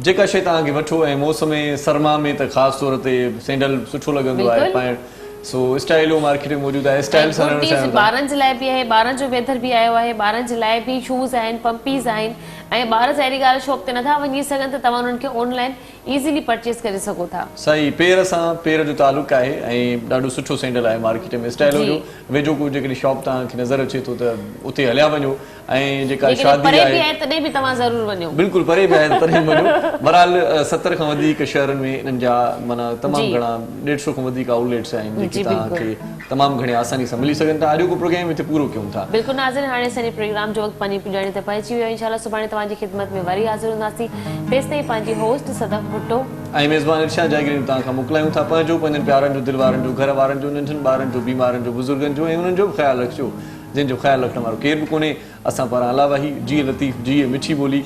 जेका शइ तव्हांखे वठो, ऐं मौसम सरमा में त ख़ासि तौर ते सैंडल सुठो लॻंदो आहे पाइण। सो स्टाइलो मार्केट में मौजूदु आहे, स्टाइल सां रहण चाहियो था।
ॿारनि जे लाइ बि आहे, ॿारनि जो वेदर बि आयो आहे, ॿारनि जे लाइ बि शूज़ आहिनि, पंपीज़ आहिनि, ऐं ॿार अहिड़ी ॻाल्हि शॉप ते नथा वञी सघनि त तव्हां उन्हनि खे ऑनलाइन इज़ीली परचेस करे सघो था।
सही, पेर सां पेर जो तालुक़ु आहे ऐं ॾाढो सुठो सैंडल आहे मार्केट में स्टाइलो जो। वेझो को जेकॾहिं शॉप तव्हांखे नज़र अचे थो त उते हलिया वञो, ऐं जेका शादी आहे
तॾहिं बि तव्हां ज़रूर वञो,
बिल्कुलु परे बि आहे तॾहिं वञो। बहरहाल 70 खां वधीक शहरनि में इन्हनि जा माना तमामु घणा 150 खां वधीक आउटलेट्स आहिनि जेके तव्हांखे तमामु घणे आसानी सां मिली सघनि था। अॼु को प्रोग्राम हिते पूरो कयूं था।
बिल्कुलु नाज़रीन, हाणे असांजे प्रोग्राम जो वक़्तु पंहिंजी पुॼाणी ते पहुची वियो। इंशाल्लाह सुभाणे तव्हांजी ख़िदमत में वरी हाज़िर हूंदासीं। तेसिताईं पंहिंजी होस्ट सदफ भुट्टो
ऐं मेज़बान इरशाद जागीर तव्हां खां मोकिलायूं था। पंहिंजो पंहिंजनि प्यारनि जो, दिलि वारनि जो, घर वारनि जो, नंढनि ॿारनि जो, बीमारनि जो, बुज़ुर्गनि जो, ऐं उन्हनि जो बि ख़्यालु रखिजो जंहिंजो ख़्यालु रखण वारो केरु बि कोन्हे असां पारां अलावा ही। जीअं लतीफ़ जीअं मिठी ॿोली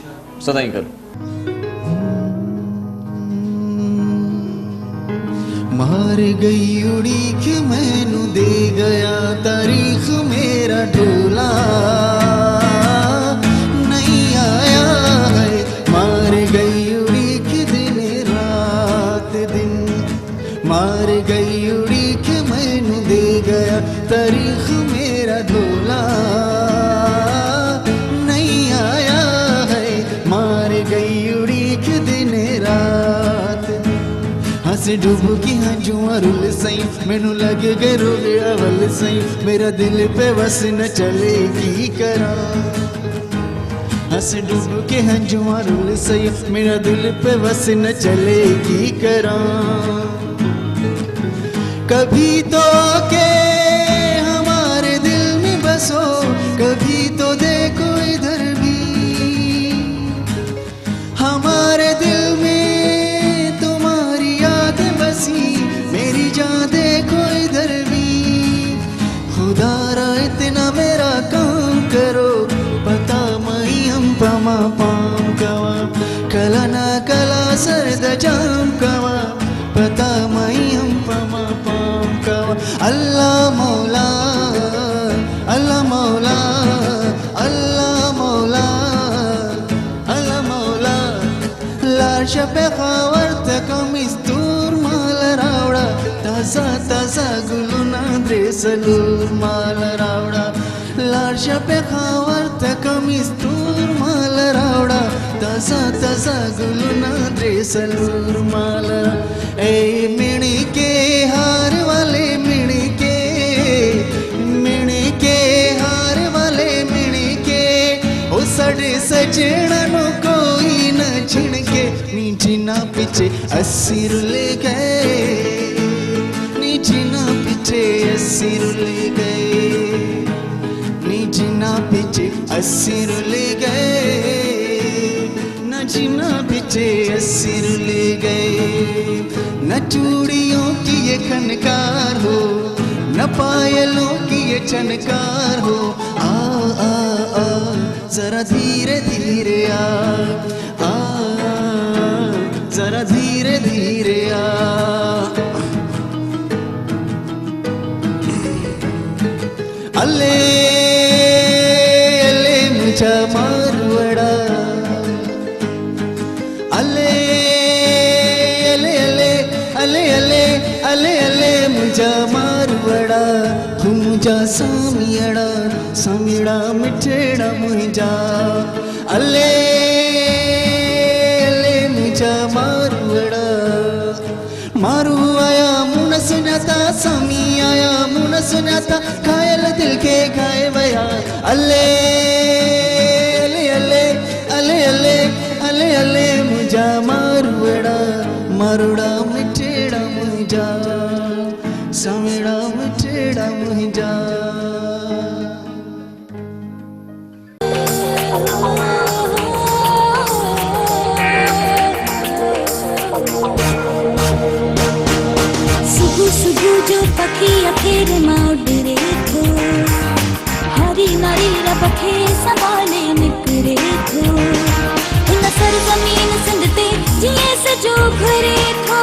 सदाईं कर।
मार गई उड़ीक मैनू दे गया तारीख मेरा ढोला नहीं आया है। मार गई उड़ीक दिन रात दिन, मार गई उड़ीक मैनू दे गया तारीख मेरा ढोला नहीं आया है। मार गई उड़ीक दिन रात हंस डुबकी हंजुआ रुल सही मैनू लगे गए रो गया वल सही मेरा दिल पे बस न चलेगी करा। हंस डुबके हंजुआ रुल सही मेरा दिल पे बस न चलेगी करा। कभी तो के हमारे दिल में बसो, कभी तो देखो इधर भी हमारे दिल में तुम्हारी याद बसी, मेरी जान देखो इधर भी। खुदारा इतना मेरा काम करो, पता मई हम पमा पाम कवा कला ना कला सरद जाम कवा, पता मई हम पमा पाम कवा। अल्लाह मौला अल्लाह मौला अल्लाह मौला अल्लाह मौला लाश पे खावर तक मिस्तूर माल रावड़ा ताजा ताजा गुलुना द्रेसलूर माल रावड़ा। लाश पे खावर तक मिस्तूर माल रावड़ा ताजा ताजा गुलुना द्रेसलूर माल। ए मिणी के हार वाले मिणी के हार वाले मिणी के ओ सड़े सजना नो कोई न छिड़के नीचे ना पीछे अस्सी रुले गए, नीचे ना पीछे अस्सी रुले गए, नीचे ना पीछे अस्सी रुले गए, न पीछे अस्सी रुले गए। न चूड़ियों की ये खनकार हो, न पायलों की ये चनकार हो, आ आ आ जरा धीरे धीरे आ जरा धीरे धीरे आ। अले अले मुझा मारवाड़ा, अले अले अले अले अले अले अले मुझा मारवाड़ा, तू मुझा सामियड़ा सामियड़ा मिठड़ा मुझा। अले अले मुझा मारवाड़ा, मारू आया मुन सुनाता, सामी आया मुन सुनाता, घायल दिल के घाय बया। अले अले अले अले अले अले अले मुझा मारुड़ा मारुड़ा मिठड़ा मुझा, सामिड़ा मिठड़ा मुझा।
सुबह सुबह जो पखी अखेर मां उड़रे थो, हरी नारी रबखे संभाले निकरे थो, उन सरजमीन सिंध ते जिए सजो घरे थो।